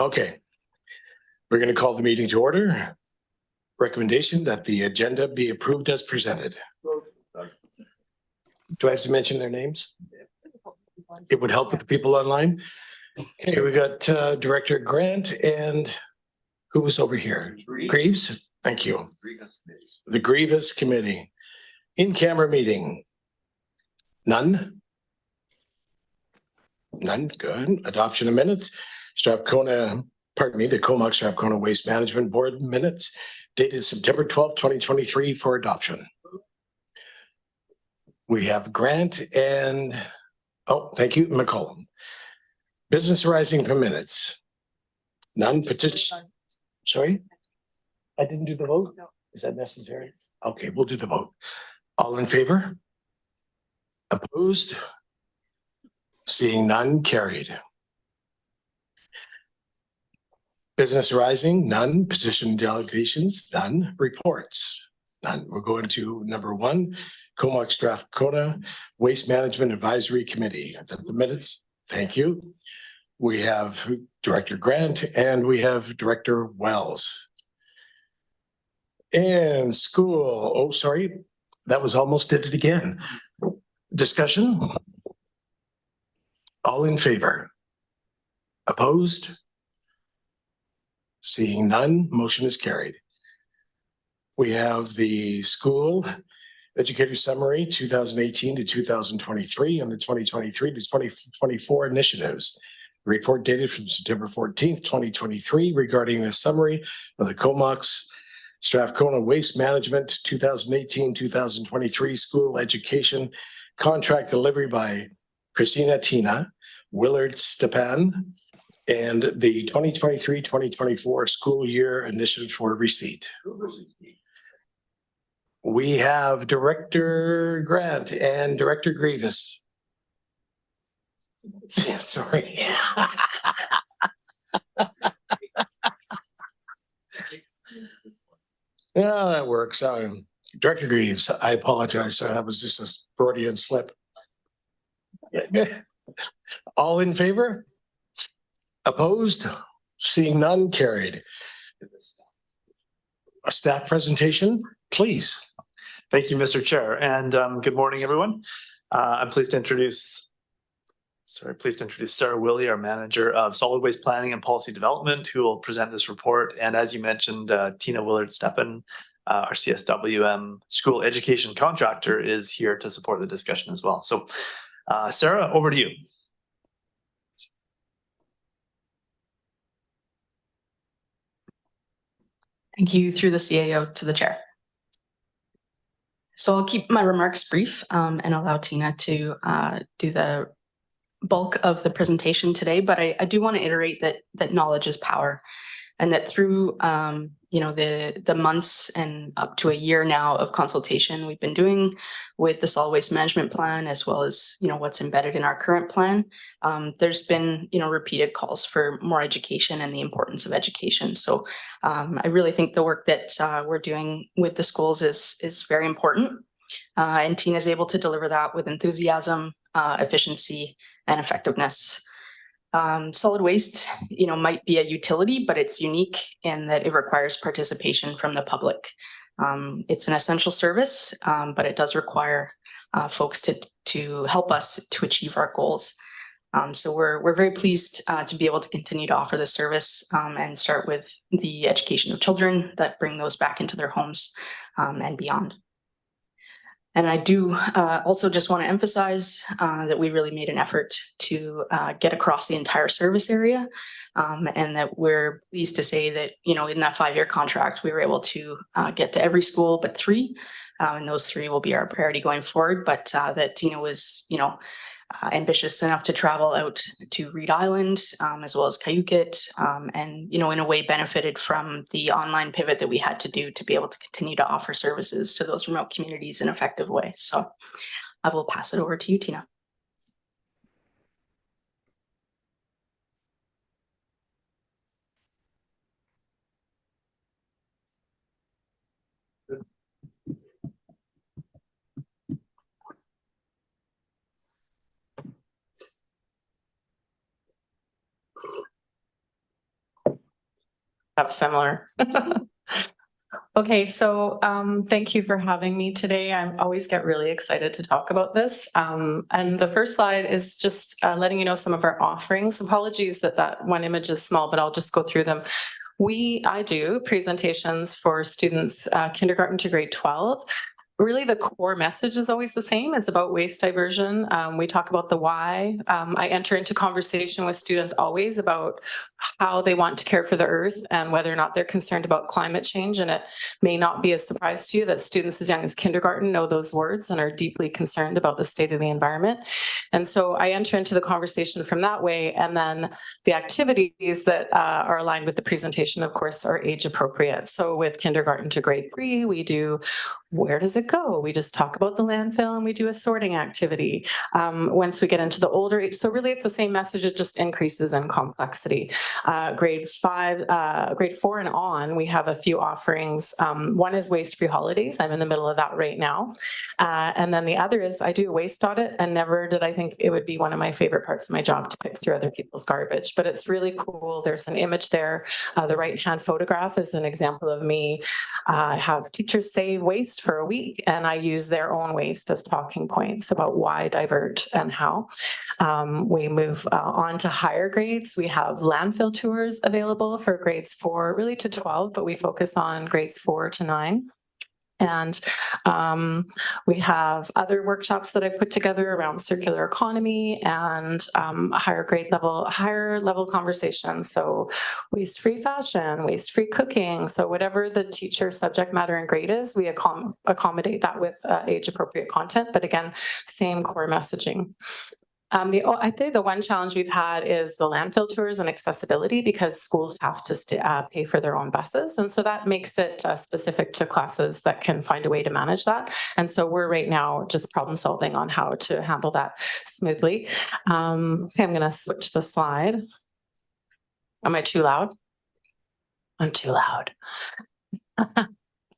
Okay, we're going to call the meeting to order. Recommendation that the agenda be approved as presented. Do I have to mention their names? It would help with the people online. Okay, we got Director Grant and who was over here? Greaves. Thank you. The Grievous Committee. In-camera meeting. None. None. Good. Adoption of minutes. Strathcona, pardon me, the Comox Strathcona Waste Management Board minutes dated September 12th, 2023 for adoption. We have Grant and, oh, thank you, McCollum. Business arising from minutes. None. Petition. Sorry? I didn't do the vote? Is that necessary? Okay, we'll do the vote. All in favor? Opposed? Seeing none, carried. Business arising, none. Petition delegations, none. Reports, none. We're going to number 1, Comox Strathcona Waste Management Advisory Committee. The minutes, thank you. We have Director Grant and we have Director Wells. And school, oh, sorry, that was almost did it again. Discussion? All in favor? Opposed? Seeing none, motion is carried. We have the school educator summary 2018 to 2023 and the 2023 to 2024 initiatives. The report dated from September 14th, 2023 regarding the summary of the Comox Strathcona Waste Management 2018-2023 school education contract delivery by Christina Tina, Willard Stepan, and the 2023-2024 school year initiative for receipt. We have Director Grant and Director Grievous. Yeah, sorry. Yeah, that works. Director Greaves, I apologize, sir. That was just a Freudian slip. All in favor? Opposed? Seeing none, carried. A staff presentation, please. Thank you, Mr. Chair, and good morning, everyone. I'm pleased to introduce Sarah Willie, our Manager of Solid Waste Planning and Policy Development, who will present this report. And as you mentioned, Tina Willard Stepan, our CSWM school education contractor, is here to support the discussion as well. So, Sarah, over to you. Thank you through the CAO to the chair. So I'll keep my remarks brief and allow Tina to do the bulk of the presentation today, but I do want to iterate that knowledge is power, and that through the months and up to a year now of consultation we've been doing with the solid waste management plan, as well as what's embedded in our current plan, there's been repeated calls for more education and the importance of education. So I really think the work that we're doing with the schools is very important, and Tina is able to deliver that with enthusiasm, efficiency, and effectiveness. Solid waste, might be a utility, but it's unique in that it requires participation from the public. It's an essential service, but it does require folks to help us to achieve our goals. So we're very pleased to be able to continue to offer this service and start with the education of children that bring those back into their homes and beyond. And I do also just want to emphasize that we really made an effort to get across the entire service area, and that we're pleased to say that, in that 5-year contract, we were able to get to every school but 3, and those 3 will be our priority going forward. But that Tina was, ambitious enough to travel out to Reed Island, as well as Cayucit, and, in a way benefited from the online pivot that we had to do to be able to continue to offer services to those remote communities in an effective way. So I will pass it over to you, Tina. That's similar. Okay, so thank you for having me today. I always get really excited to talk about this. And the first slide is just letting you know some of our offerings. Apologies that one image is small, but I'll just go through them. I do presentations for students kindergarten to grade 12. Really, the core message is always the same. It's about waste diversion. We talk about the why. I enter into conversation with students always about how they want to care for the earth and whether or not they're concerned about climate change. And it may not be a surprise to you that students as young as kindergarten know those words and are deeply concerned about the state of the environment. And so I enter into the conversation from that way. And then the activities that are aligned with the presentation, of course, are age appropriate. So with kindergarten to grade 3, we do where does it go? We just talk about the landfill and we do a sorting activity. Once we get into the older age, so really it's the same message, it just increases in complexity. Grade 4 and on, we have a few offerings. One is waste-free holidays. I'm in the middle of that right now. And then the other is I do a waste audit, and never did I think it would be one of my favorite parts of my job to pick through other people's garbage, but it's really cool. There's an image there. The right-hand photograph is an example of me. I have teachers save waste for a week, and I use their own waste as talking points about why divert and how. We move on to higher grades. We have landfill tours available for grades 4 really to 12, but we focus on grades 4 to 9. And we have other workshops that I put together around circular economy and higher level conversations. So waste-free fashion, waste-free cooking. So whatever the teacher subject matter and grade is, we accommodate that with age-appropriate content. But again, same core messaging. I think the one challenge we've had is the landfill tours and accessibility, because schools have to pay for their own buses. And so that makes it specific to classes that can find a way to manage that. And so we're right now just problem solving on how to handle that smoothly. Okay, I'm going to switch the slide. Am I too loud? I'm too loud.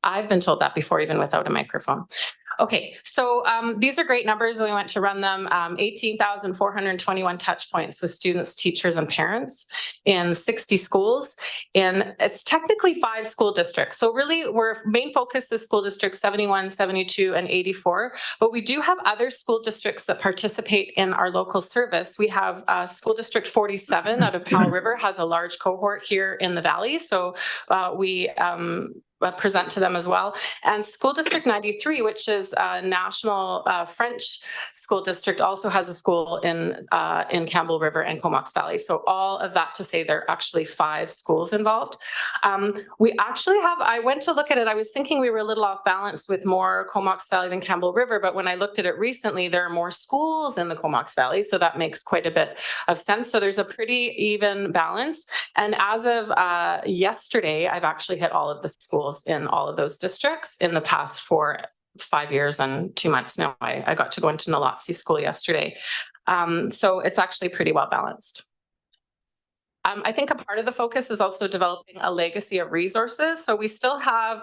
I've been told that before, even without a microphone. Okay, so these are great numbers. We went to run them. 18,421 touch points with students, teachers, and parents in 60 schools. And it's technically 5 school districts. So really, our main focus is school district 71, 72, and 84. But we do have other school districts that participate in our local service. We have school district 47 out of Powell River has a large cohort here in the valley. So we present to them as well. And school district 93, which is a national French school district, also has a school in Campbell River and Comox Valley. So all of that to say there are actually 5 schools involved. We actually have, I went to look at it, I was thinking we were a little off balance with more Comox Valley than Campbell River, but when I looked at it recently, there are more schools in the Comox Valley, so that makes quite a bit of sense. So there's a pretty even balance. And as of yesterday, I've actually hit all of the schools in all of those districts in the past 5 years and 2 months now. I got to go into Nalatsi school yesterday. So it's actually pretty well balanced. I think a part of the focus is also developing a legacy of resources. So we still have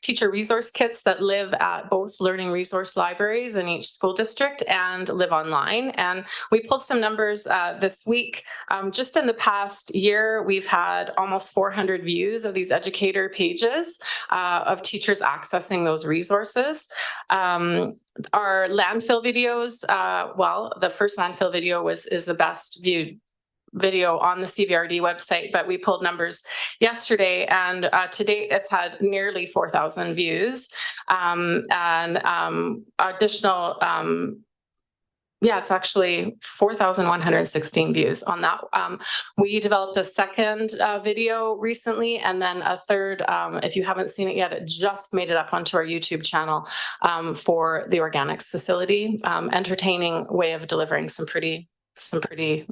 teacher resource kits that live at both learning resource libraries in each school district and live online. And we pulled some numbers this week. Just in the past year, we've had almost 400 views of these educator pages of teachers accessing those resources. Our landfill videos, well, the first landfill video is the best viewed video on the CVRD website, but we pulled numbers yesterday, and to date it's had nearly 4,000 views, and additional it's actually 4,116 views on that. We developed a second video recently, and then a third, if you haven't seen it yet, it just made it up onto our YouTube channel for the organics facility. Entertaining way of delivering some pretty,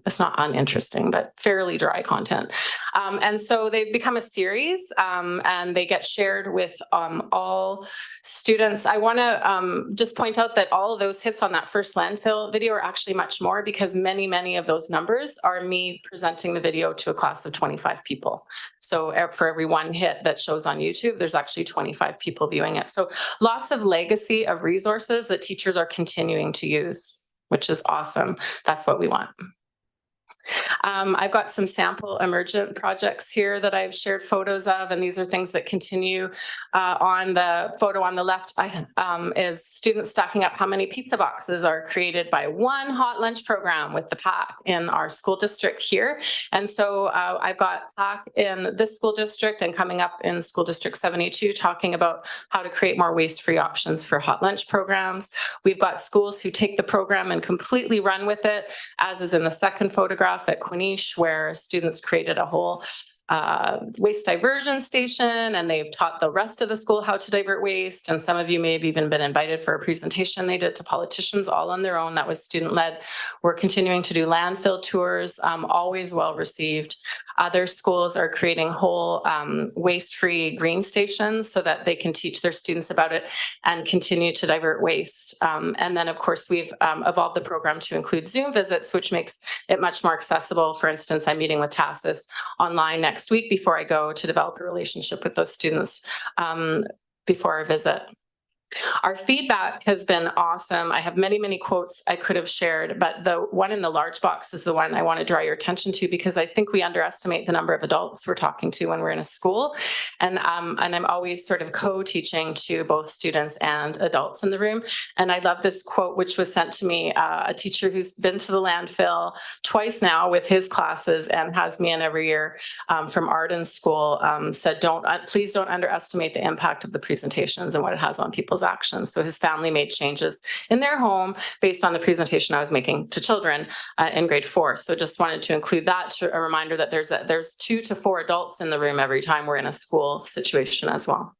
it's not uninteresting, but fairly dry content. And so they've become a series, and they get shared with all students. I want to just point out that all of those hits on that first landfill video are actually much more, because many of those numbers are me presenting the video to a class of 25 people. So for every one hit that shows on YouTube, there's actually 25 people viewing it. So lots of legacy of resources that teachers are continuing to use, which is awesome. That's what we want. I've got some sample emergent projects here that I've shared photos of, and these are things that continue. On the photo on the left is students stacking up how many pizza boxes are created by one hot lunch program with the PAC in our school district here. And so I've got PAC in this school district and coming up in school district 72 talking about how to create more waste-free options for hot lunch programs. We've got schools who take the program and completely run with it, as is in the second photograph at Quinish, where students created a whole waste diversion station, and they've taught the rest of the school how to divert waste. And some of you may have even been invited for a presentation they did to politicians all on their own. That was student-led. We're continuing to do landfill tours, always well received. Other schools are creating whole waste-free green stations so that they can teach their students about it and continue to divert waste. And then, of course, we've evolved the program to include Zoom visits, which makes it much more accessible. For instance, I'm meeting with TASIS online next week before I go to develop a relationship with those students before our visit. Our feedback has been awesome. I have many, many quotes I could have shared, but the one in the large box is the one I want to draw your attention to, because I think we underestimate the number of adults we're talking to when we're in a school. And I'm always sort of co-teaching to both students and adults in the room. And I love this quote, which was sent to me, a teacher who's been to the landfill twice now with his classes and has me in every year from Arden School, said, please don't underestimate the impact of the presentations and what it has on people's actions. So his family made changes in their home based on the presentation I was making to children in grade 4. So just wanted to include that, to a reminder that there's 2 to 4 adults in the room every time we're in a school situation as well.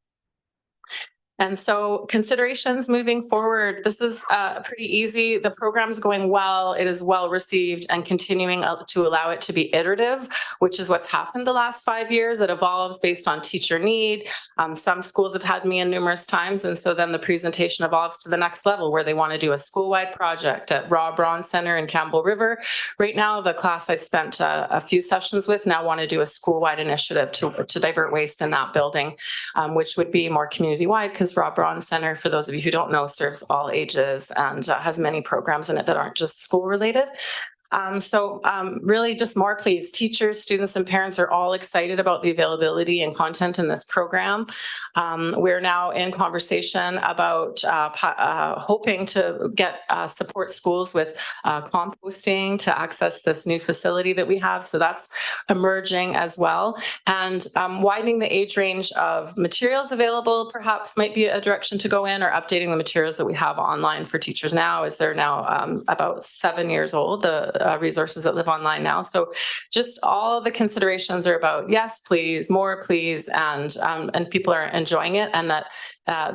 And so considerations moving forward, this is pretty easy. The program's going well, it is well received, and continuing to allow it to be iterative, which is what's happened the last 5 years. It evolves based on teacher need. Some schools have had me in numerous times, and so then the presentation evolves to the next level where they want to do a school-wide project at Rob Braun Center in Campbell River. Right now, the class I've spent a few sessions with now want to do a school-wide initiative to divert waste in that building, which would be more community-wide, because Rob Braun Center, for those of you who don't know, serves all ages and has many programs in it that aren't just school related. Really just more please. Teachers, students, and parents are all excited about the availability and content in this program. We're now in conversation about hoping to get support schools with composting to access this new facility that we have. So that's emerging as well. And widening the age range of materials available perhaps might be a direction to go in, or updating the materials that we have online for teachers now, as they're now about 7 years old, the resources that live online now. So just all the considerations are about yes, please, more please, and people are enjoying it, and that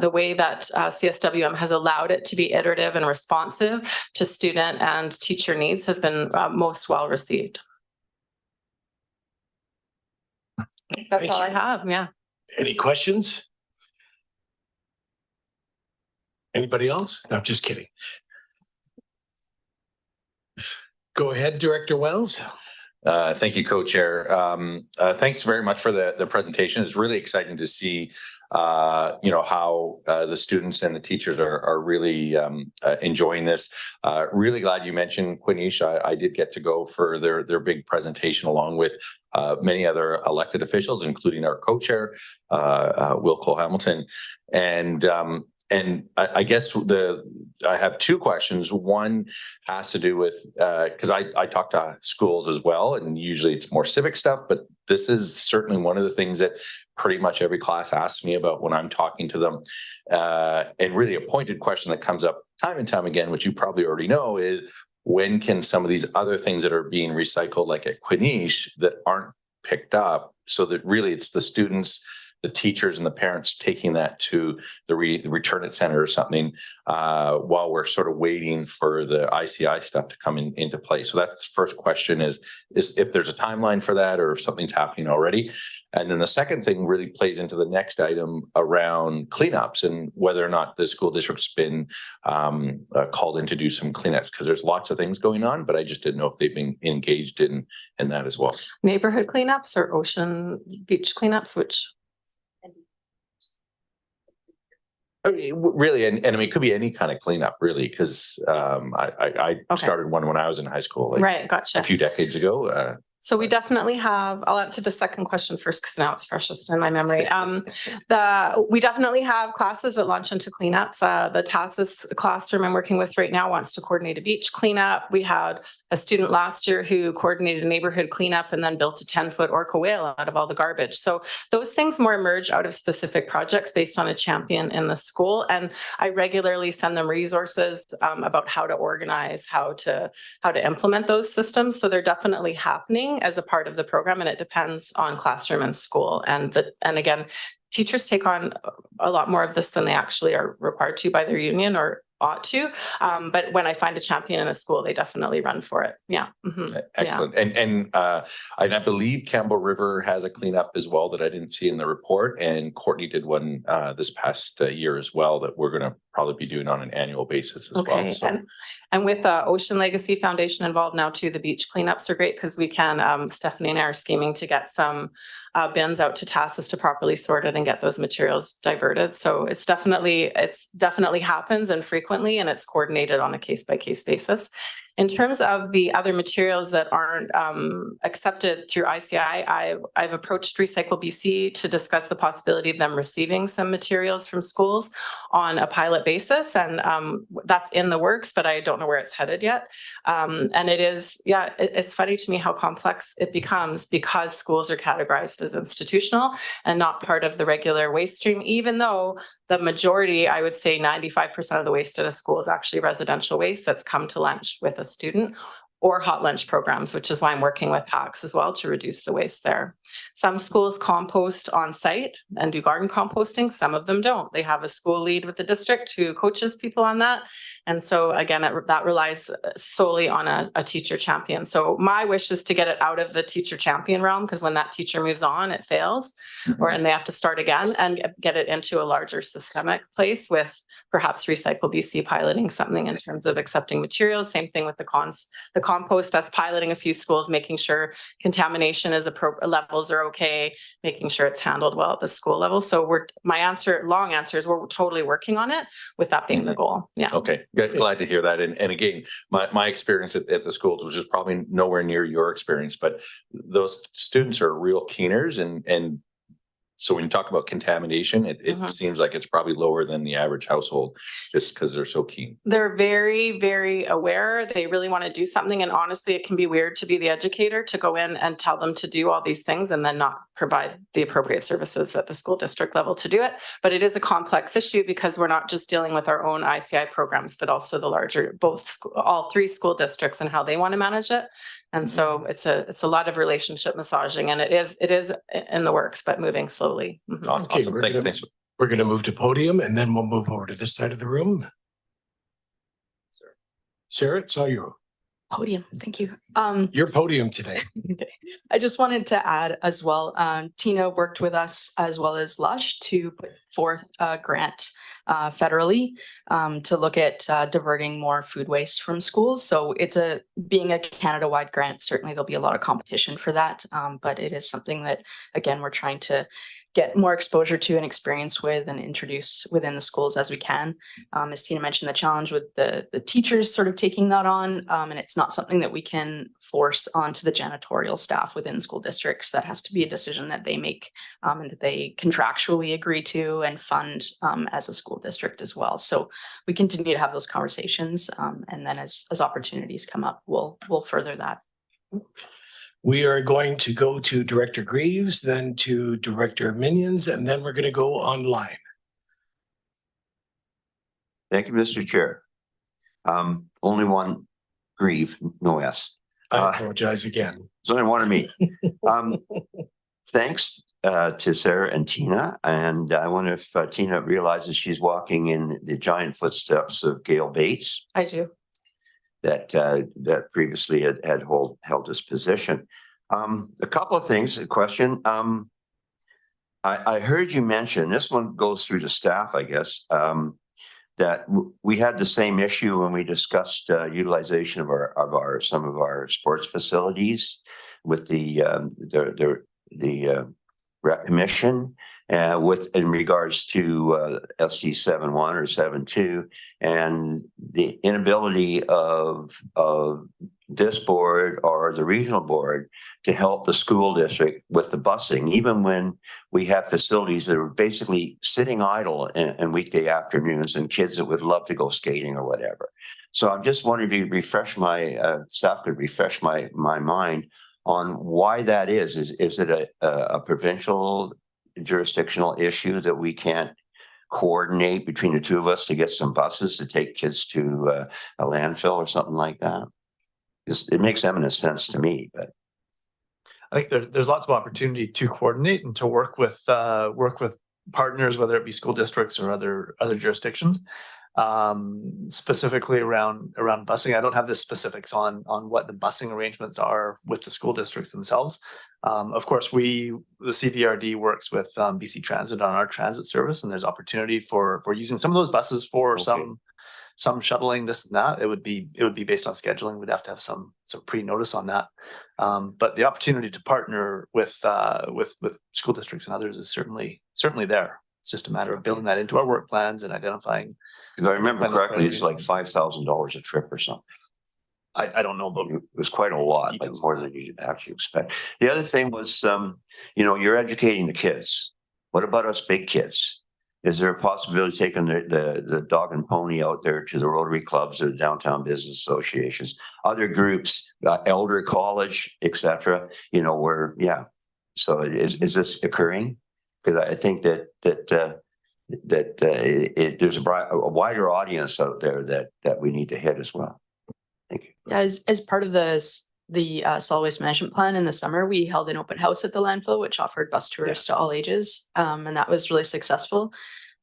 the way that CSWM has allowed it to be iterative and responsive to student and teacher needs has been most well received. That's all I have. Yeah. Any questions? Anybody else? No, just kidding. Go ahead, Director Wells. Thank you, Co-Chair. Thanks very much for the presentation. It's really exciting to see, how the students and the teachers are really enjoying this. Really glad you mentioned Quinish. I did get to go for their big presentation along with many other elected officials, including our Co-Chair, Will Cole-Hamilton. And I guess I have 2 questions. One has to do with, because I talk to schools as well, and usually it's more civic stuff, but this is certainly one of the things that pretty much every class asks me about when I'm talking to them. And really a pointed question that comes up time and time again, which you probably already know, is when can some of these other things that are being recycled, like at Quinish, that aren't picked up, so that really it's the students, the teachers, and the parents taking that to the return it center or something, while we're sort of waiting for the ICI stuff to come into play. So that's the first question, is if there's a timeline for that, or if something's happening already. And then the second thing really plays into the next item around cleanups, and whether or not the school district's been called in to do some cleanups, because there's lots of things going on, but I just didn't know if they've been engaged in that as well. Neighborhood cleanups or ocean beach cleanups, which? I mean, really, and I mean, it could be any kind of cleanup, really, because I started one when I was in high school, like Right, gotcha. a few decades ago. So we definitely have, I'll answer the second question first because now it's freshest in my memory. We definitely have classes that launch into cleanups. The TASIS classroom I'm working with right now wants to coordinate a beach cleanup. We had a student last year who coordinated a neighborhood cleanup and then built a 10-foot orca whale out of all the garbage. So those things more emerge out of specific projects based on a champion in the school. And I regularly send them resources about how to organize, how to implement those systems. So they're definitely happening as a part of the program, and it depends on classroom and school. And again, teachers take on a lot more of this than they actually are required to by their union or ought to. But when I find a champion in a school, they definitely run for it. Yeah. Mm-hmm. Excellent. Yeah. And I believe Campbell River has a cleanup as well that I didn't see in the report. And Courtney did one this past year as well that we're going to probably be doing on an annual basis as well. So. And with Ocean Legacy Foundation involved now too, the beach cleanups are great because we can, Stephanie and I are scheming to get some bins out to TASIS to properly sort it and get those materials diverted. So it's definitely happens and frequently, and it's coordinated on a case-by-case basis. In terms of the other materials that aren't accepted through ICI, I've approached Recycle BC to discuss the possibility of them receiving some materials from schools on a pilot basis. And that's in the works, but I don't know where it's headed yet. And it is, it's funny to me how complex it becomes because schools are categorized as institutional and not part of the regular waste stream, even though the majority, I would say 95% of the waste at a school is actually residential waste that's come to lunch with a student or hot lunch programs, which is why I'm working with PACS as well to reduce the waste there. Some schools compost on site and do garden composting. Some of them don't. They have a school lead with the district who coaches people on that. And so again, that relies solely on a teacher champion. So my wish is to get it out of the teacher champion realm, because when that teacher moves on, it fails, and they have to start again, and get it into a larger systemic place with perhaps Recycle BC piloting something in terms of accepting materials. Same thing with the compost, us piloting a few schools, making sure contamination is appropriate, levels are okay, making sure it's handled well at the school level. So long answer is we're totally working on it, with that being the goal. Yeah. Okay. Glad to hear that. And again, my experience at the schools, which is probably nowhere near your experience, but those students are real keeners, and so when you talk about contamination, it seems like it's probably lower than the average household just because they're so keen. They're very, very aware. They really want to do something. And honestly, it can be weird to be the educator, to go in and tell them to do all these things and then not provide the appropriate services at the school district level to do it. But it is a complex issue because we're not just dealing with our own ICI programs, but also the larger, all three school districts and how they want to manage it. And so it's a lot of relationship massaging, and it is in the works, but moving slowly. Mm-hmm. Awesome. Thanks. We're going to move to podium, and then we'll move over to this side of the room. Sarah, it's all you. Podium. Thank you. Your podium today. Okay. I just wanted to add as well, Tina worked with us as well as Lush to put forth a grant federally to look at diverting more food waste from schools. So it's being a Canada-wide grant, certainly there'll be a lot of competition for that, but it is something that, again, we're trying to get more exposure to and experience with and introduce within the schools as we can. As Tina mentioned, the challenge with the teachers sort of taking that on, and it's not something that we can force onto the janitorial staff within school districts. That has to be a decision that they make and that they contractually agree to and fund as a school district as well. So we continue to have those conversations, and then as opportunities come up, we'll further that. We are going to go to Director Greaves, then to Director Minions, and then we're going to go online. Thank you, Mr. Chair. Only one Grieve, no S. I apologize again. It's only one of me. Thanks to Sarah and Tina. And I wonder if Tina realizes she's walking in the giant footsteps of Gail Bates. I do. That previously had held this position. A couple of things, a question. I heard you mention, this one goes through the staff, I guess, that we had the same issue when we discussed utilization of some of our sports facilities with the commission in regards to SD 7.1 or 7.2 and the inability of this board or the regional board to help the school district with the busing, even when we have facilities that are basically sitting idle in weekday afternoons and kids that would love to go skating or whatever. So I'm just wondering if you refresh staff could refresh my mind on why that is. Is it a provincial jurisdictional issue that we can't coordinate between the two of us to get some buses to take kids to a landfill or something like that? It makes eminent sense to me, but I think there's lots of opportunity to coordinate and to work with partners, whether it be school districts or other jurisdictions. Specifically around busing, I don't have the specifics on what the busing arrangements are with the school districts themselves. Of course, the CVRD works with BC Transit on our transit service, and there's opportunity for using some of those buses for some shuttling, this and that. It would be based on scheduling. We'd have to have some pre-notice on that. But the opportunity to partner with school districts and others is certainly there. It's just a matter of building that into our work plans and identifying. If I remember correctly, it's like $5,000 a trip or something. I don't know, but it was quite a lot, like more than you actually expect. The other thing was, you're educating the kids. What about us big kids? Is there a possibility of taking the dog and pony out there to the Rotary clubs or the downtown business associations, other groups, elder college, etc.? So is this occurring? Because I think that there's a wider audience out there that we need to hit as well. Thank you. Yeah, as part of the solid waste management plan in the summer, we held an open house at the landfill, which offered bus tours to all ages, and that was really successful.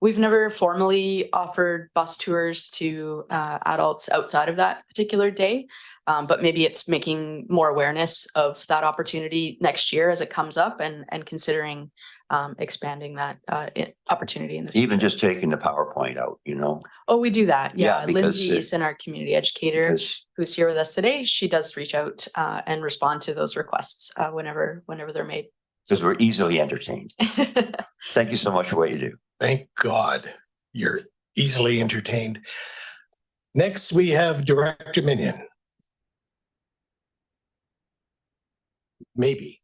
We've never formally offered bus tours to adults outside of that particular day, but maybe it's making more awareness of that opportunity next year as it comes up, and considering expanding that opportunity in the future. Even just taking the PowerPoint out, Oh, we do that. Yeah, because Lindsay and our community educator who's here with us today, she does reach out and respond to those requests whenever they're made. Because we're easily entertained. Thank you so much for what you do. Thank God you're easily entertained. Next, we have Director Minion. Maybe.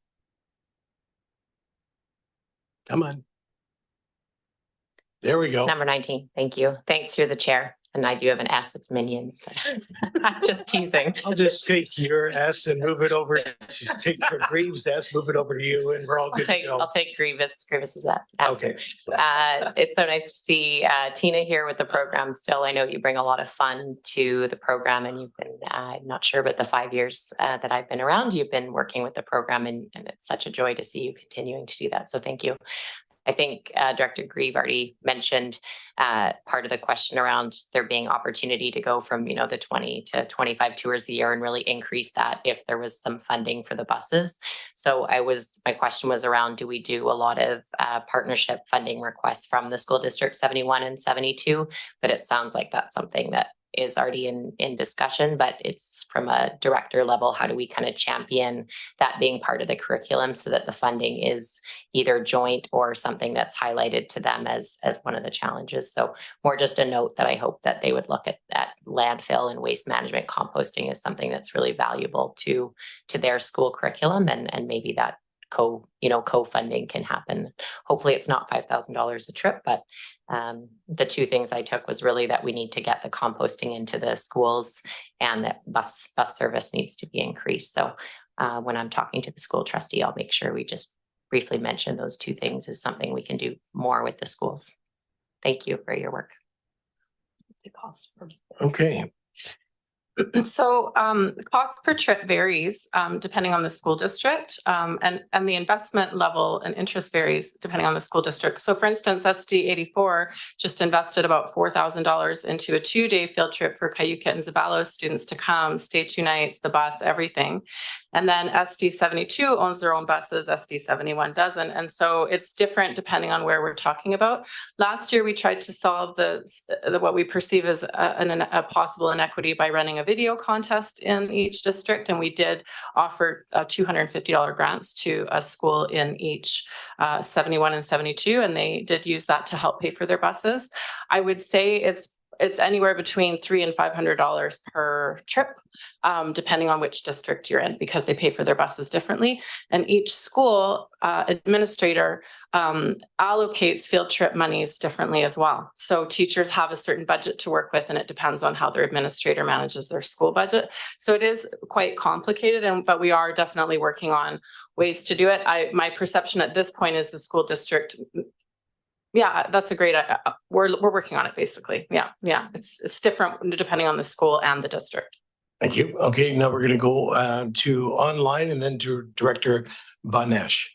Come on. There we go. Number 19. Thank you. Thanks, you're the chair. And I do have an S, it's minions, but I'm just teasing. I'll just take your S and move it over to take your Greaves S, move it over to you, and we're all good to go. I'll take Grievous. Grievous is S. Okay. It's so nice to see Tina here with the program still. I know you bring a lot of fun to the program, and you've been, I'm not sure, but the 5 years that I've been around, you've been working with the program, and it's such a joy to see you continuing to do that. So thank you. I think Director Grieve already mentioned part of the question around there being opportunity to go from, the 20 to 25 tours a year and really increase that if there was some funding for the buses. So my question was around, do we do a lot of partnership funding requests from the school district 71 and 72? But it sounds like that's something that is already in discussion, but it's from a director level. How do we kind of champion that being part of the curriculum so that the funding is either joint or something that's highlighted to them as one of the challenges? So more just a note that I hope that they would look at landfill and waste management composting as something that's really valuable to their school curriculum, and maybe that co-funding can happen. Hopefully it's not $5,000 a trip, but the two things I took was really that we need to get the composting into the schools, and that bus service needs to be increased. So when I'm talking to the school trustee, I'll make sure we just briefly mention those two things as something we can do more with the schools. Thank you for your work. Okay. So cost per trip varies depending on the school district, and the investment level and interest varies depending on the school district. So for instance, SD 84 just invested about $4,000 into a 2-day field trip for Cayuga and Zabalos students to come, stay 2 nights, the bus, everything. And then SD 72 owns their own buses, SD 71 doesn't. And so it's different depending on where we're talking about. Last year, we tried to solve what we perceive as a possible inequity by running a video contest in each district. And we did offer $250 grants to a school in each 71 and 72, and they did use that to help pay for their buses. I would say it's anywhere between $300 and $500 per trip, depending on which district you're in, because they pay for their buses differently. And each school administrator allocates field trip monies differently as well. So teachers have a certain budget to work with, and it depends on how their administrator manages their school budget. So it is quite complicated, but we are definitely working on ways to do it. My perception at this point is the school district. Yeah, that's a great, we're working on it basically. Yeah. It's different depending on the school and the district. Thank you. Okay, now we're going to go to online and then to Director Vanesh.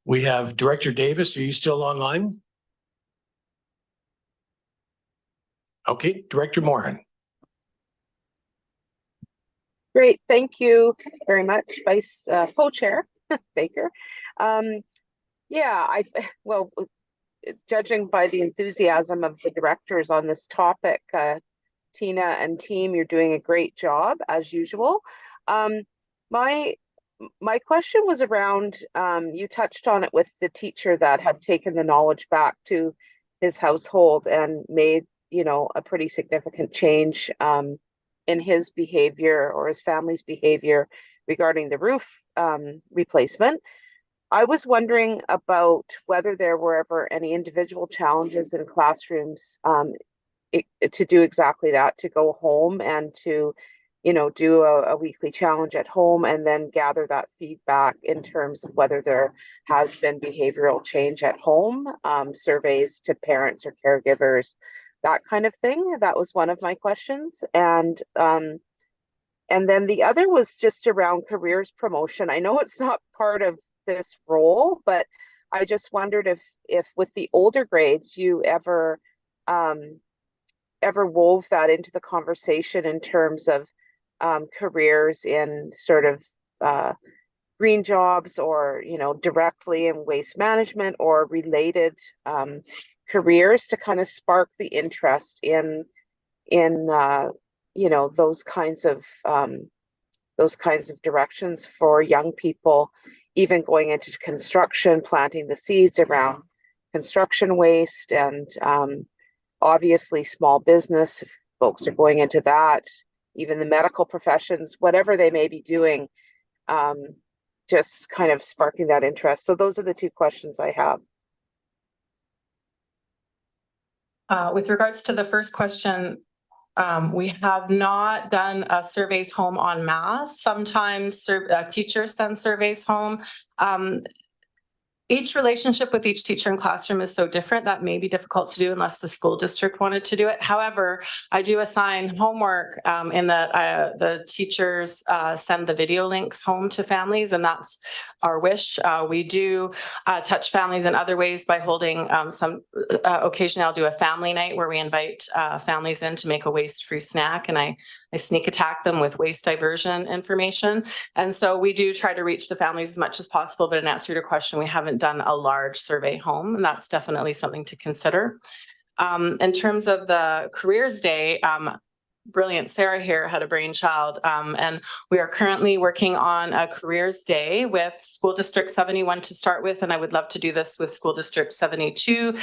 We have Director Davis. Are you still online? Okay, Director Moran. Great, thank you very much, Vice Co-Chair Baker. Well, judging by the enthusiasm of the directors on this topic, Tina and team, you're doing a great job as usual. My question was around, you touched on it with the teacher that had taken the knowledge back to his household and made, a pretty significant change in his behavior or his family's behavior regarding the roof replacement. I was wondering about whether there were ever any individual challenges in classrooms to do exactly that, to go home and to, do a weekly challenge at home and then gather that feedback in terms of whether there has been behavioral change at home, surveys to parents or caregivers, that kind of thing. That was one of my questions. And then the other was just around careers promotion. I know it's not part of this role, but I just wondered if with the older grades you ever wove that into the conversation in terms of careers in sort of green jobs or directly in waste management or related careers to kind of spark the interest in those kinds of directions for young people, even going into construction, planting the seeds around construction waste, and obviously small business, if folks are going into that, even the medical professions, whatever they may be doing, just kind of sparking that interest. So those are the two questions I have. With regards to the first question, we have not done surveys home en masse. Sometimes teachers send surveys home. Each relationship with each teacher in classroom is so different that may be difficult to do unless the school district wanted to do it. However, I do assign homework in that the teachers send the video links home to families, and that's our wish. We do touch families in other ways by holding occasionally I'll do a family night where we invite families in to make a waste-free snack, and I sneak attack them with waste diversion information. And so we do try to reach the families as much as possible, but in answer to your question, we haven't done a large survey home, and that's definitely something to consider. In terms of the Careers Day, brilliant Sarah here had a brainchild, and we are currently working on a Careers Day with School District 71 to start with, and I would love to do this with School District 72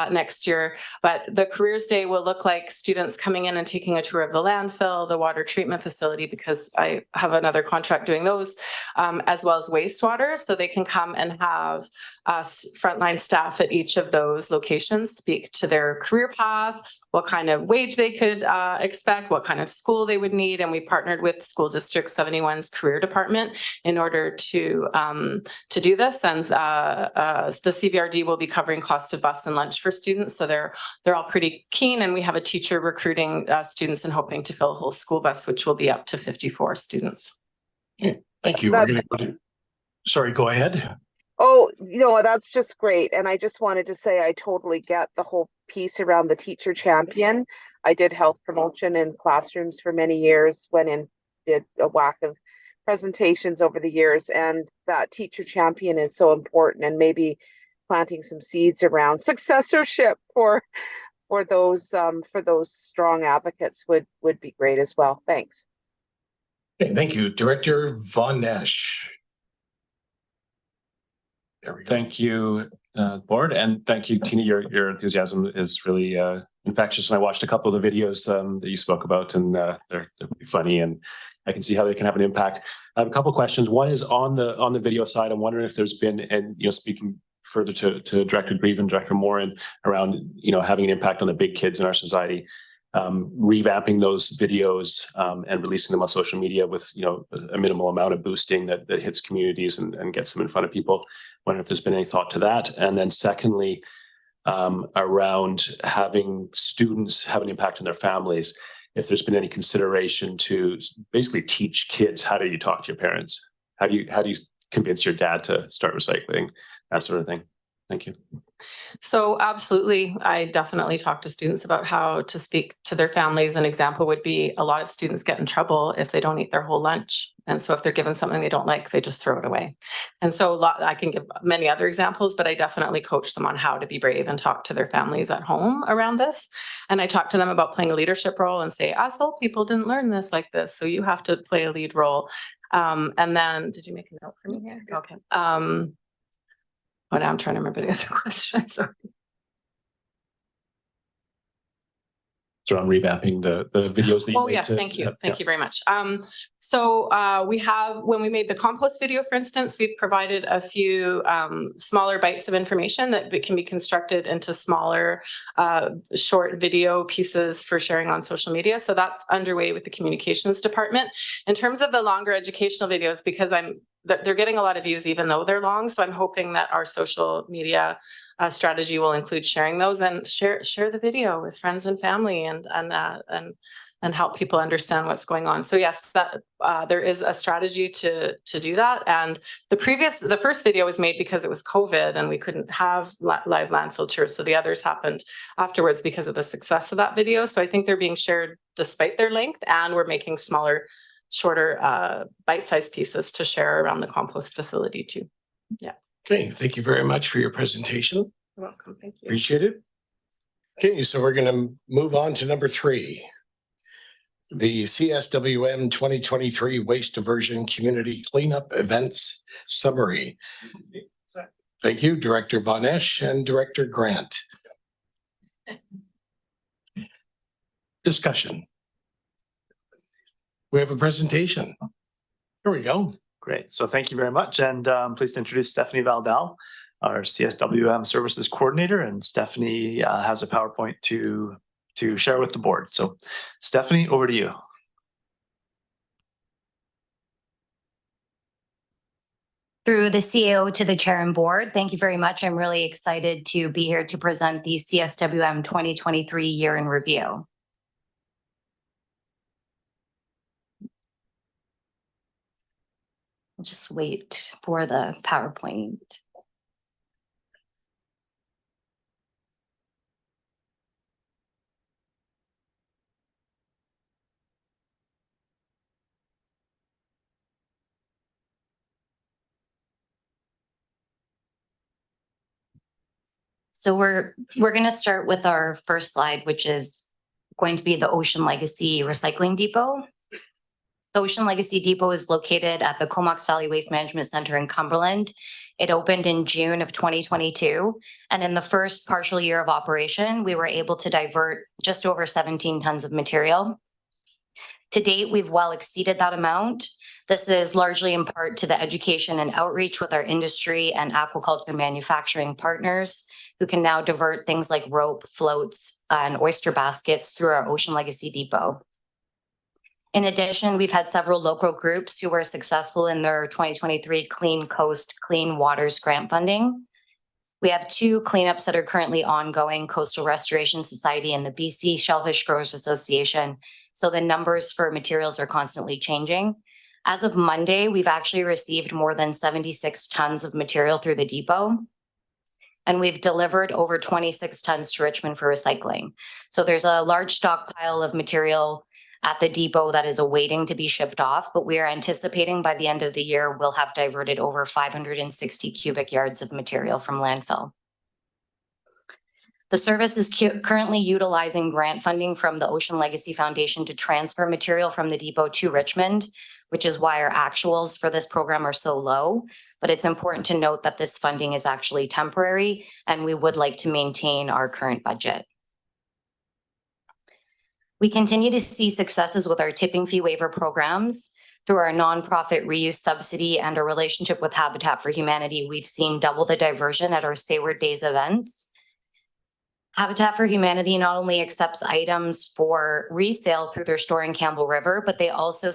next year. But the Careers Day will look like students coming in and taking a tour of the landfill, the water treatment facility, because I have another contract doing those, as well as wastewater, so they can come and have frontline staff at each of those locations speak to their career path, what kind of wage they could expect, what kind of school they would need. And we partnered with School District 71's career department in order to do this. And the CVRD will be covering cost of bus and lunch for students. So they're all pretty keen. And we have a teacher recruiting students and hoping to fill a whole school bus, which will be up to 54 students. Thank you. We're going to go to, sorry, go ahead. Oh, that's just great. And I just wanted to say, I totally get the whole piece around the teacher champion. I did health promotion in classrooms for many years, went in, did a whack of presentations over the years, and that teacher champion is so important, and maybe planting some seeds around successorship for those strong advocates would be great as well. Thanks. Okay, thank you. Director Von Nash. There we go. Thank you, board, and thank you, Tina. Your enthusiasm is really infectious. And I watched a couple of the videos that you spoke about, and they're pretty funny, and I can see how they can have an impact. I have a couple of questions. One is on the video side. I'm wondering if there's been, and speaking further to Director Grieve and Director Morin around having an impact on the big kids in our society, revamping those videos and releasing them on social media with a minimal amount of boosting that hits communities and gets them in front of people. Wondering if there's been any thought to that. And then secondly, around having students have an impact on their families, if there's been any consideration to basically teach kids, how do you talk to your parents? How do you convince your dad to start recycling? That sort of thing. Thank you. So absolutely, I definitely talk to students about how to speak to their families. An example would be a lot of students get in trouble if they don't eat their whole lunch. And so if they're given something they don't like, they just throw it away. And so I can give many other examples, but I definitely coach them on how to be brave and talk to their families at home around this. And I talk to them about playing a leadership role and say, us old people didn't learn this like this, so you have to play a lead role. And then, did you make a note for me here? Okay. Oh, now I'm trying to remember the other question. Sorry. It's around revamping the videos that you made. Yes, thank you. Thank you very much. So we have, when we made the compost video, for instance, we've provided a few smaller bites of information that can be constructed into smaller short video pieces for sharing on social media. So that's underway with the communications department. In terms of the longer educational videos, because they're getting a lot of views even though they're long. So I'm hoping that our social media strategy will include sharing those, and share the video with friends and family, and help people understand what's going on. So yes, that there is a strategy to do that. And the first video was made because it was COVID and we couldn't have live landfill tours. So the others happened afterwards because of the success of that video. So I think they're being shared despite their length, and we're making smaller, shorter bite-sized pieces to share around the compost facility too. Yeah. Okay, thank you very much for your presentation. You're welcome. Thank you. Appreciate it. Okay, so we're going to move on to number 3. The CSWM 2023 Waste Diversion Community Cleanup Events Summary. Thank you, Director Von Esch and Director Grant. Discussion. We have a presentation. Here we go. Great. So thank you very much. And I'm pleased to introduce Stephanie Valdal, our CSWM Services Coordinator. And Stephanie has a PowerPoint to share with the board. So Stephanie, over to you. Through the CEO to the chair and board, thank you very much. I'm really excited to be here to present the CSWM 2023 year in review. I'll just wait for the PowerPoint. So we're going to start with our first slide, which is going to be the Ocean Legacy Recycling Depot. The Ocean Legacy Depot is located at the Comox Valley Waste Management Center in Cumberland. It opened in June of 2022. And in the first partial year of operation, we were able to divert just over 17 tons of material. To date, we've well exceeded that amount. This is largely in part to the education and outreach with our industry and aquaculture manufacturing partners, who can now divert things like rope, floats, and oyster baskets through our Ocean Legacy Depot. In addition, we've had several local groups who were successful in their 2023 Clean Coast, Clean Waters grant funding. We have 2 cleanups that are currently ongoing, Coastal Restoration Society and the BC Shellfish Growers Association. So the numbers for materials are constantly changing. As of Monday, we've actually received more than 76 tons of material through the depot. And we've delivered over 26 tons to Richmond for recycling. So there's a large stockpile of material at the depot that is awaiting to be shipped off, but we are anticipating by the end of the year, we'll have diverted over 560 cubic yards of material from landfill. The service is currently utilizing grant funding from the Ocean Legacy Foundation to transfer material from the depot to Richmond, which is why our actuals for this program are so low. But it's important to note that this funding is actually temporary, and we would like to maintain our current budget. We continue to see successes with our tipping fee waiver programs. Through our nonprofit reuse subsidy and our relationship with Habitat for Humanity, we've seen double the diversion at our Sayward Days events. Habitat for Humanity not only accepts items for resale through their store in Campbell River, but they also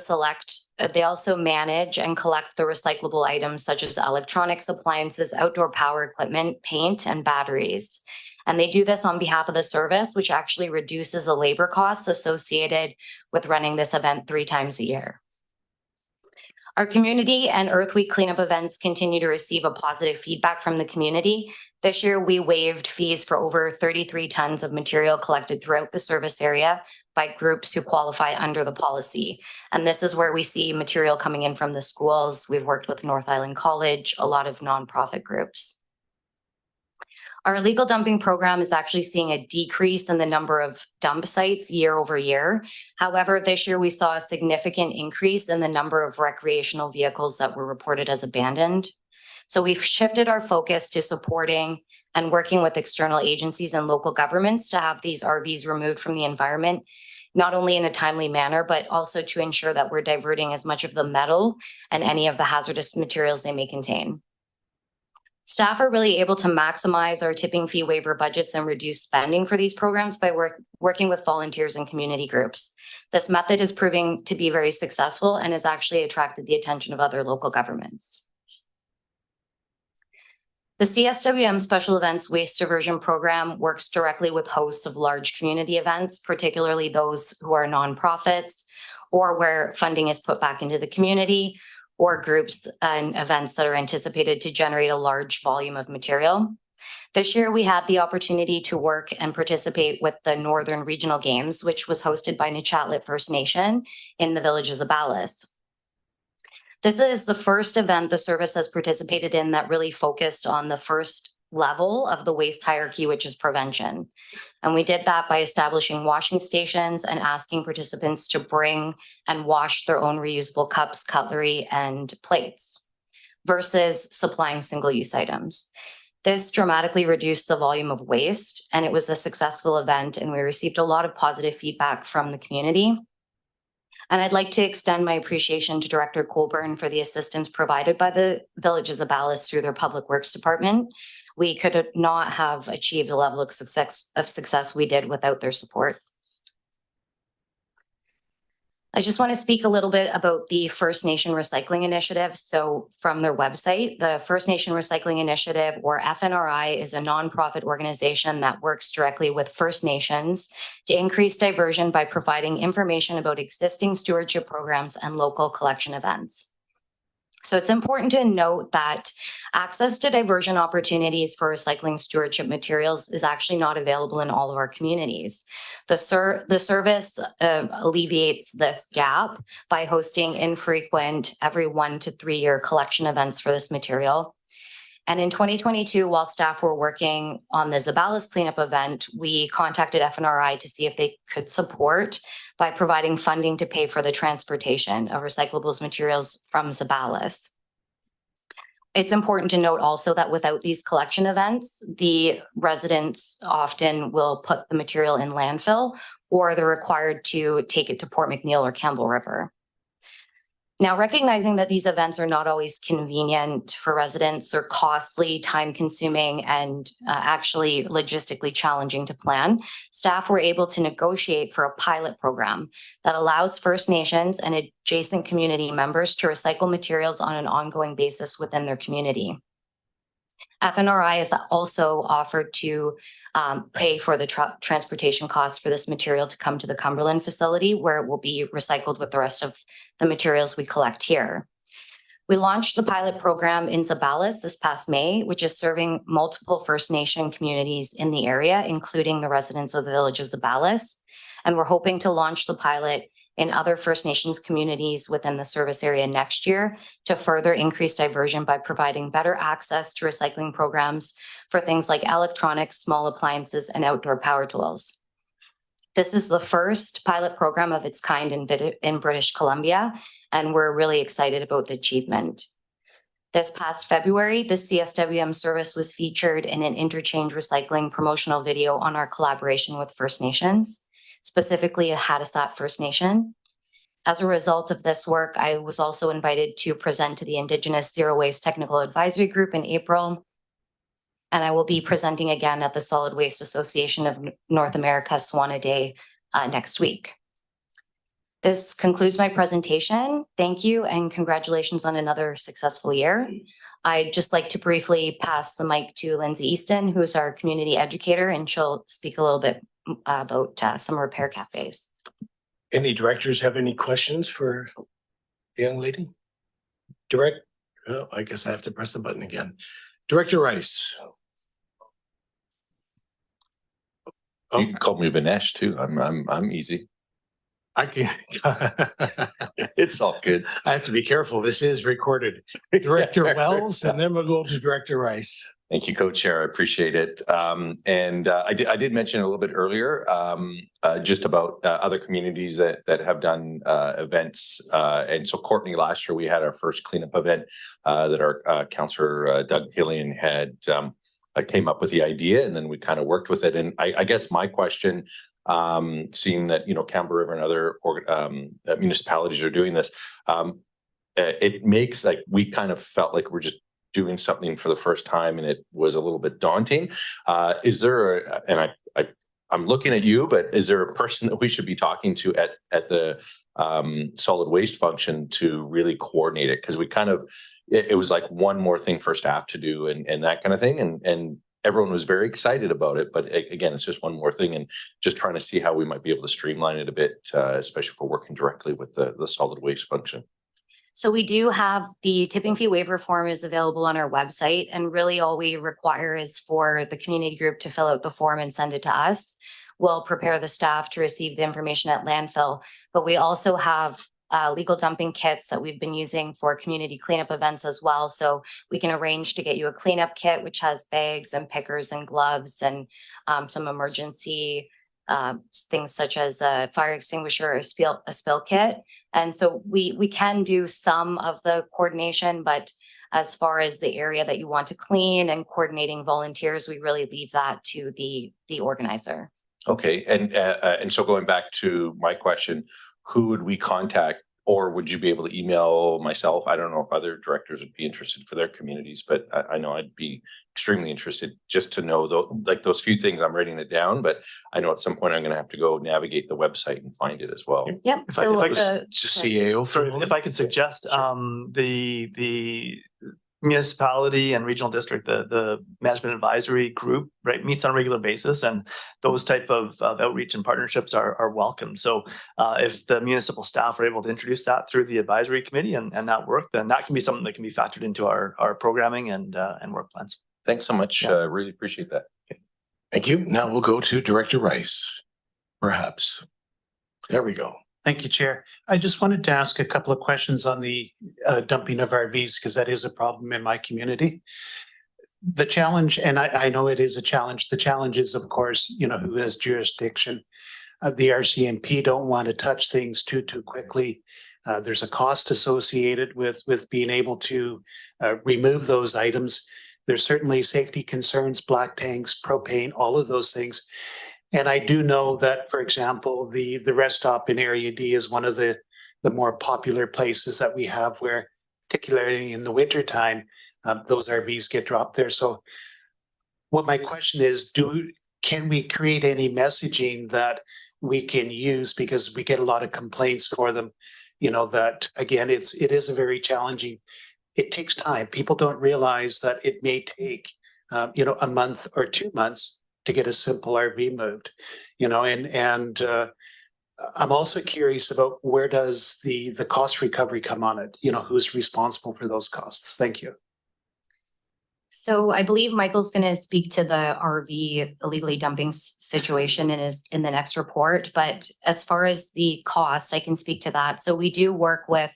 manage and collect the recyclable items such as electronics, appliances, outdoor power equipment, paint, and batteries. And they do this on behalf of the service, which actually reduces the labor costs associated with running this event 3 times a year. Our community and Earth Week cleanup events continue to receive a positive feedback from the community. This year, we waived fees for over 33 tons of material collected throughout the service area by groups who qualify under the policy. And this is where we see material coming in from the schools. We've worked with North Island College, a lot of nonprofit groups. Our illegal dumping program is actually seeing a decrease in the number of dump sites year over year. However, this year we saw a significant increase in the number of recreational vehicles that were reported as abandoned. So we've shifted our focus to supporting and working with external agencies and local governments to have these RVs removed from the environment, not only in a timely manner, but also to ensure that we're diverting as much of the metal and any of the hazardous materials they may contain. Staff are really able to maximize our tipping fee waiver budgets and reduce spending for these programs by working with volunteers and community groups. This method is proving to be very successful and has actually attracted the attention of other local governments. The CSWM Special Events Waste Diversion Program works directly with hosts of large community events, particularly those who are nonprofits or where funding is put back into the community, or groups and events that are anticipated to generate a large volume of material. This year, we had the opportunity to work and participate with the Northern Regional Games, which was hosted by Nech'atlit First Nation in the village of Zabalis. This is the first event the service has participated in that really focused on the first level of the waste hierarchy, which is prevention. And we did that by establishing washing stations and asking participants to bring and wash their own reusable cups, cutlery, and plates versus supplying single-use items. This dramatically reduced the volume of waste, and it was a successful event, and we received a lot of positive feedback from the community. And I'd like to extend my appreciation to Director Colburn for the assistance provided by the Village of Zabalis through their Public Works Department. We could not have achieved the level of success we did without their support. I just want to speak a little bit about the First Nation Recycling Initiative. So from their website, the First Nation Recycling Initiative, or FNRI, is a nonprofit organization that works directly with First Nations to increase diversion by providing information about existing stewardship programs and local collection events. So it's important to note that access to diversion opportunities for recycling stewardship materials is actually not available in all of our communities. The service alleviates this gap by hosting infrequent every 1 to 3 year collection events for this material. And in 2022, while staff were working on the Zabalis cleanup event, we contacted FNRI to see if they could support by providing funding to pay for the transportation of recyclables materials from Zabalis. It's important to note also that without these collection events, the residents often will put the material in landfill, or they're required to take it to Port McNeill or Campbell River. Now, recognizing that these events are not always convenient for residents or costly, time-consuming, and actually logistically challenging to plan, staff were able to negotiate for a pilot program that allows First Nations and adjacent community members to recycle materials on an ongoing basis within their community. FNRI has also offered to pay for the transportation costs for this material to come to the Cumberland facility, where it will be recycled with the rest of the materials we collect here. We launched the pilot program in Zabalis this past May, which is serving multiple First Nation communities in the area, including the residents of the village of Zabalis. And we're hoping to launch the pilot in other First Nations communities within the service area next year to further increase diversion by providing better access to recycling programs for things like electronics, small appliances, and outdoor power tools. This is the first pilot program of its kind in British Columbia, and we're really excited about the achievement. This past February, the CSWM service was featured in an interchange recycling promotional video on our collaboration with First Nations, specifically a Hattesat First Nation. As a result of this work, I was also invited to present to the Indigenous Zero Waste Technical Advisory Group in April. And I will be presenting again at the Solid Waste Association of North America Swana Day next week. This concludes my presentation. Thank you and congratulations on another successful year. I'd just like to briefly pass the mic to Lindsay Easton, who's our community educator, and she'll speak a little bit about some repair cafes. Any directors have any questions for the young lady? Oh, I guess I have to press the button again. Director Rice. You can call me Vinesh too. I'm easy. I can. It's all good. I have to be careful. This is recorded. Director Wells, and then we'll go to Director Rice. Thank you, Co-Chair. I appreciate it. I did mention a little bit earlier just about other communities that have done events. And so Courtney, last year we had our first cleanup event that our Councillor Doug Hillian had came up with the idea, and then we kind of worked with it. And I guess my question, seeing that, Campbell River and other municipalities are doing this, it makes like we kind of felt like we're just doing something for the first time, and it was a little bit daunting. Is there I'm looking at you, but is there a person that we should be talking to at the solid waste function to really coordinate it? Because we kind of, it was like one more thing for staff to do and that kind of thing. And everyone was very excited about it. But again, it's just one more thing, and just trying to see how we might be able to streamline it a bit, especially for working directly with the solid waste function. So we do have the tipping fee waiver form is available on our website, and really all we require is for the community group to fill out the form and send it to us. We'll prepare the staff to receive the information at landfill, but we also have legal dumping kits that we've been using for community cleanup events as well. So we can arrange to get you a cleanup kit, which has bags and pickers and gloves and some emergency things such as a fire extinguisher or a spill kit. And so we can do some of the coordination, but as far as the area that you want to clean and coordinating volunteers, we really leave that to the organizer. Okay, and so going back to my question, who would we contact, or would you be able to email myself? I don't know if other directors would be interested for their communities, but I know I'd be extremely interested just to know those few things. I'm writing it down, but I know at some point I'm going to have to go navigate the website and find it as well. Yep. If I could Just CAO. Sorry, if I could suggest, the municipality and regional district, the management advisory group, right, meets on a regular basis, and those type of outreach and partnerships are welcome. So if the municipal staff are able to introduce that through the advisory committee and that work, then that can be something that can be factored into our programming and work plans. Thanks so much. Yeah. Really appreciate that. Okay. Thank you. Now we'll go to Director Rice, perhaps. There we go. Thank you, Chair. I just wanted to ask a couple of questions on the dumping of RVs, because that is a problem in my community. The challenge, and I know it is a challenge, the challenge is, of course, who has jurisdiction. The RCMP don't want to touch things too quickly. There's a cost associated with being able to remove those items. There's certainly safety concerns, black tanks, propane, all of those things. And I do know that, for example, the rest stop in Area D is one of the more popular places that we have where, particularly in the wintertime, those RVs get dropped there. So what my question is, can we create any messaging that we can use, because we get a lot of complaints for them, that again, it is a very challenging, it takes time. People don't realize that it may take, a month or 2 months to get a simple RV moved, and I'm also curious about where does the cost recovery come on it? Who's responsible for those costs? Thank you. So I believe Michael's going to speak to the RV illegally dumping situation in the next report. But as far as the cost, I can speak to that. So we do work with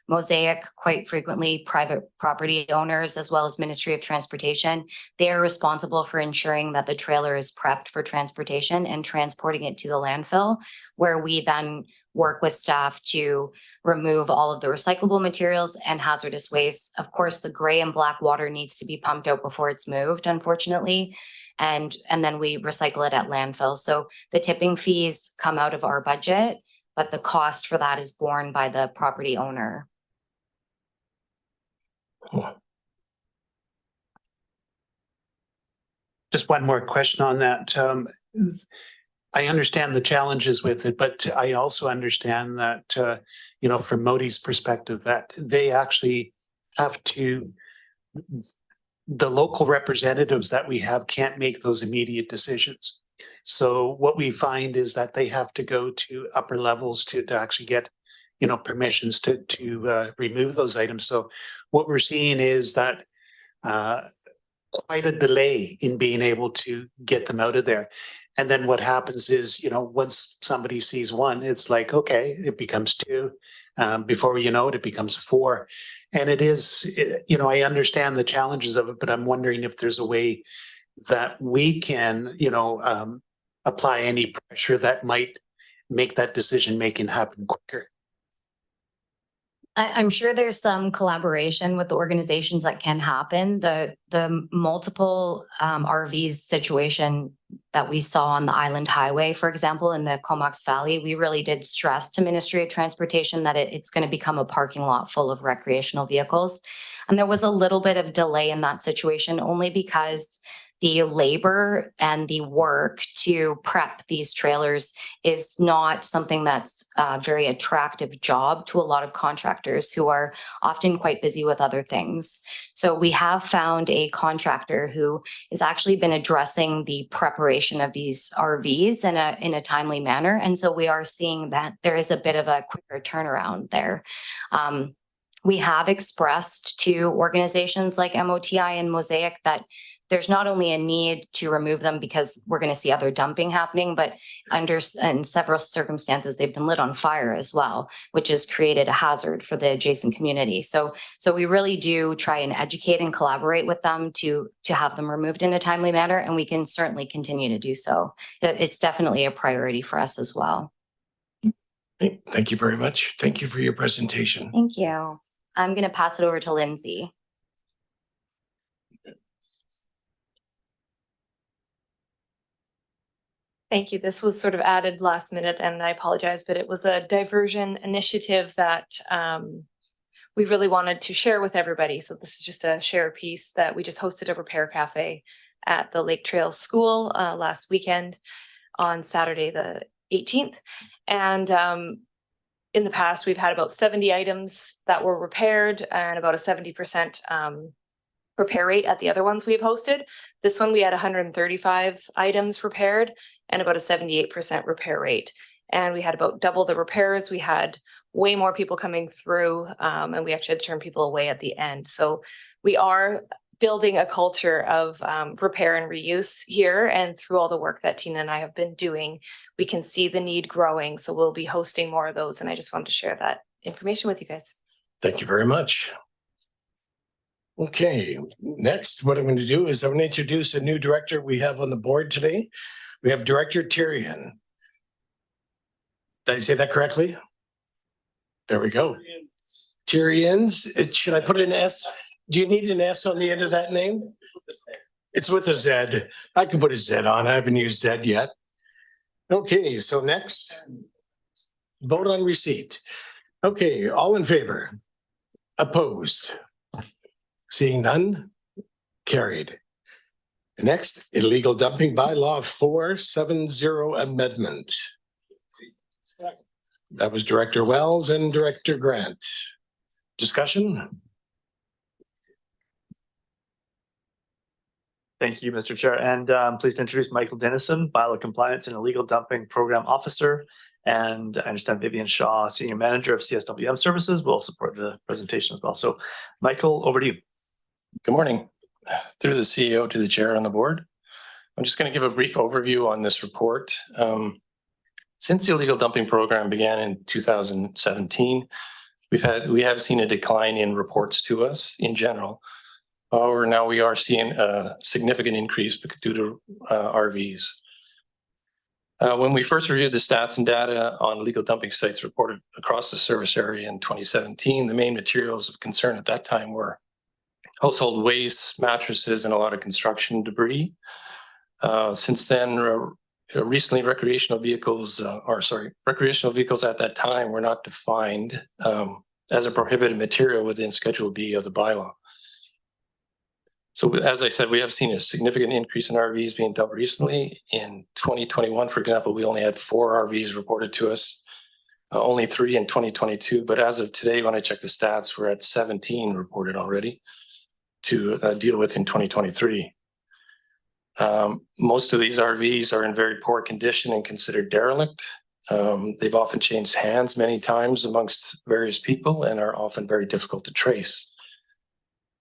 Mosaic quite frequently, private property owners, as well as Ministry of Transportation. They are responsible for ensuring that the trailer is prepped for transportation and transporting it to the landfill, where we then work with staff to remove all of the recyclable materials and hazardous waste. Of course, the gray and black water needs to be pumped out before it's moved, unfortunately. And then we recycle it at landfill. So the tipping fees come out of our budget, but the cost for that is borne by the property owner. Just one more question on that. I understand the challenges with it, but I also understand that, from Modi's perspective, that they actually have to, the local representatives that we have can't make those immediate decisions. So what we find is that they have to go to upper levels to actually get, permissions to remove those items. So what we're seeing is that quite a delay in being able to get them out of there. And then what happens is, once somebody sees one, it's like, okay, it becomes two. Before you know it, it becomes four. And it is, I understand the challenges of it, but I'm wondering if there's a way that we can, apply any pressure that might make that decision making happen quicker. I'm sure there's some collaboration with the organizations that can happen. The multiple RVs situation that we saw on the Island Highway, for example, in the Comox Valley, we really did stress to Ministry of Transportation that it's going to become a parking lot full of recreational vehicles. And there was a little bit of delay in that situation only because the labor and the work to prep these trailers is not something that's a very attractive job to a lot of contractors who are often quite busy with other things. So we have found a contractor who has actually been addressing the preparation of these RVs in a timely manner. And so we are seeing that there is a bit of a quicker turnaround there. We have expressed to organizations like MOTI and Mosaic that there's not only a need to remove them because we're going to see other dumping happening, but in several circumstances, they've been lit on fire as well, which has created a hazard for the adjacent community. So we really do try and educate and collaborate with them to have them removed in a timely manner, and we can certainly continue to do so. It's definitely a priority for us as well. Thank you very much. Thank you for your presentation. Thank you. I'm going to pass it over to Lindsay. Thank you. This was sort of added last minute, and I apologize, but it was a diversion initiative that we really wanted to share with everybody. So this is just a share piece that we just hosted a repair cafe at the Lake Trail School last weekend on Saturday the 18th. And in the past, we've had about 70 items that were repaired and about a 70% repair rate at the other ones we've hosted. This one, we had 135 items repaired and about a 78% repair rate. And we had about double the repairs. We had way more people coming through, and we actually had to turn people away at the end. So we are building a culture of repair and reuse here. And through all the work that Tina and I have been doing, we can see the need growing. So we'll be hosting more of those. And I just wanted to share that information with you guys. Thank you very much. Okay, next, what I'm going to do is I'm going to introduce a new director we have on the board today. We have Director Tyrion. Did I say that correctly? There we go. Tyrions. Should I put an S? Do you need an S on the end of that name? It's with a Z. I can put a Z on. I haven't used Z yet. Okay, so next, vote on receipt. Okay, all in favor? Opposed? Seeing none, carried. Next, illegal dumping bylaw 470 amendment. That was Director Wells and Director Grant. Discussion? Thank you, Mr. Chair. And I'm pleased to introduce Michael Dennison, Bylaw Compliance and Illegal Dumping Program Officer. And I understand Vivian Shaw, Senior Manager of CSWM Services, will support the presentation as well. So, Michael, over to you. Good morning. through the CEO to the chair on the board. I'm just going to give a brief overview on this report. Since the illegal dumping program began in 2017, we have seen a decline in reports to us in general. However, now we are seeing a significant increase due to RVs. When we first reviewed the stats and data on illegal dumping sites reported across the service area in 2017, the main materials of concern at that time were household waste, mattresses, and a lot of construction debris. Since then, recently recreational vehicles at that time were not defined as a prohibited material within Schedule B of the bylaw. So as I said, we have seen a significant increase in RVs being dumped recently. In 2021, for example, we only had 4 RVs reported to us, only 3 in 2022. But as of today, when I check the stats, we're at 17 reported already to deal with in 2023. Most of these RVs are in very poor condition and considered derelict. They've often changed hands many times amongst various people and are often very difficult to trace.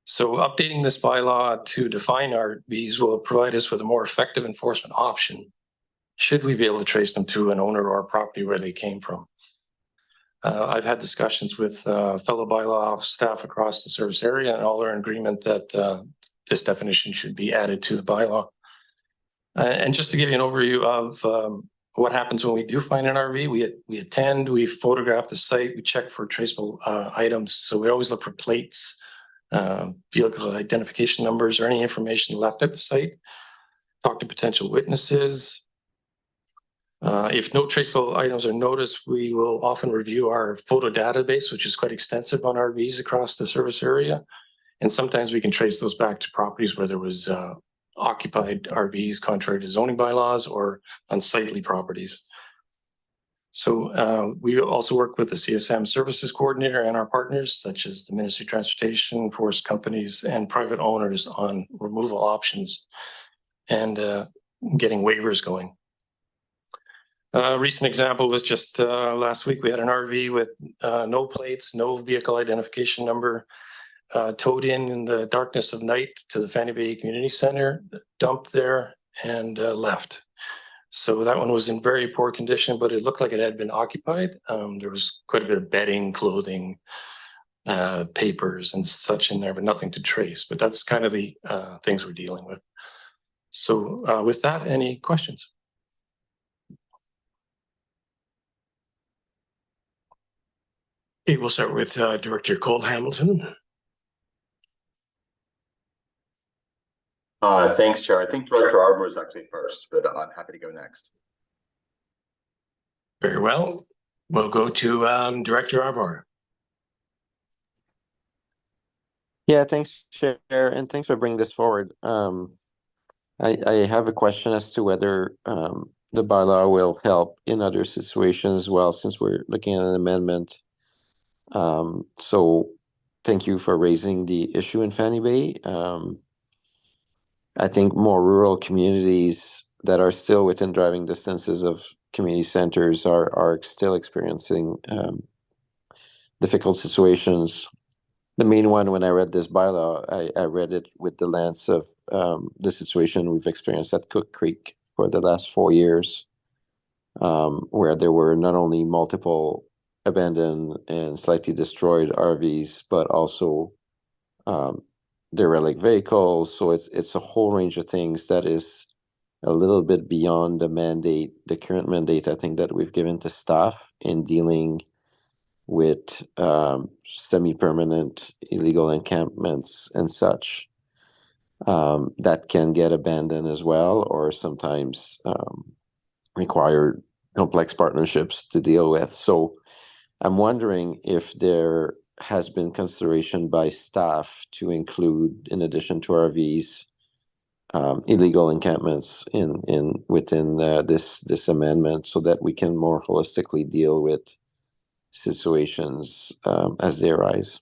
So updating this bylaw to define RVs will provide us with a more effective enforcement option should we be able to trace them to an owner or a property where they came from. I've had discussions with fellow bylaw staff across the service area, and all are in agreement that this definition should be added to the bylaw. And just to give you an overview of what happens when we do find an RV, we attend, we photograph the site, we check for traceable items. So we always look for plates, vehicle identification numbers, or any information left at the site. Talk to potential witnesses. If no traceable items are noticed, we will often review our photo database, which is quite extensive on RVs across the service area. And sometimes we can trace those back to properties where there was occupied RVs contrary to zoning bylaws or unsightly properties. So we also work with the CSM services coordinator and our partners, such as the Ministry of Transportation, forest companies, and private owners on removal options and getting waivers going. A recent example was just last week. We had an RV with no plates, no vehicle identification number, towed in the darkness of night to the Fanny Bay Community Center, dumped there, and left. So that one was in very poor condition, but it looked like it had been occupied. There was quite a bit of bedding, clothing, papers, and such in there, but nothing to trace. But that's kind of the things we're dealing with. So with that, any questions? Okay, we'll start with Director Cole Hamilton. Thanks, Chair. I think Director Arbor is actually first, but I'm happy to go next. Very well. We'll go to Director Arbor. Yeah, thanks, Chair, and thanks for bringing this forward. I have a question as to whether the bylaw will help in other situations as well, since we're looking at an amendment. So thank you for raising the issue in Fanny Bay. I think more rural communities that are still within driving distances of community centers are still experiencing difficult situations. The main one, when I read this bylaw, I read it with the lens of the situation we've experienced at Cook Creek for the last 4 years, where there were not only multiple abandoned and slightly destroyed RVs, but also derelict vehicles. So it's a whole range of things that is a little bit beyond the mandate, the current mandate, I think, that we've given to staff in dealing with semi-permanent illegal encampments and such that can get abandoned as well, or sometimes require complex partnerships to deal with. So I'm wondering if there has been consideration by staff to include, in addition to RVs, illegal encampments within this amendment, so that we can more holistically deal with situations as they arise.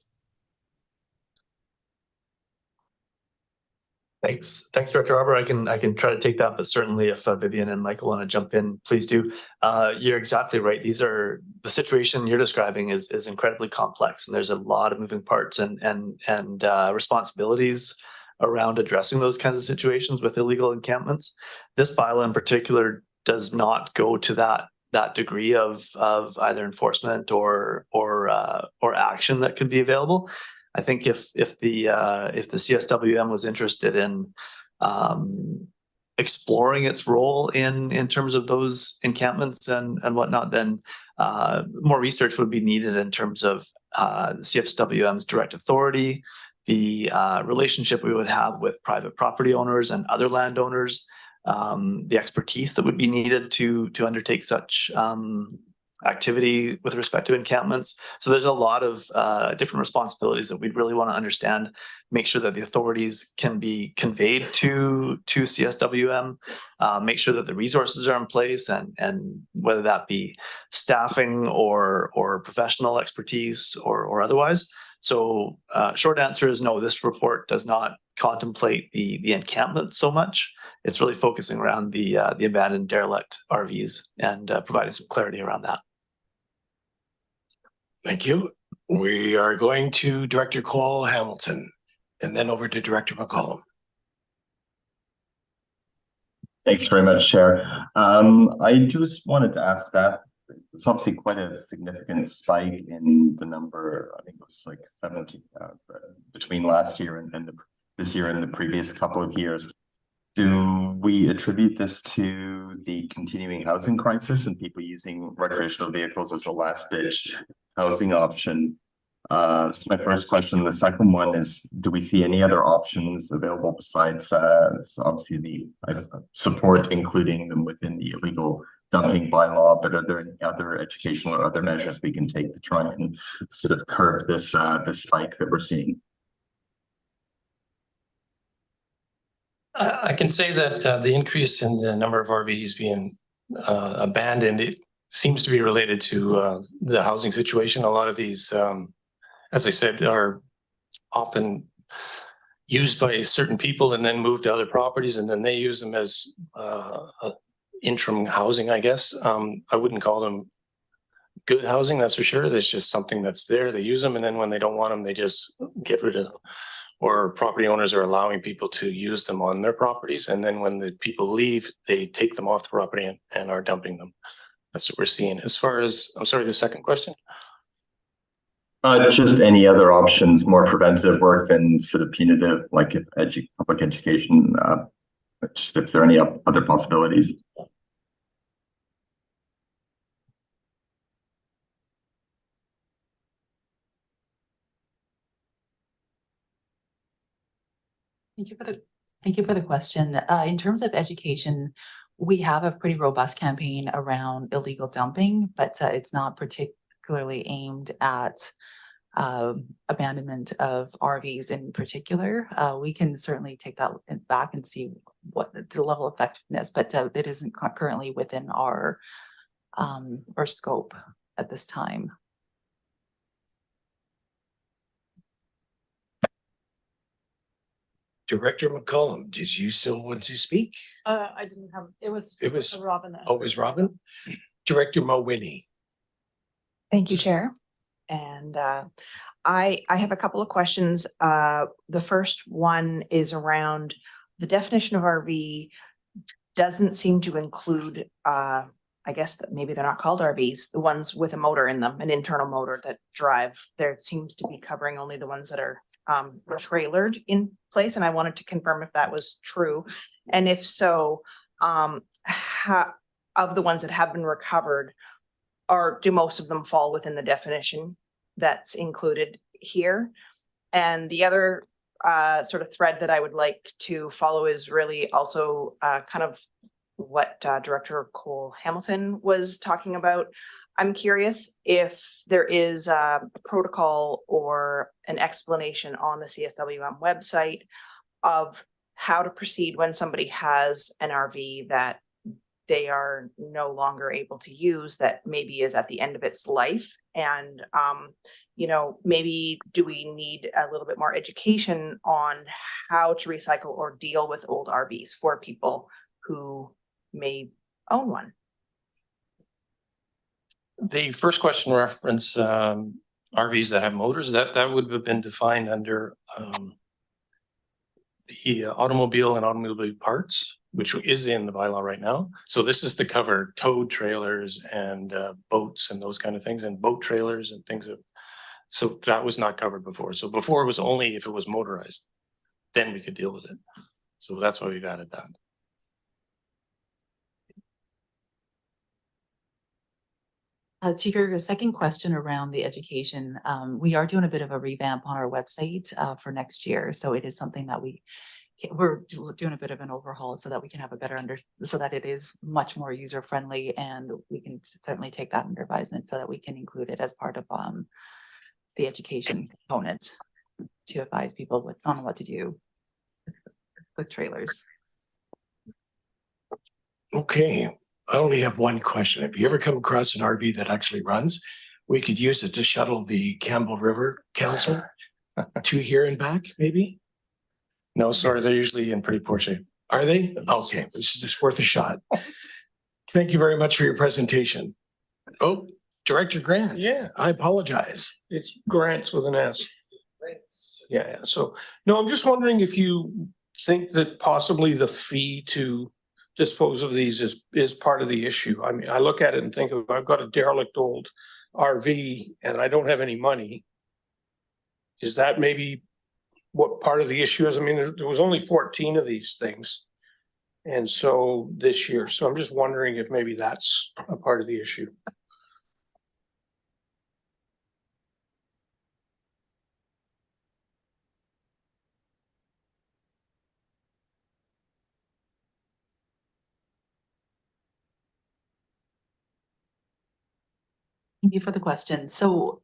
Thanks, Director Arbor. I can try to take that, but certainly if Vivian and Michael want to jump in, please do. You're exactly right. The situation you're describing is incredibly complex, and there's a lot of moving parts and responsibilities around addressing those kinds of situations with illegal encampments. This bylaw in particular does not go to that degree of either enforcement or action that could be available. I think if the CSWM was interested in exploring its role in terms of those encampments and whatnot, then more research would be needed in terms of the CSWM's direct authority, the relationship we would have with private property owners and other landowners, the expertise that would be needed to undertake such activity with respect to encampments. So there's a lot of different responsibilities that we'd really want to understand, make sure that the authorities can be conveyed to CSWM, make sure that the resources are in place, and whether that be staffing or professional expertise or otherwise. So short answer is no, this report does not contemplate the encampment so much. It's really focusing around the abandoned derelict RVs and providing some clarity around that. Thank you. We are going to Director Cole Hamilton and then over to Director McCollum. Thanks very much, Chair. I just wanted to ask that it's obviously quite a significant spike in the number. I think it was like 70 between last year and this year and the previous couple of years. Do we attribute this to the continuing housing crisis and people using recreational vehicles as a last-ditch housing option? That's my first question. The second one is, do we see any other options available besides obviously the support, including them within the illegal dumping bylaw, but are there any other educational or other measures we can take to try and sort of curb this spike that we're seeing? I can say that the increase in the number of RVs being abandoned, it seems to be related to the housing situation. A lot of these, as I said, are often used by certain people and then moved to other properties, and then they use them as interim housing, I guess. I wouldn't call them good housing, that's for sure. There's just something that's there. They use them, and then when they don't want them, they just get rid of them. Or property owners are allowing people to use them on their properties. And then when the people leave, they take them off the property and are dumping them. That's what we're seeing. As far as, I'm sorry, the second question? Just any other options, more preventative work than sort of punitive, like public education, just if there are any other possibilities. Thank you for the question. In terms of education, we have a pretty robust campaign around illegal dumping, but it's not particularly aimed at abandonment of RVs in particular. We can certainly take that back and see what the level of effectiveness, but it isn't currently within our scope at this time. Director McCollum, did you still want to speak? I didn't have, it was Robin. Oh, it was Robin? Director Mowini. Thank you, Chair. And I have a couple of questions. The first one is around the definition of RV doesn't seem to include, I guess that maybe they're not called RVs, the ones with a motor in them, an internal motor that drive. There seems to be covering only the ones that are trailered in place, and I wanted to confirm if that was true, and if so, of the ones that have been recovered, do most of them fall within the definition that's included here? And the other sort of thread that I would like to follow is really also kind of what Director Cole Hamilton was talking about. I'm curious if there is a protocol or an explanation on the CSWM website of how to proceed when somebody has an RV that they are no longer able to use, that maybe is at the end of its life. And, you know, maybe do we need a little bit more education on how to recycle or deal with old RVs for people who may own one? The first question referenced RVs that have motors, that would have been defined under the automobile and automobile parts, which is in the bylaw right now. So this is to cover towed trailers and boats and those kind of things, and boat trailers and things of. So that was not covered before. So before it was only if it was motorized, then we could deal with it. So that's why we've added that. To your second question around the education, we are doing a bit of a revamp on our website for next year. So it is something that we're doing a bit of an overhaul so that we can have a better so that it is much more user friendly, and we can certainly take that under advisement so that we can include it as part of the education component to advise people on what to do with trailers. Okay, I only have one question. If you ever come across an RV that actually runs, we could use it to shuttle the Campbell River Council to here and back, maybe? No, sorry, they're usually in pretty poor shape. Are they? Okay, this is just worth a shot. Thank you very much for your presentation. Oh, Director Grant. Yeah. I apologize. It's grants with an S. Yeah, so, no, I'm just wondering if you think that possibly the fee to dispose of these is part of the issue. I mean, I look at it and think of, I've got a derelict old RV and I don't have any money. Is that maybe what part of the issue is? I mean, there was only 14 of these things. And so this year, so I'm just wondering if maybe that's a part of the issue. Thank you for the question. So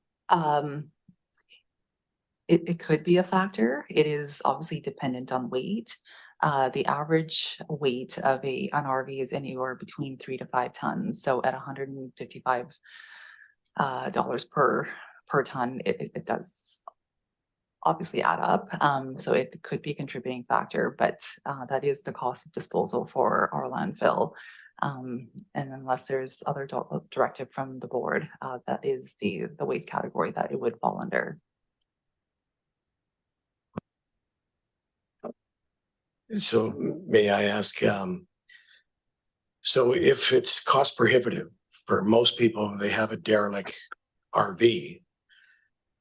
it could be a factor. It is obviously dependent on weight. The average weight of an RV is anywhere between 3 to 5 tons. So at $155 per ton, it does obviously add up. So it could be a contributing factor, but that is the cost of disposal for our landfill. And unless there's other directive from the board, that is the waste category that it would fall under. So may I ask, so if it's cost prohibitive for most people, they have a derelict RV,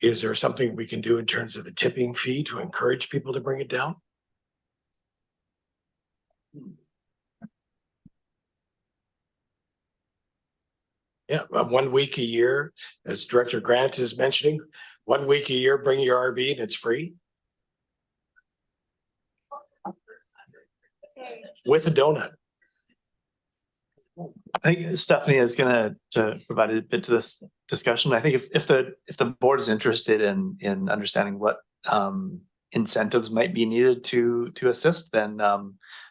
is there something we can do in terms of the tipping fee to encourage people to bring it down? Yeah, 1 week a year, as Director Grant is mentioning, 1 week a year, bring your RV and it's free. With a donut. I think Stephanie is gonna provide a bit to this discussion. I think if the board is interested in understanding what incentives might be needed to assist, then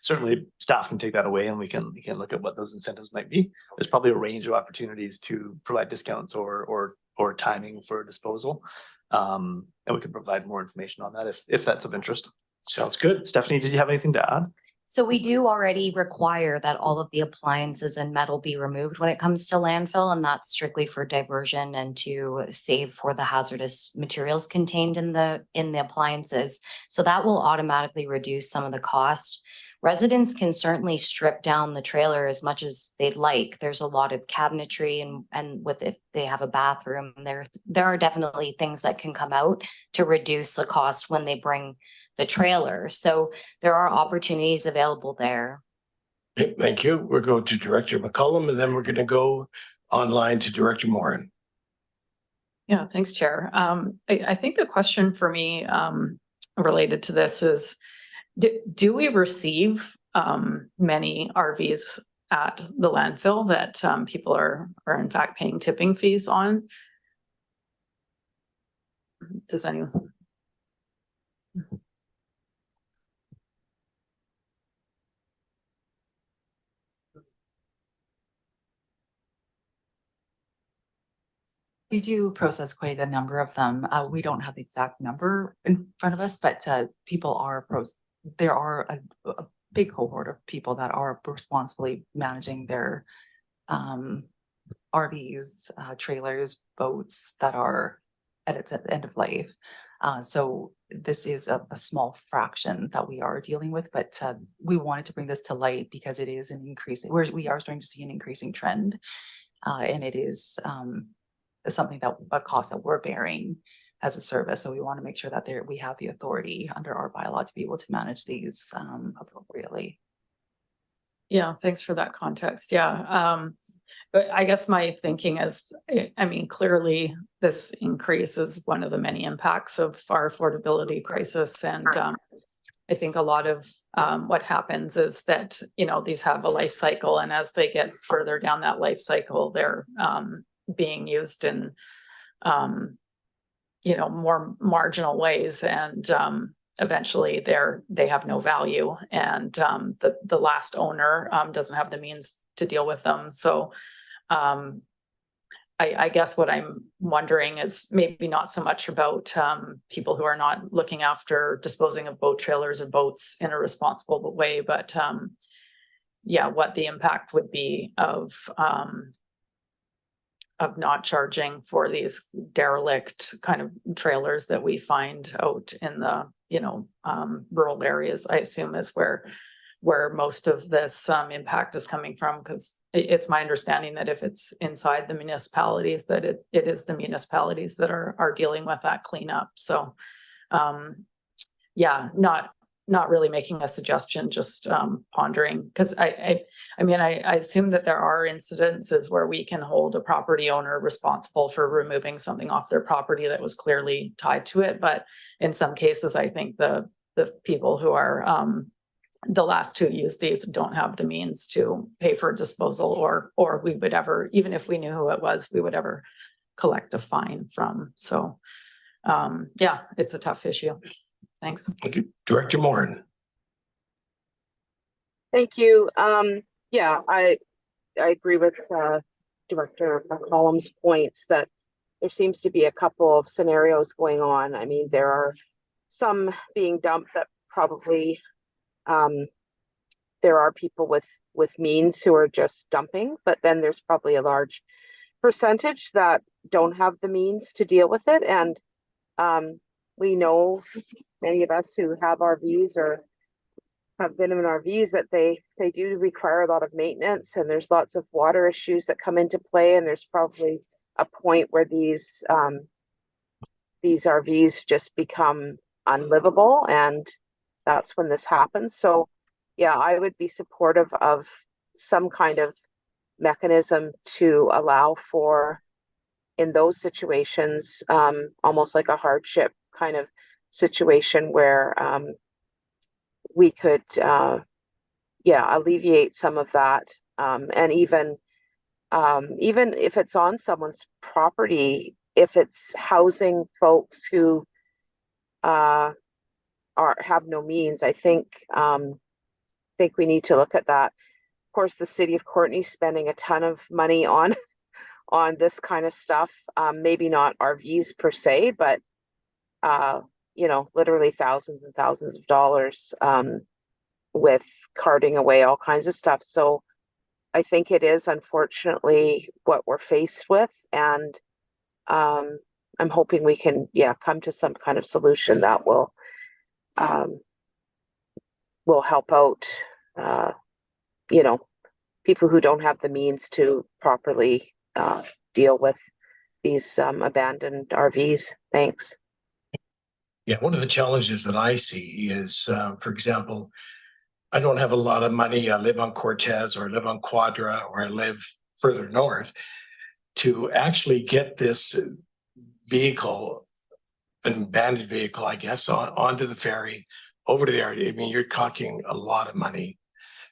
certainly staff can take that away and we can look at what those incentives might be. There's probably a range of opportunities to provide discounts or timing for disposal. And we can provide more information on that if that's of interest. Sounds good. Stephanie, did you have anything to add? So we do already require that all of the appliances and metal be removed when it comes to landfill, and that's strictly for diversion and to save for the hazardous materials contained in the appliances. So that will automatically reduce some of the cost. Residents can certainly strip down the trailer as much as they'd like. There's a lot of cabinetry and with if they have a bathroom, there are definitely things that can come out to reduce the cost when they bring the trailer. So there are opportunities available there. Okay, thank you. We'll go to Director McCullum and then we're going to go online to Director Morin. Yeah, thanks, Chair. I think the question for me related to this is, do we receive many RVs at the landfill that people are in fact paying tipping fees on? Does anyone? We do process quite a number of them. We don't have the exact number in front of us, but people are there are a big cohort of people that are responsibly managing their RVs, trailers, boats that are at its end of life. So this is a small fraction that we are dealing with, but we wanted to bring this to light because it is an increasing, we are starting to see an increasing trend. And it is something that a cost that we're bearing as a service. So we want to make sure that we have the authority under our bylaw to be able to manage these appropriately. Yeah, thanks for that context. Yeah. But I guess my thinking is, I mean, clearly this increase is one of the many impacts of our affordability crisis. And I think a lot of what happens is that, you know, these have a life cycle, and as they get further down that life cycle, they're being used in, you know, more marginal ways, and eventually they have no value, and the last owner doesn't have the means to deal with them. So I guess what I'm wondering is maybe not so much about people who are not looking after disposing of boat trailers or boats in a responsible way, but yeah, what the impact would be of not charging for these derelict kind of trailers that we find out in the, you know, rural areas, I assume is where most of this impact is coming from, because it's my understanding that if it's inside the municipalities, that it is the municipalities that are dealing with that cleanup. So yeah, not really making a suggestion, just pondering, because I mean, I assume that there are incidences where we can hold a property owner responsible for removing something off their property that was clearly tied to it. But in some cases, I think the people who are the last who use these don't have the means to pay for disposal, or we would ever, even if we knew who it was, we would ever collect a fine from. So yeah, it's a tough issue. Thanks. Thank you. Director Morin. Thank you. Yeah, I agree with Director McCollum's points that there seems to be a couple of scenarios going on. I mean, there are some being dumped that probably there are people with means who are just dumping, but then there's probably a large percentage that don't have the means to deal with it. And we know, many of us who have RVs or have been in RVs, that they do require a lot of maintenance, and there's lots of water issues that come into play. And there's probably a point where these RVs just become unlivable, and that's when this happens. So yeah, I would be supportive of some kind of mechanism to allow for, in those situations, almost like a hardship kind of situation where we could alleviate some of that, and even if it's on someone's property, if it's housing folks who have no means, I think we need to look at that. Of course, the city of Courtenay spending a ton of money on this kind of stuff, maybe not RVs per se, but you know, literally thousands and thousands of dollars with carting away all kinds of stuff. So I think it is unfortunately what we're faced with, and I'm hoping we can come to some kind of solution that will help out you know, people who don't have the means to properly deal with these abandoned RVs. Thanks. Yeah, one of the challenges that I see is, for example, I don't have a lot of money. I live on Cortez, or I live on Quadra, or I live further north. To actually get this vehicle, an abandoned vehicle, I guess, onto the ferry, over to the area, I mean, you're talking a lot of money.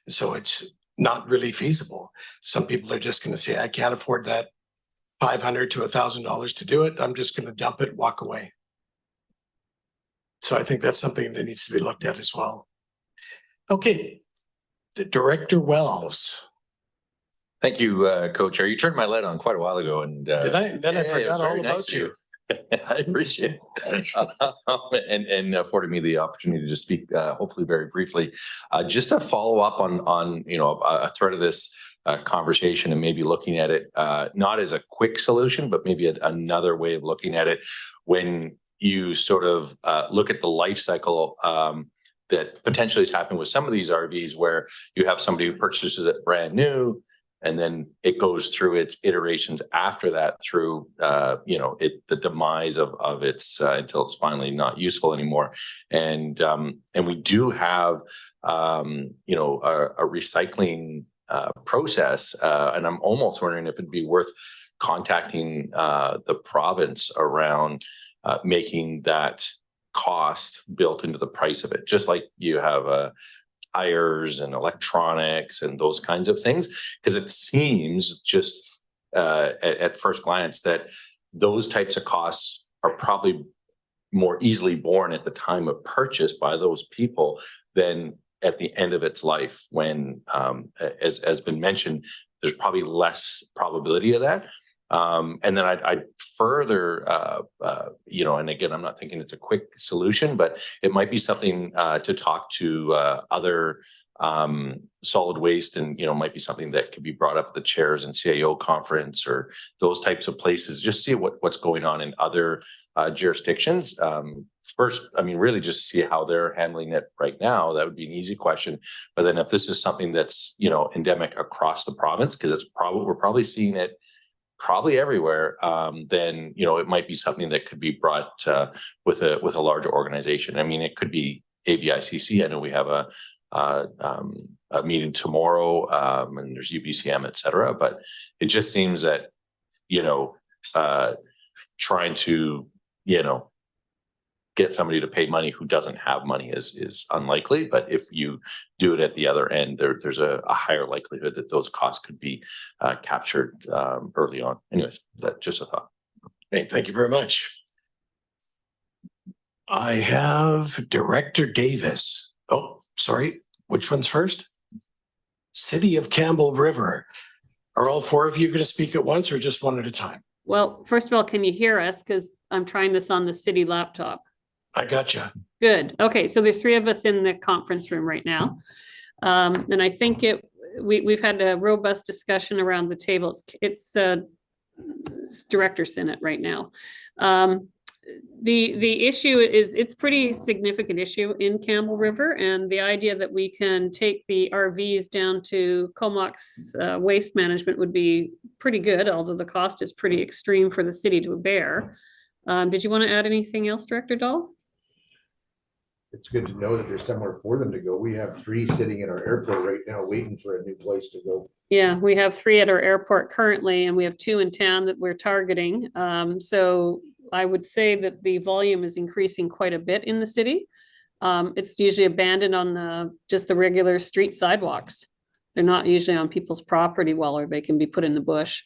So it's not really feasible. Some people are just going to say, I can't afford that $500 to $1,000 to do it. I'm just going to dump it, walk away. So I think that's something that needs to be looked at as well. Okay, Director Wells. Thank you, Co-Chair. You turned my light on quite a while ago, and did I? Then I forgot all about you. I appreciate it, and afforded me the opportunity to speak, hopefully very briefly. Just to follow up on you know, a thread of this conversation, and maybe looking at it not as a quick solution, but maybe another way of looking at it. When you sort of look at the life cycle that potentially has happened with some of these RVs, where you have somebody who purchases it brand new, and then it goes through its iterations after that through, the demise of its until it's finally not useful anymore. And we do have, a recycling process, and I'm almost wondering if it'd be worth contacting the province around making that cost built into the price of it, just like you have tires and electronics and those kinds of things, because it seems just at first glance that those types of costs are probably more easily borne at the time of purchase by those people than at the end of its life, when, as been mentioned, there's probably less probability of that. And then I'd further, and again, I'm not thinking it's a quick solution, but it might be something to talk to other solid waste, and might be something that could be brought up at the chairs and CIO conference or those types of places. Just see what's going on in other jurisdictions. First, really just see how they're handling it right now. That would be an easy question. But then if this is something that's endemic across the province, because we're probably seeing it probably everywhere, then it might be something that could be brought with a larger organization. It could be ABICC. I know we have a meeting tomorrow, and there's UBCM, et cetera. But it just seems that trying to get somebody to pay money who doesn't have money is unlikely. But if you do it at the other end, there's a higher likelihood that those costs could be captured early on. Anyways, that's just a thought. Hey, thank you very much. I have Director Davis. Oh, sorry. Which one's first? City of Campbell River. Are all four of you going to speak at once or just one at a time? Well, first of all, can you hear us? Because I'm trying this on the city laptop. I gotcha. Good. Okay, so there's three of us in the conference room right now. And I think we've had a robust discussion around the table. It's Director Senate right now. The issue is, it's pretty significant issue in Campbell River, and the idea that we can take the RVs down to Comox waste management would be pretty good, although the cost is pretty extreme for the city to bear. Did you want to add anything else, Director Dahl? It's good to know that there's somewhere for them to go. We have 3 sitting at our airport right now waiting for a new place to go. Yeah, we have 3 at our airport currently, and we have 2 in town that we're targeting. So I would say that the volume is increasing quite a bit in the city. It's usually abandoned on just the regular street sidewalks. They're not usually on people's property well, or they can be put in the bush.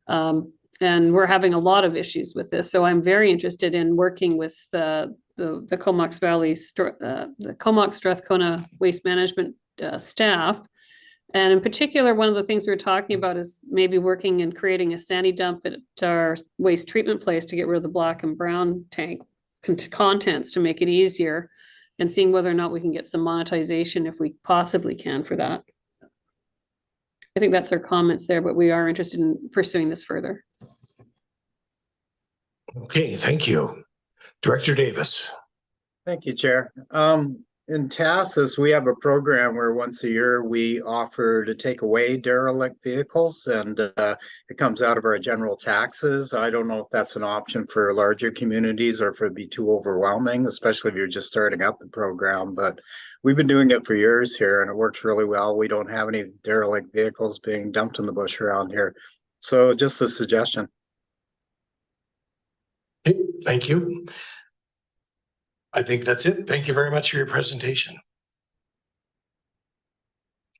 And we're having a lot of issues with this. So I'm very interested in working with the Comox Valley, the Comox Strathcona Waste Management staff. And in particular, one of the things we were talking about is maybe working and creating a sandy dump at our waste treatment place to get rid of the black and brown tank contents to make it easier, and seeing whether or not we can get some monetization if we possibly can for that. I think that's our comments there, but we are interested in pursuing this further. Okay, thank you. Director Davis. Thank you, Chair. In TASIS, we have a program where once a year we offer to take away derelict vehicles, and it comes out of our general taxes. I don't know if that's an option for larger communities or if it'd be too overwhelming, especially if you're just starting up the program. But we've been doing it for years here, and it works really well. We don't have any derelict vehicles being dumped in the bush around here. So just a suggestion. Thank you. I think that's it. Thank you very much for your presentation.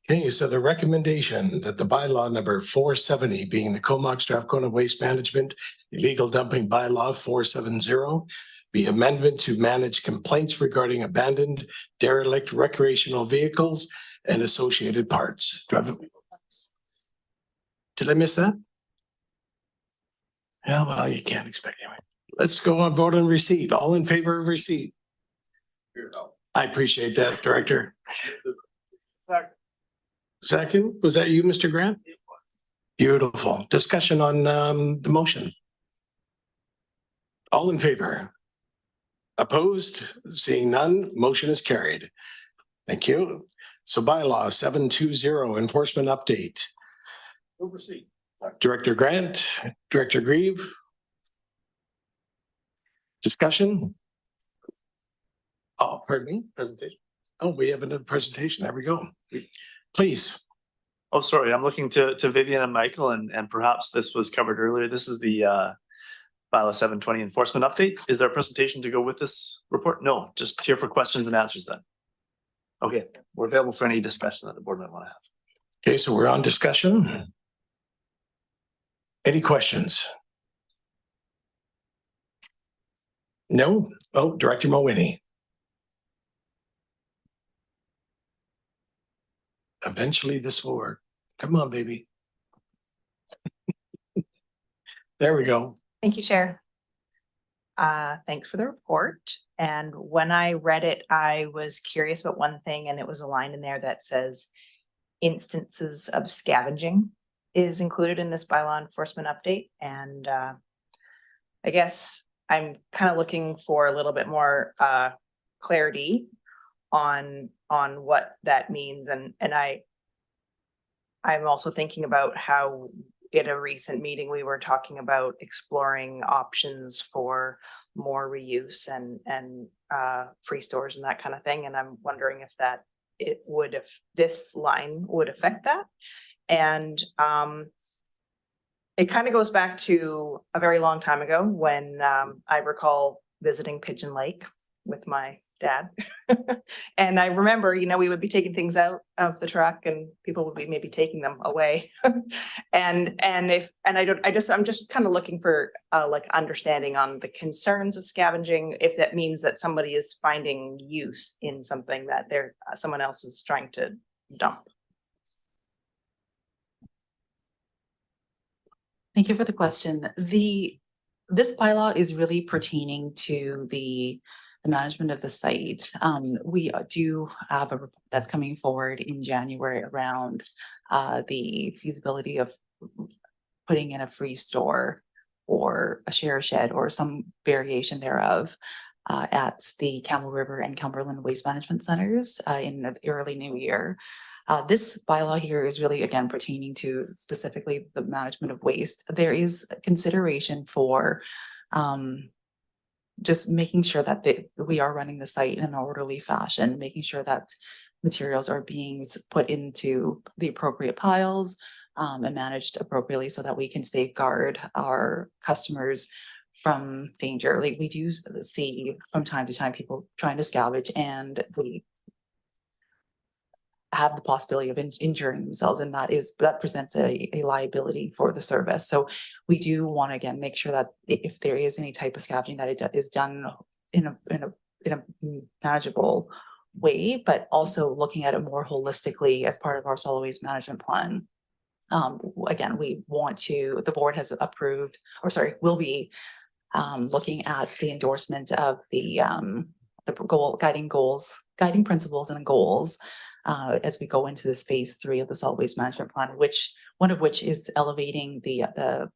Okay, so the recommendation that the bylaw number 470, being the Comox Strathcona Waste Management Illegal Dumping Bylaw 470, be amendment to manage complaints regarding abandoned derelict recreational vehicles and associated parts. Did I miss that? Yeah, well, you can't expect anyway. Let's go on vote on receipt. All in favor of receipt? I appreciate that, Director. Second, was that you, Mr. Grant? Beautiful. Discussion on the motion. All in favor? Opposed? Seeing none, motion is carried. Thank you. So bylaw 720 enforcement update. Oversee. Director Grant, Director Grieve. Discussion? Oh, pardon me, presentation. Oh, we have another presentation. There we go. Please. Oh, sorry, I'm looking to Vivian and Michael, and perhaps this was covered earlier. This is the bylaw 720 enforcement update. Is there a presentation to go with this report? No, just here for questions and answers then. Okay, we're available for any discussion that the board might want to have. Okay, so we're on discussion. Any questions? No? Oh, Director Mulwiney. Eventually this will work. Come on, baby. There we go. Thank you, Chair. Thanks for the report. And when I read it, I was curious about one thing, and it was a line in there that says instances of scavenging is included in this bylaw enforcement update. And I guess I'm kind of looking for a little bit more clarity on what that means. And I'm also thinking about how in a recent meeting, we were talking about exploring options for more reuse and free stores and that kind of thing. And I'm wondering if this line would affect that. And it kind of goes back to a very long time ago when I recall visiting Pigeon Lake with my dad. And I remember, we would be taking things out of the truck and people would be maybe taking them away. I'm just kind of looking for like understanding on the concerns of scavenging, if that means that somebody is finding use in something that someone else is trying to dump. Thank you for the question. This bylaw is really pertaining to the management of the site. We do have a report that's coming forward in January around the feasibility of putting in a free store or a share shed or some variation thereof at the Campbell River and Cumberland Waste Management Centers in the early new year. This bylaw here is really, again, pertaining to specifically the management of waste. There is consideration for just making sure that we are running the site in an orderly fashion, making sure that materials are being put into the appropriate piles and managed appropriately so that we can safeguard our customers from danger. Like we do see from time to time people trying to scavenge and we have the possibility of injuring themselves, and that presents a liability for the service. So we do want to again make sure that if there is any type of scavenging, that it is done in a manageable way, but also looking at it more holistically as part of our solid waste management plan. Again, the board has approved, will be looking at the endorsement of the guiding principles and goals as we go into this phase 3 of the solid waste management plan, one of which is elevating the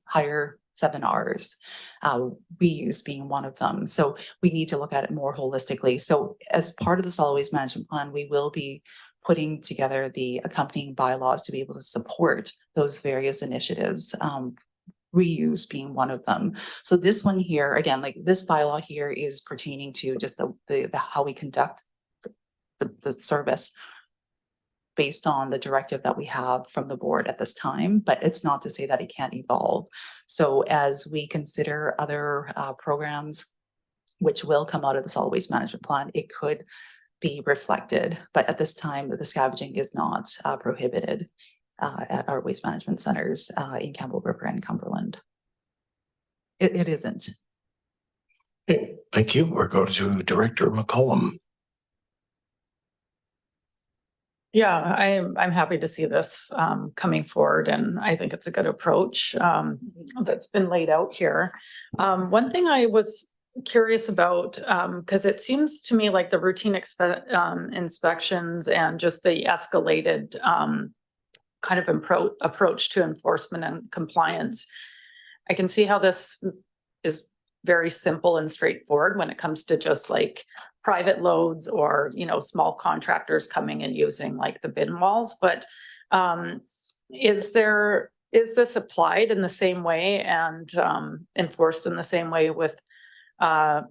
higher 7 R's, reuse being one of them. So we need to look at it more holistically. So as part of the solid waste management plan, we will be putting together the accompanying bylaws to be able to support those various initiatives, reuse being one of them. So this one here, again, like this bylaw here is pertaining to just the how we conduct the service based on the directive that we have from the board at this time, but it's not to say that it can't evolve. So as we consider other programs which will come out of the solid waste management plan, it could be reflected, but at this time the scavenging is not prohibited at our waste management centers in Campbell River and Cumberland. It isn't. Okay, thank you. We're going to Director McCollum. Yeah, I'm happy to see this coming forward, and I think it's a good approach that's been laid out here. One thing I was curious about, because it seems to me like the routine inspections and just the escalated kind of approach to enforcement and compliance, I can see how this is very simple and straightforward when it comes to just like private loads or, you know, small contractors coming and using like the bin walls. But is this applied in the same way and enforced in the same way with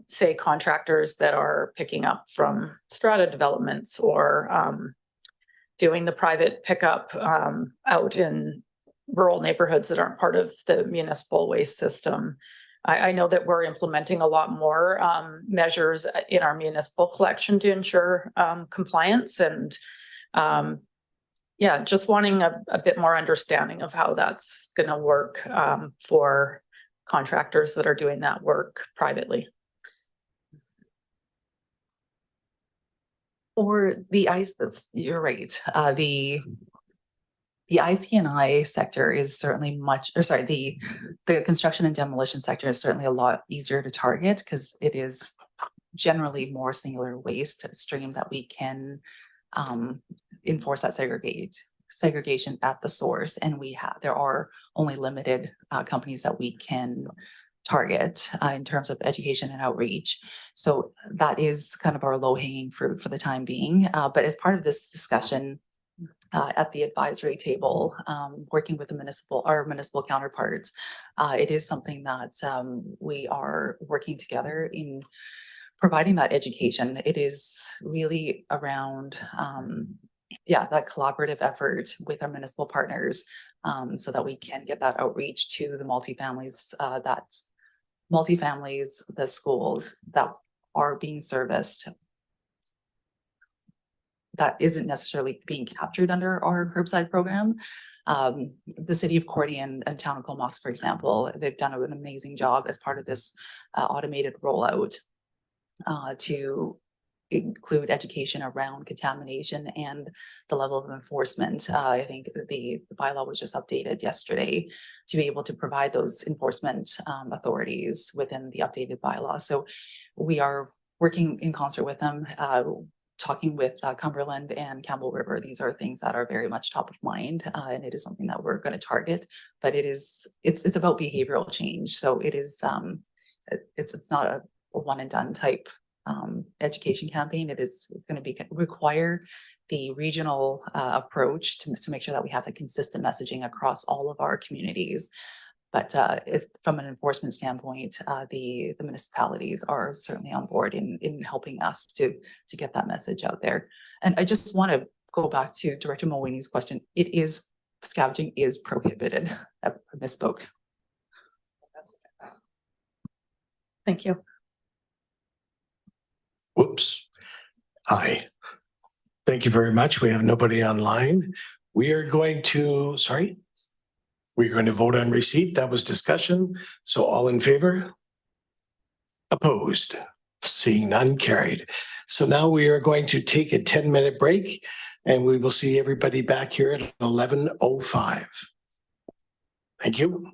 say contractors that are picking up from strata developments or doing the private pickup out in rural neighborhoods that aren't part of the municipal waste system? I know that we're implementing a lot more measures in our municipal collection to ensure compliance, and yeah, just wanting a bit more understanding of how that's going to work for contractors that are doing that work privately. For the ice, you're right. The IC&I sector is certainly the construction and demolition sector is certainly a lot easier to target because it is generally more singular waste stream that we can enforce that segregation at the source. And there are only limited companies that we can target in terms of education and outreach. So that is kind of our low-hanging fruit for the time being. But as part of this discussion at the advisory table, working with our municipal counterparts, it is something that we are working together in providing that education. It is really around that collaborative effort with our municipal partners so that we can get that outreach to the multifamilies, the schools that are being serviced that isn't necessarily being captured under our curbside program. The city of Cordy and town of Comox, for example, they've done an amazing job as part of this automated rollout to include education around contamination and the level of enforcement. I think the bylaw was just updated yesterday to be able to provide those enforcement authorities within the updated bylaw. So we are working in concert with them, talking with Cumberland and Campbell River. These are things that are very much top of mind, and it is something that we're going to target. But it's about behavioral change. So it is it's not a one and done type education campaign. It is going to require the regional approach to make sure that we have the consistent messaging across all of our communities. But if from an enforcement standpoint, the municipalities are certainly on board in helping us to get that message out there. And I just want to go back to Director Mulweeney's question. Scavenging is prohibited. I misspoke. Thank you. Whoops. Hi. Thank you very much. We have nobody online. We're going to vote on receipt. That was discussion. So all in favor? Opposed? Seeing none, carried. So now we are going to take a 10-minute break and we will see everybody back here at 11:05. Thank you.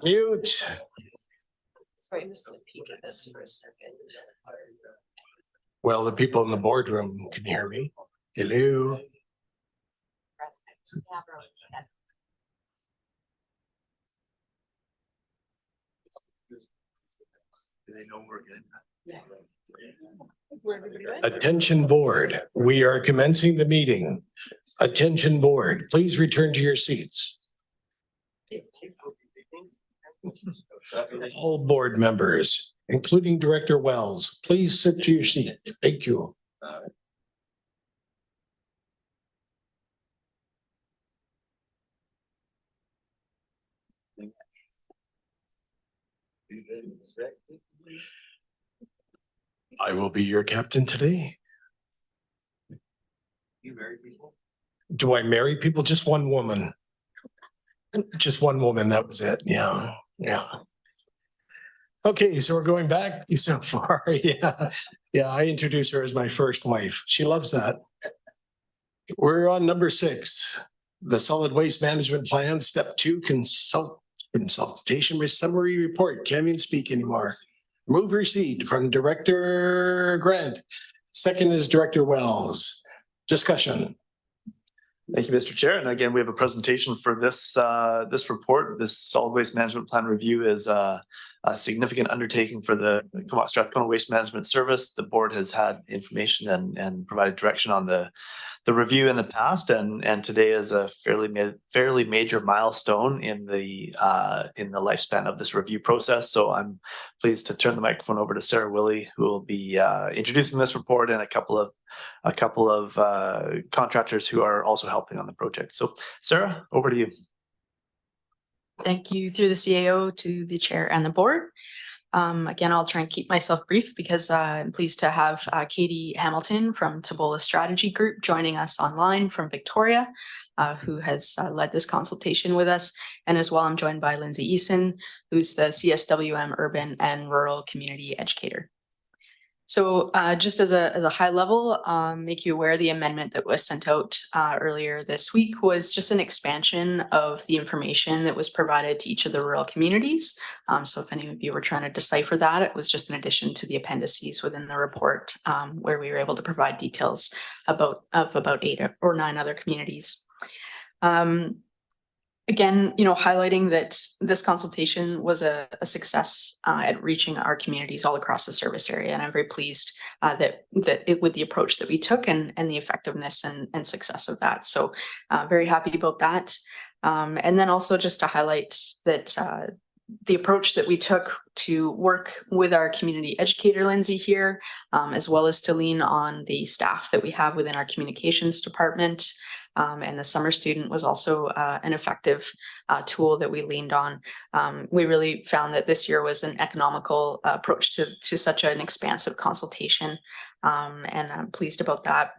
Mute. Sorry, I'm just gonna peek at this for a second. Well, the people in the boardroom can hear me. Hello. They know we're good. Attention board, we are commencing the meeting. Attention board, please return to your seats. All board members, including Director Wells, please sit to your seat. Thank you. I will be your captain today. You marry people? Do I marry people? Just one woman. Just one woman, that was it. Yeah, yeah. Okay, so we're going back so far. Yeah, yeah, I introduced her as my first wife. She loves that. We're on number 6, the solid waste management plan, step 2, consultation summary report. Can't even speak anymore. Move receipt from Director Grant. Second is Director Wells. Discussion. Thank you, Mr. Chair. And again, we have a presentation for this report. This solid waste management plan review is a significant undertaking for the Comox Strathcona Waste Management Service. The board has had information and provided direction on the review in the past, and today is a fairly major milestone in the lifespan of this review process. So I'm pleased to turn the microphone over to Sarah Willie, who will be introducing this report, and a couple of contractors who are also helping on the project. So Sarah, over to you. Thank you through the CAO to the chair and the board. Again, I'll try and keep myself brief because I'm pleased to have Katie Hamilton from Tabola Strategy Group joining us online from Victoria, who has led this consultation with us. And as well, I'm joined by Lindsay Eason, who's the CSWM Urban and Rural Community Educator. So just as a high level, make you aware the amendment that was sent out earlier this week was just an expansion of the information that was provided to each of the rural communities. So if any of you were trying to decipher that, it was just an addition to the appendices within the report where we were able to provide details about 8 or 9 other communities. Again, highlighting that this consultation was a success at reaching our communities all across the service area. And I'm very pleased with the approach that we took and the effectiveness and success of that. So very happy about that. And then also just to highlight that the approach that we took to work with our community educator, Lindsay here, as well as to lean on the staff that we have within our communications department. And the summer student was also an effective tool that we leaned on. We really found that this year was an economical approach to such an expansive consultation, and I'm pleased about that.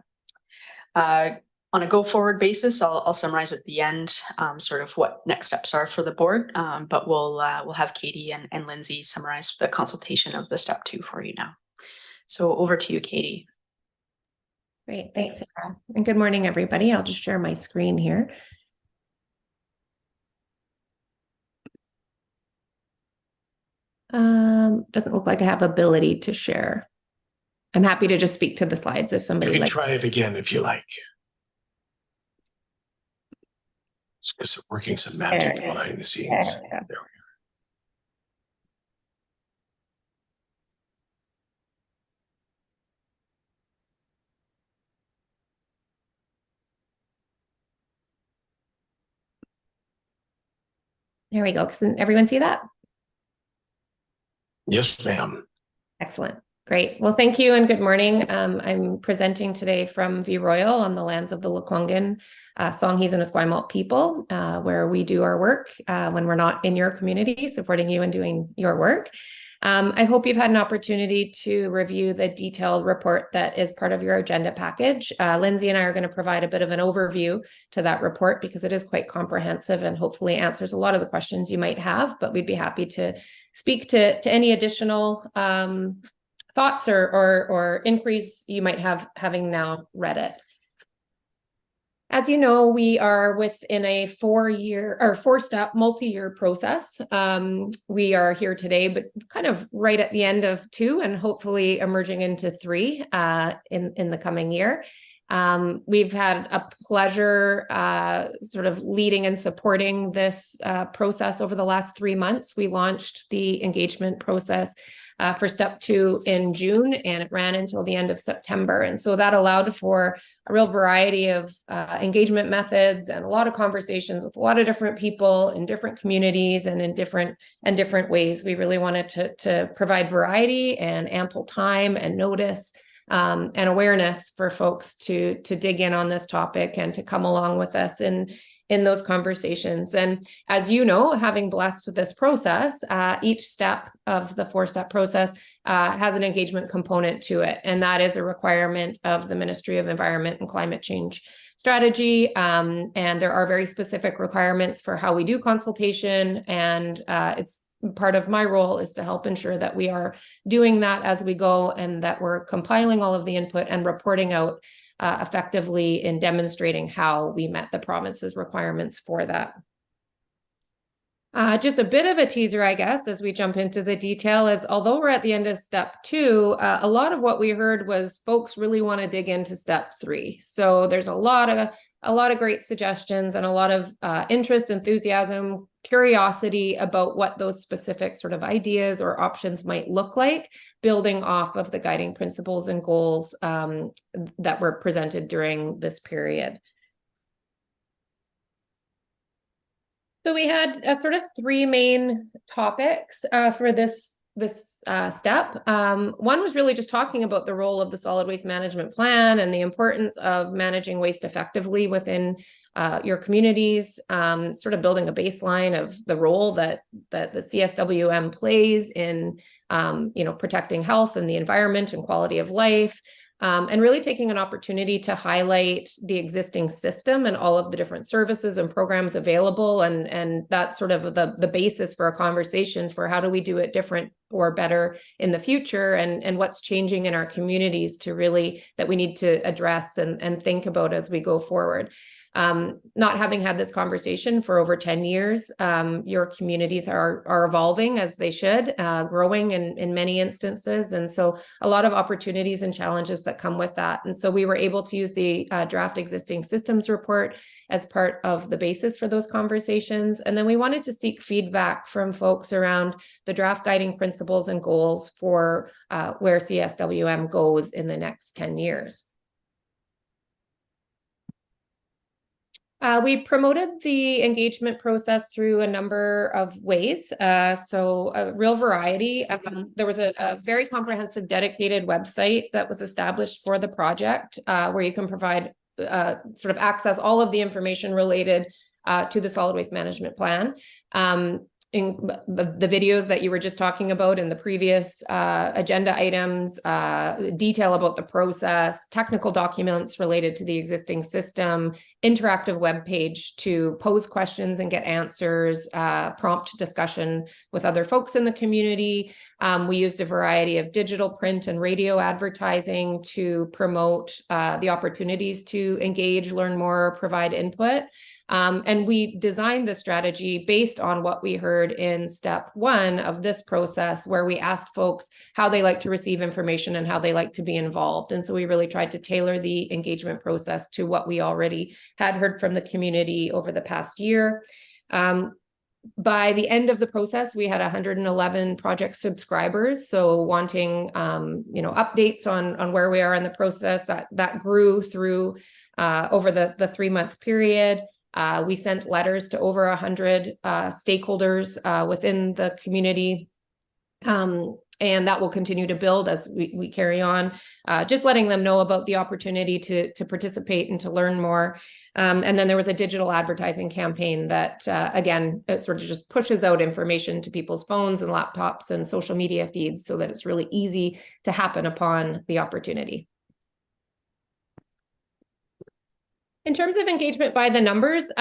On a go-forward basis, I'll summarize at the end sort of what next steps are for the board, but we'll have Katie and Lindsay summarize the consultation of the step 2 for you now. So over to you, Katie. Great, thanks, Sarah. And good morning, everybody. I'll just share my screen here. Doesn't look like I have ability to share. I'm happy to just speak to the slides if somebody You can like. try it again if you like. It's working some magic behind the scenes. There we go. There we go. Can everyone see that? Yes, ma'am. Excellent. Great. Well, thank you and good morning. I'm presenting today from V Royal on the lands of the Lekwungen, Songhees and Esquimalt people, where we do our work when we're not in your community, supporting you and doing your work. I hope you've had an opportunity to review the detailed report that is part of your agenda package. Lindsay and I are going to provide a bit of an overview to that report because it is quite comprehensive and hopefully answers a lot of the questions you might have, but we'd be happy to speak to any additional thoughts or inquiries you might have having now read it. As you know, we are within a 4-step multi-year process. We are here today, but kind of right at the end of 2 and hopefully emerging into 3 in the coming year. We've had a pleasure sort of leading and supporting this process over the last 3 months. We launched the engagement process for step 2 in June, and it ran until the end of September. And so that allowed for a real variety of engagement methods and a lot of conversations with a lot of different people in different communities and in different ways. We really wanted to provide variety and ample time and notice and awareness for folks to dig in on this topic and to come along with us in those conversations. And as you know, having blessed this process, each step of the 4-step process has an engagement component to it. And that is a requirement of the Ministry of Environment and Climate Change strategy. And there are very specific requirements for how we do consultation. And it's part of my role is to help ensure that we are doing that as we go and that we're compiling all of the input and reporting out effectively in demonstrating how we met the province's requirements for that. Just a bit of a teaser, I guess, as we jump into the detail is, although we're at the end of step 2, a lot of what we heard was folks really want to dig into step 3. So there's a lot of great suggestions and a lot of interest, enthusiasm, curiosity about what those specific sort of ideas or options might look like, building off of the guiding principles and goals that were presented during this period. So we had sort of 3 main topics for this step. One was really just talking about the role of the solid waste management plan and the importance of managing waste effectively within your communities, sort of building a baseline of the role that the CSWM plays in protecting health and the environment and quality of life. And really taking an opportunity to highlight the existing system and all of the different services and programs available. And that's sort of the basis for a conversation for how do we do it different or better in the future, and what's changing in our communities that we need to address and think about as we go forward. Not having had this conversation for over 10 years, your communities are evolving as they should, growing in many instances. And so a lot of opportunities and challenges that come with that. And so we were able to use the draft existing systems report as part of the basis for those conversations. And then we wanted to seek feedback from folks around the draft guiding principles and goals for where CSWM goes in the next 10 years. We promoted the engagement process through a number of ways. So a real variety. There was a very comprehensive dedicated website that was established for the project where you can provide sort of access all of the information related to the solid waste management plan. In the videos that you were just talking about in the previous agenda items, detail about the process, technical documents related to the existing system, interactive web page to pose questions and get answers, prompt discussion with other folks in the community. We used a variety of digital, print, and radio advertising to promote the opportunities to engage, learn more, provide input. And we designed the strategy based on what we heard in step 1 of this process, where we asked folks how they like to receive information and how they like to be involved. And so we really tried to tailor the engagement process to what we already had heard from the community over the past year. By the end of the process, we had 111 project subscribers. So wanting, updates on where we are in the process, that grew through over the 3-month period. We sent letters to over 100 stakeholders within the community. And that will continue to build as we carry on, just letting them know about the opportunity to participate and to learn more. And then there was a digital advertising campaign that, again, it sort of just pushes out information to people's phones and laptops and social media feeds so that it's really easy to happen upon the opportunity. In terms of engagement by the numbers,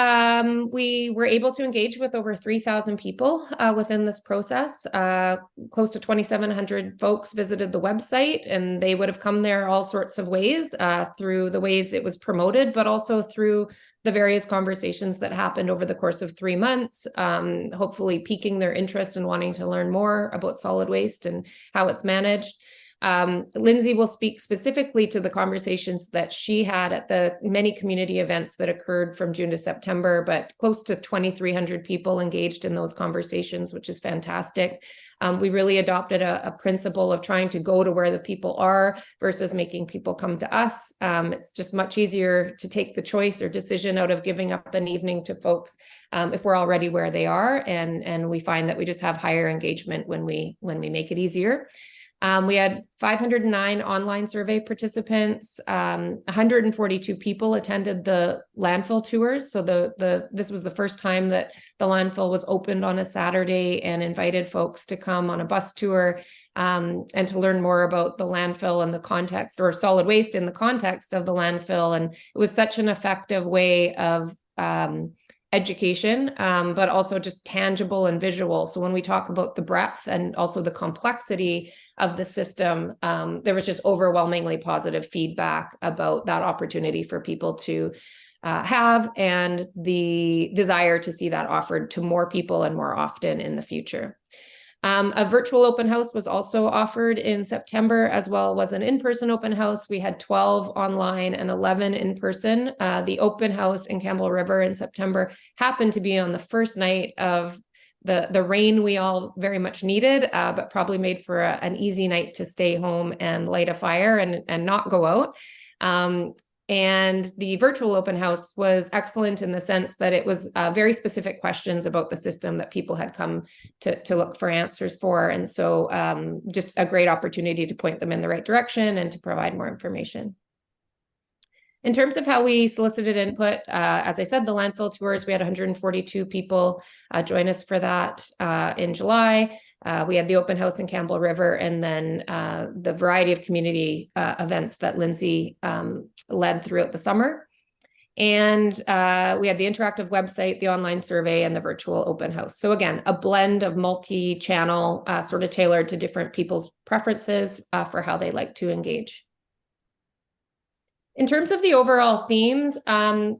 we were able to engage with over 3,000 people within this process. Close to 2,700 folks visited the website, and they would have come there all sorts of ways, through the ways it was promoted, but also through the various conversations that happened over the course of 3 months, hopefully piquing their interest in wanting to learn more about solid waste and how it's managed. Lindsay will speak specifically to the conversations that she had at the many community events that occurred from June to September, but close to 2,300 people engaged in those conversations, which is fantastic. We really adopted a principle of trying to go to where the people are versus making people come to us. It's just much easier to take the choice or decision out of giving up an evening to folks if we're already where they are, and we find that we just have higher engagement when we make it easier. We had 509 online survey participants. 142 people attended the landfill tours. So this was the first time that the landfill was opened on a Saturday and invited folks to come on a bus tour and to learn more about the landfill and the context, or solid waste in the context of the landfill. And it was such an effective way of education, but also just tangible and visual. So when we talk about the breadth and also the complexity of the system, there was just overwhelmingly positive feedback about that opportunity for people to have, and the desire to see that offered to more people and more often in the future. A virtual open house was also offered in September, as well as an in-person open house. We had 12 online and 11 in person. The open house in Campbell River in September happened to be on the first night of the rain we all very much needed, but probably made for an easy night to stay home and light a fire and not go out. And the virtual open house was excellent in the sense that it was very specific questions about the system that people had come to look for answers for. And so just a great opportunity to point them in the right direction and to provide more information. In terms of how we solicited input, as I said, the landfill tours, we had 142 people join us for that in July. We had the open house in Campbell River, and then the variety of community events that Lindsay led throughout the summer. And we had the interactive website, the online survey, and the virtual open house. So again, a blend of multi-channel, sort of tailored to different people's preferences for how they like to engage. In terms of the overall themes, there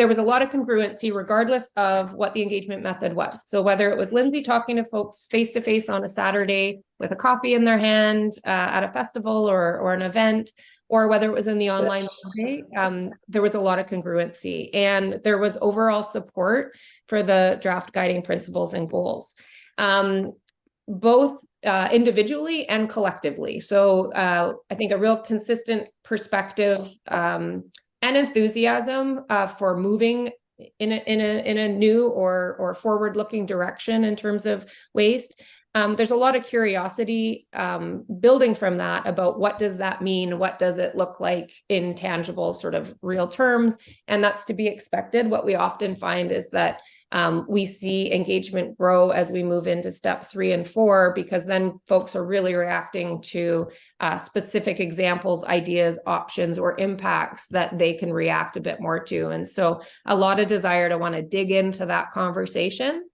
was a lot of congruency regardless of what the engagement method was. So whether it was Lindsay talking to folks face-to-face on a Saturday with a coffee in their hand at a festival or an event, or whether it was in the online survey, there was a lot of congruency, and there was overall support for the draft guiding principles and goals, both individually and collectively. So I think a real consistent perspective and enthusiasm for moving in a new or forward-looking direction in terms of waste. There's a lot of curiosity building from that about what does that mean? What does it look like in tangible sort of real terms? And that's to be expected. What we often find is that we see engagement grow as we move into step 3 and 4, because then folks are really reacting to specific examples, ideas, options, or impacts that they can react a bit more to. And so a lot of desire to want to dig into that conversation.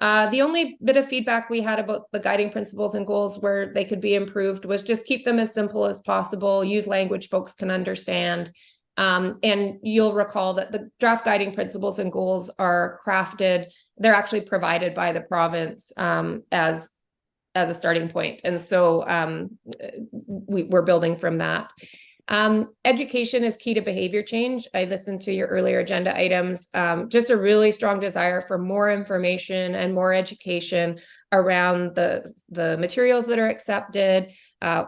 The only bit of feedback we had about the guiding principles and goals where they could be improved was just keep them as simple as possible, use language folks can understand. And you'll recall that the draft guiding principles and goals are crafted, they're actually provided by the province as a starting point. And so we're building from that. Education is key to behavior change. I listened to your earlier agenda items, just a really strong desire for more information and more education around the materials that are accepted,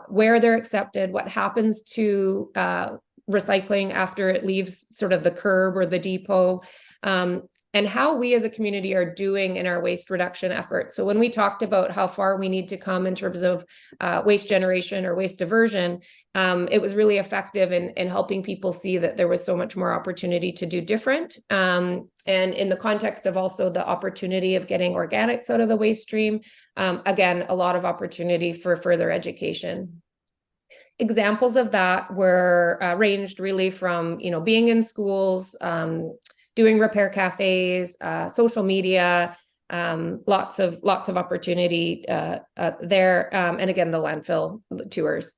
where they're accepted, what happens to recycling after it leaves sort of the curb or the depot, and how we as a community are doing in our waste reduction efforts. So when we talked about how far we need to come in terms of waste generation or waste diversion, it was really effective in helping people see that there was so much more opportunity to do different. And in the context of also the opportunity of getting organics out of the waste stream, again, a lot of opportunity for further education. examples of that were ranged really from, being in schools, doing repair cafes, social media, lots of opportunity there. And again, the landfill tours.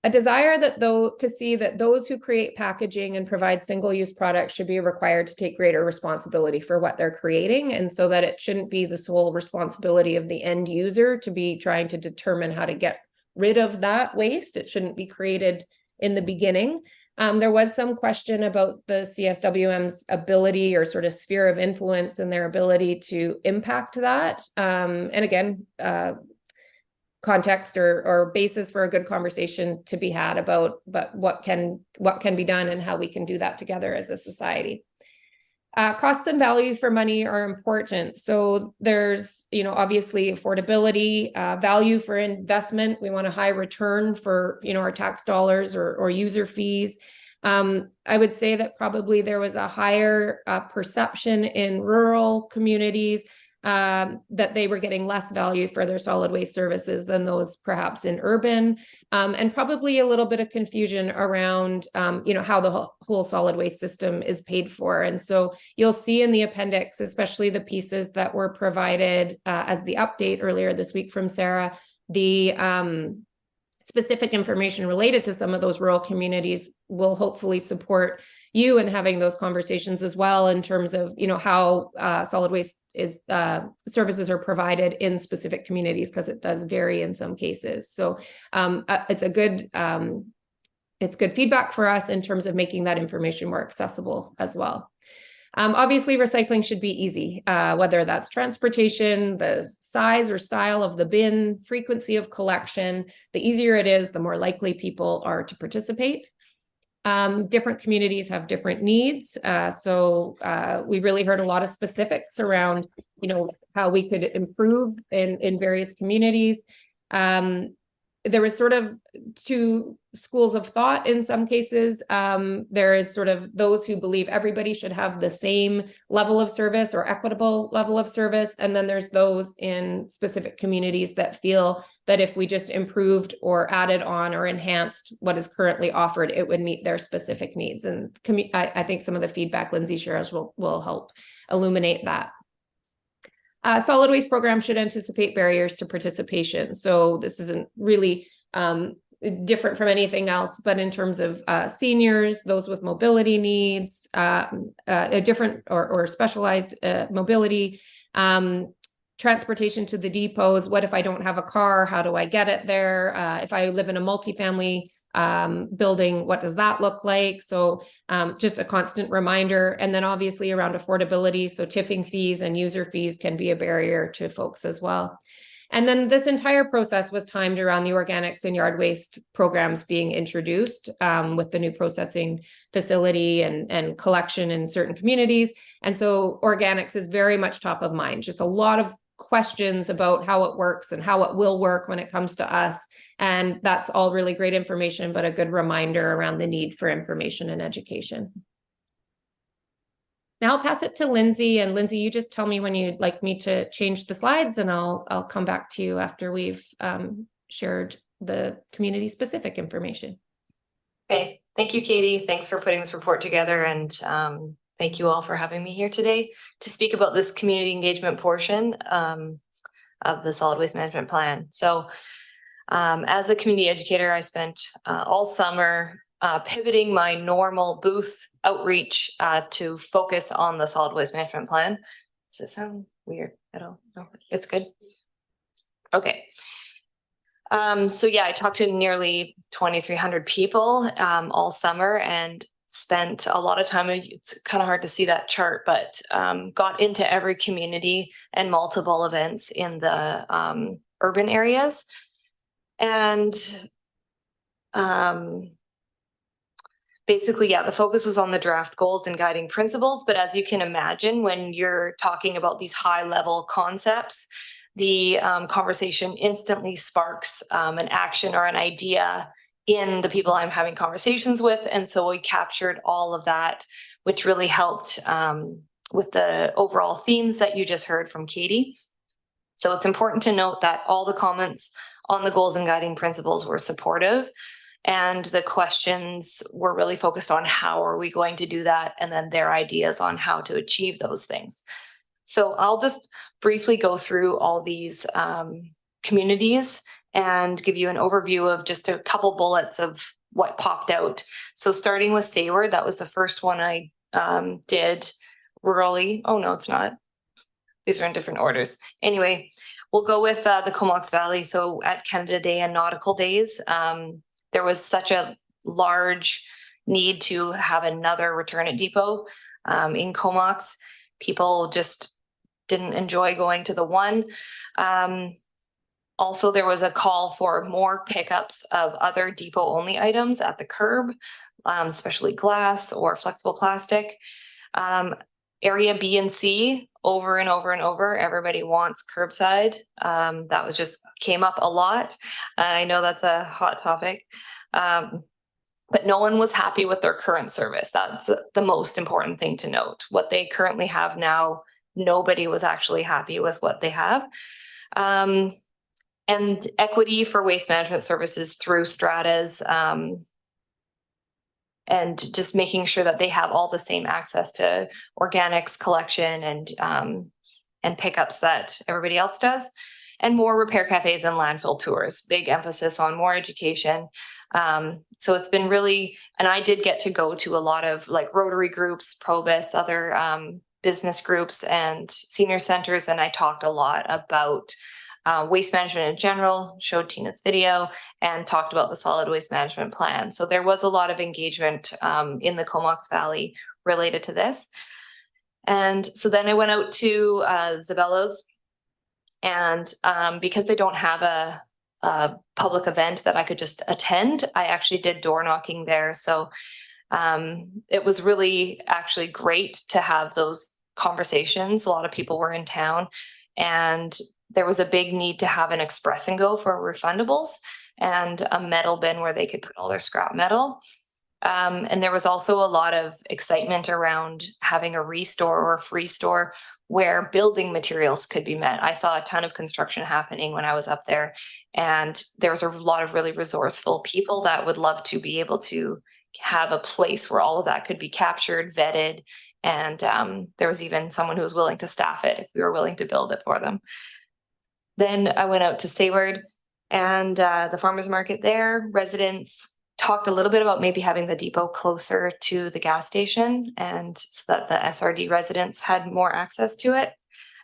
A desire to see that those who create packaging and provide single-use products should be required to take greater responsibility for what they're creating, and so that it shouldn't be the sole responsibility of the end user to be trying to determine how to get rid of that waste. It shouldn't be created in the beginning. There was some question about the CSWM's ability or sort of sphere of influence and their ability to impact that. And again, context or basis for a good conversation to be had about what can be done and how we can do that together as a society. Costs and value for money are important. So there's, obviously affordability, value for investment. We want a high return for, our tax dollars or user fees. I would say that probably there was a higher perception in rural communities that they were getting less value for their solid waste services than those perhaps in urban, and probably a little bit of confusion around, how the whole solid waste system is paid for. And so you'll see in the appendix, especially the pieces that were provided as the update earlier this week from Sarah, the specific information related to some of those rural communities will hopefully support you in having those conversations as well, in terms of, how solid waste services are provided in specific communities, because it does vary in some cases. So it's good feedback for us in terms of making that information more accessible as well. Obviously, recycling should be easy, whether that's transportation, the size or style of the bin, frequency of collection. The easier it is, the more likely people are to participate. Different communities have different needs. So we really heard a lot of specifics around, how we could improve in various communities. There was sort of two schools of thought in some cases. There is sort of those who believe everybody should have the same level of service or equitable level of service. And then there's those in specific communities that feel that if we just improved or added on or enhanced what is currently offered, it would meet their specific needs. And I think some of the feedback Lindsay shares will help illuminate that. Solid waste programs should anticipate barriers to participation. So this isn't really different from anything else, but in terms of seniors, those with mobility needs, a different or specialized mobility, transportation to the depots. What if I don't have a car? How do I get it there? If I live in a multifamily building, what does that look like? So just a constant reminder. And then obviously around affordability, so tipping fees and user fees can be a barrier to folks as well. And then this entire process was timed around the organics and yard waste programs being introduced with the new processing facility and collection in certain communities. And so organics is very much top of mind. Just a lot of questions about how it works and how it will work when it comes to us. And that's all really great information, but a good reminder around the need for information and education. Now I'll pass it to Lindsay, and Lindsay, you just tell me when you'd like me to change the slides, and I'll come back to you after we've shared the community specific information. Okay, thank you, Katie. Thanks for putting this report together, and thank you all for having me here today to speak about this community engagement portion of the solid waste management plan. So as a community educator, I spent all summer pivoting my normal booth outreach to focus on the solid waste management plan. Does it sound weird at all? No, it's good. Okay. So yeah, I talked to nearly 2,300 people all summer and spent a lot of time. It's kind of hard to see that chart, but got into every community and multiple events in the urban areas. And basically, yeah, the focus was on the draft goals and guiding principles. But as you can imagine, when you're talking about these high level concepts, the conversation instantly sparks an action or an idea in the people I'm having conversations with. And so we captured all of that, which really helped with the overall themes that you just heard from Katie. So it's important to note that all the comments on the goals and guiding principles were supportive. And the questions were really focused on how are we going to do that, and then their ideas on how to achieve those things. So I'll just briefly go through all these communities and give you an overview of just a couple bullets of what popped out. So starting with Sayward, that was the first one I did rurally. Oh, no, it's not. These are in different orders. Anyway, we'll go with the Comox Valley. So at Canada Day and Nautical Days, there was such a large need to have another return at depot in Comox. People just didn't enjoy going to the one. Also, there was a call for more pickups of other depot only items at the curb, especially glass or flexible plastic. Area B and C, over and over and over, everybody wants curbside. That was just came up a lot. I know that's a hot topic, but no one was happy with their current service. That's the most important thing to note. What they currently have now, nobody was actually happy with what they have. And equity for waste management services through stratas, and just making sure that they have all the same access to organics collection and pickups that everybody else does, and more repair cafes and landfill tours. Big emphasis on more education. So it's been really, and I did get to go to a lot of like Rotary groups, Probus, other business groups and senior centers, and I talked a lot about waste management in general, showed Tina's video, and talked about the solid waste management plan. So there was a lot of engagement in the Comox Valley related to this. And so then I went out to Zabello's, and because they don't have a public event that I could just attend, I actually did door knocking there. So it was really actually great to have those conversations. A lot of people were in town, and there was a big need to have an express and go for refundables and a metal bin where they could put all their scrap metal. And there was also a lot of excitement around having a restore or a free store where building materials could be met. I saw a ton of construction happening when I was up there, and there was a lot of really resourceful people that would love to be able to have a place where all of that could be captured, vetted, and there was even someone who was willing to staff it if we were willing to build it for them. Then I went out to Sayward and the farmers market there. Residents talked a little bit about maybe having the depot closer to the gas station, and so that the SRD residents had more access to it.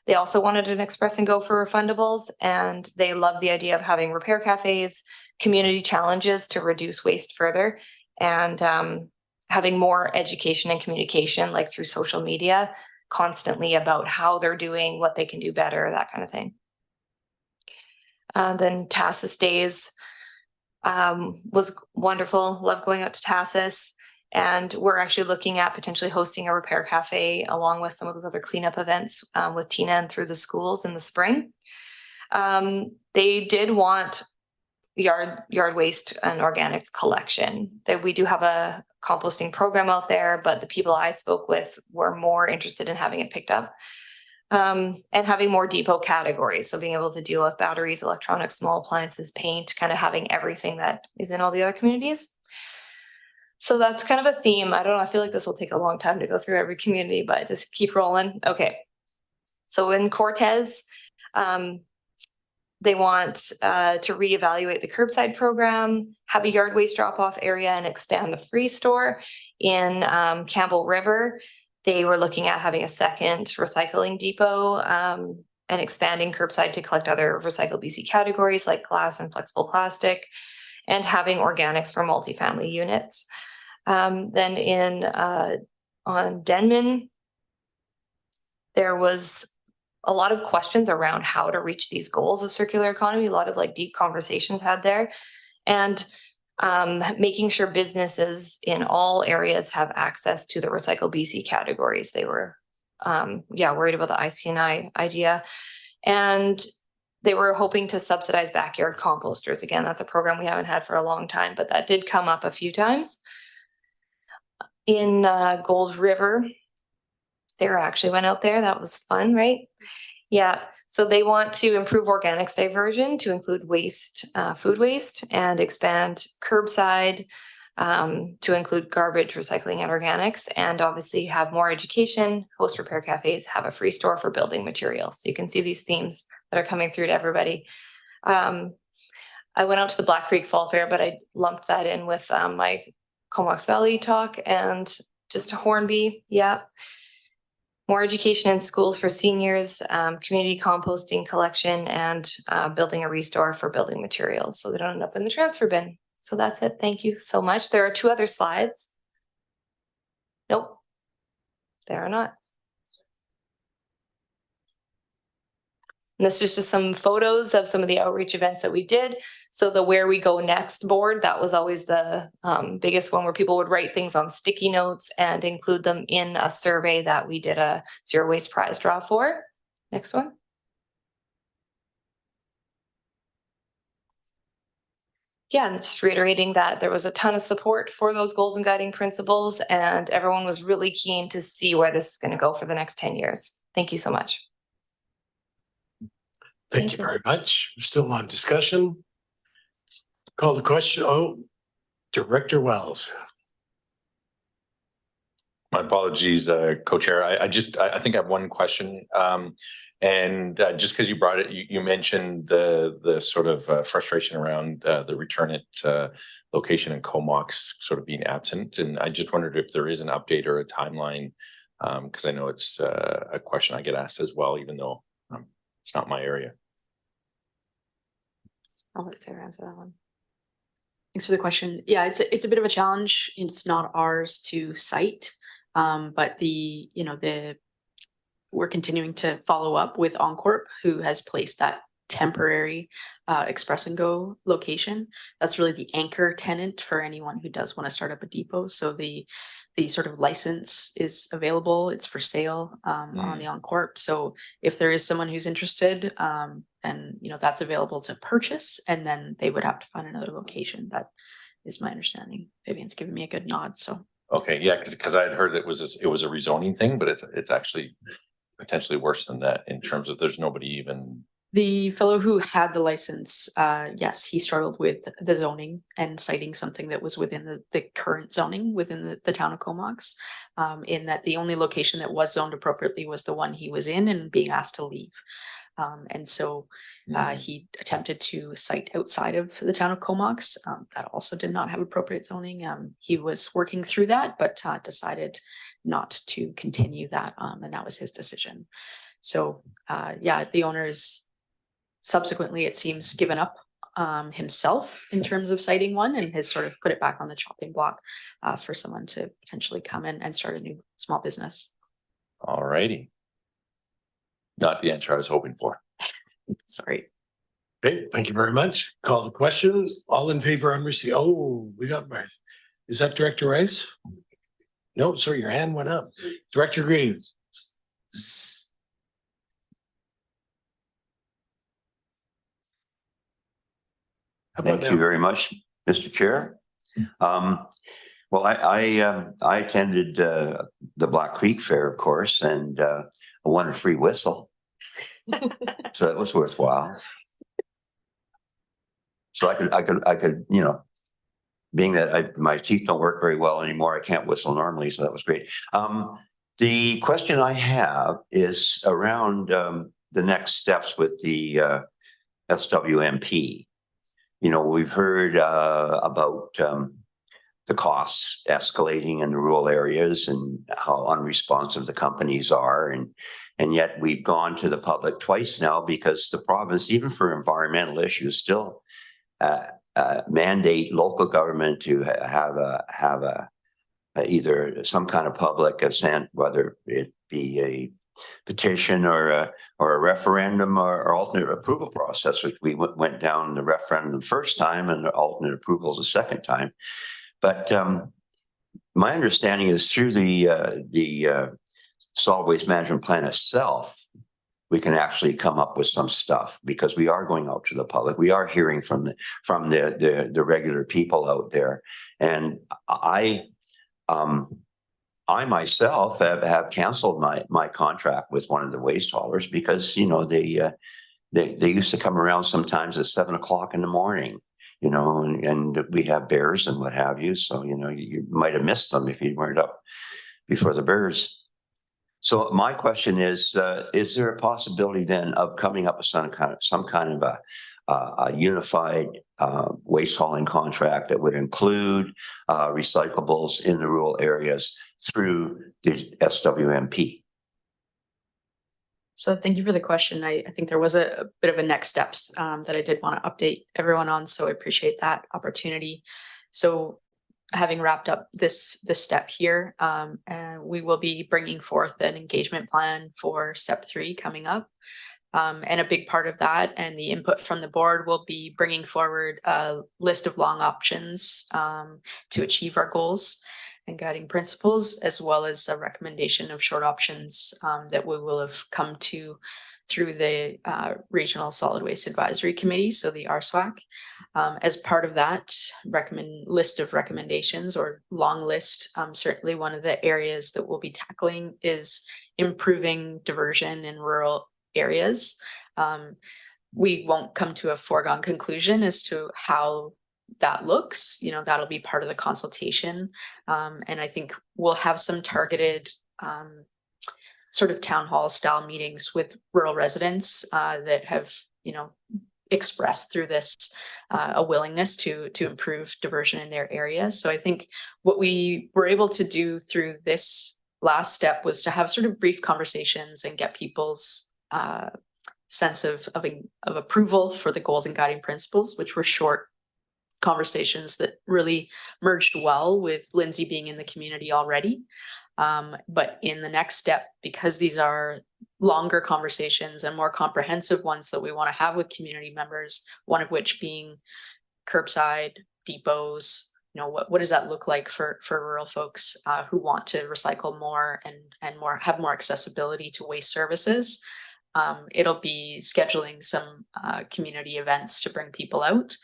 They also wanted an express and go for refundables, and they loved the idea of having repair cafes, community challenges to reduce waste further, and having more education and communication, like through social media, constantly about how they're doing, what they can do better, that kind of thing. Then Tassus Days was wonderful. Love going out to Tassus. And we're actually looking at potentially hosting a repair cafe along with some of those other cleanup events with Tina and through the schools in the spring. They did want yard waste and organics collection. That we do have a composting program out there, but the people I spoke with were more interested in having it picked up. And having more depot categories. So being able to deal with batteries, electronics, small appliances, paint, kind of having everything that is in all the other communities. So that's kind of a theme. I don't know, I feel like this will take a long time to go through every community, but just keep rolling. Okay. So in Cortez, they want to reevaluate the curbside program, have a yard waste drop-off area, and expand the free store. In Campbell River, they were looking at having a second recycling depot and expanding curbside to collect other Recycle BC categories like glass and flexible plastic, and having organics for multifamily units. Then on Denman, there was a lot of questions around how to reach these goals of circular economy, a lot of like deep conversations had there. And making sure businesses in all areas have access to the Recycle BC categories. They were, worried about the IC&I idea. And they were hoping to subsidize backyard composters. Again, that's a program we haven't had for a long time, but that did come up a few times. In Gold River, Sarah actually went out there. That was fun, right? Yeah, so they want to improve organics diversion to include waste, food waste, and expand curbside to include garbage, recycling, and organics, and obviously have more education, host repair cafes, have a free store for building materials. So you can see these themes that are coming through to everybody. I went out to the Black Creek Fall Fair, but I lumped that in with my Comox Valley talk and just Hornby. Yeah. More education in schools for seniors, community composting collection, and building a restore for building materials so they don't end up in the transfer bin. So that's it. Thank you so much. There are 2 other slides. Nope, there are not. And this is just some photos of some of the outreach events that we did. So the Where We Go Next board, that was always the biggest one where people would write things on sticky notes and include them in a survey that we did a zero waste prize draw for. Next one. Yeah, and just reiterating that there was a ton of support for those goals and guiding principles, and everyone was really keen to see where this is going to go for the next 10 years. Thank you so much. Thank you very much. We're still on discussion. Call the question. Oh, Director Wells. My apologies, co-chair. I think I have one question. Just because you brought it, you mentioned the sort of frustration around the return at location in Comox sort of being absent. And I just wondered if there is an update or a timeline, because I know it's a question I get asked as well, even though it's not my area. I'll let Sarah answer that one. Thanks for the question. Yeah, it's a bit of a challenge. It's not ours to cite, but we're continuing to follow up with Oncorp, who has placed that temporary Express and Go location. That's really the anchor tenant for anyone who does want to start up a depot. So the sort of license is available. It's for sale on the Oncorp. So if there is someone who's interested, then that's available to purchase, and then they would have to find another location. That is my understanding. Vivian's giving me a good nod. So okay, yeah, because I had heard it was a rezoning thing, but it's actually potentially worse than that in terms of there's nobody even. The fellow who had the license, yes, he struggled with the zoning and citing something that was within the current zoning within the town of Comox, in that the only location that was zoned appropriately was the one he was in and being asked to leave. And so he attempted to cite outside of the town of Comox. That also did not have appropriate zoning. He was working through that, but decided not to continue that, and that was his decision. So yeah, the owner's subsequently, it seems, given up himself in terms of citing one, and has sort of put it back on the chopping block for someone to potentially come in and start a new small business. All righty. Not the answer I was hoping for. Sorry. Okay, thank you very much. Call the question. All in favor on receipt. Oh, we got right. Is that Director Rice? No, sorry, your hand went up. Director Greaves. Thank you very much, Mr. Chair. Well, I attended the Black Creek Fair, of course, and I won a free whistle. So it was worthwhile. So I could, being that my teeth don't work very well anymore, I can't whistle normally, so that was great. The question I have is around the next steps with the SWMP. We've heard about the costs escalating in the rural areas and how unresponsive the companies are. And yet we've gone to the public twice now because the province, even for environmental issues, still mandate local government to have either some kind of public assent, whether it be a petition or a referendum or alternate approval process, which we went down the referendum the first time and the alternate approvals the second time. But my understanding is through the solid waste management plan itself, we can actually come up with some stuff because we are going out to the public. We are hearing from the regular people out there. And I I myself have canceled my contract with one of the waste haulers because, you know, they used to come around sometimes at 7 o'clock in the morning, you know, and we have bears and what have you. So, you know, you might have missed them if you weren't up before the bears. So my question is there a possibility then of coming up with some kind of a unified waste hauling contract that would include recyclables in the rural areas through the SWMP? So thank you for the question. I think there was a bit of a next steps that I did want to update everyone on. So I appreciate that opportunity. So having wrapped up this step here, and we will be bringing forth an engagement plan for step 3 coming up. And a big part of that and the input from the board will be bringing forward a list of long options to achieve our goals and guiding principles, as well as a recommendation of short options that we will have come to through the Regional Solid Waste Advisory Committee, so the RSWAC. As part of that list of recommendations or long list, certainly one of the areas that we'll be tackling is improving diversion in rural areas. We won't come to a foregone conclusion as to how that looks, you know, that'll be part of the consultation. And I think we'll have some targeted sort of town hall style meetings with rural residents that have, you know, expressed through this a willingness to improve diversion in their areas. So I think what we were able to do through this last step was to have sort of brief conversations and get people's sense of approval for the goals and guiding principles, which were short conversations that really merged well with Lindsay being in the community already. But in the next step, because these are longer conversations and more comprehensive ones that we want to have with community members, one of which being curbside depots, you know, what does that look like for rural folks who want to recycle more and have more accessibility to waste services. It'll be scheduling some community events to bring people out.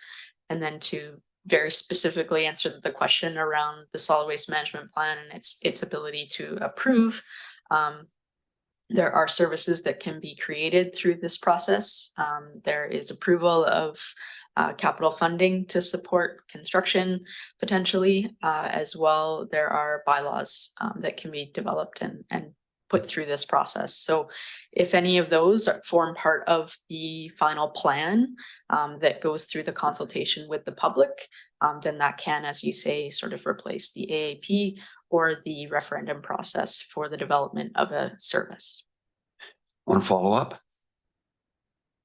And then to very specifically answer the question around the solid waste management plan and its ability to approve, there are services that can be created through this process. There is approval of capital funding to support construction potentially, as well. There are bylaws that can be developed and put through this process. So if any of those form part of the final plan that goes through the consultation with the public, then that can, as you say, sort of replace the AAP or the referendum process for the development of a service. Want to follow up,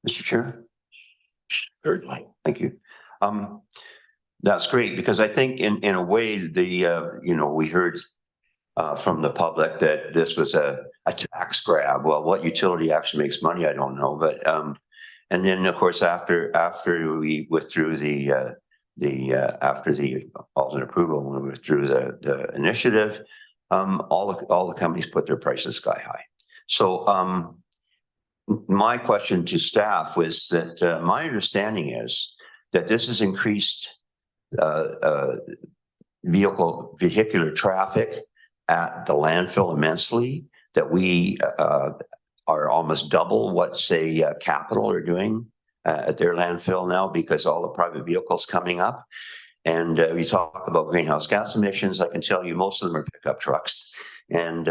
Mr. Chair? Certainly. Thank you. That's great, because I think in a way you know, we heard from the public that this was a tax grab. Well, what utility actually makes money, I don't know. But and then of course after we withdrew after the alternate approval, when we withdrew the initiative, all the companies put their prices sky high. So my question to staff was that my understanding is that this has increased vehicular traffic at the landfill immensely, that we are almost double what, say, Capital are doing at their landfill now, because all the private vehicles coming up. And we talk about greenhouse gas emissions. I can tell you most of them are pickup trucks. And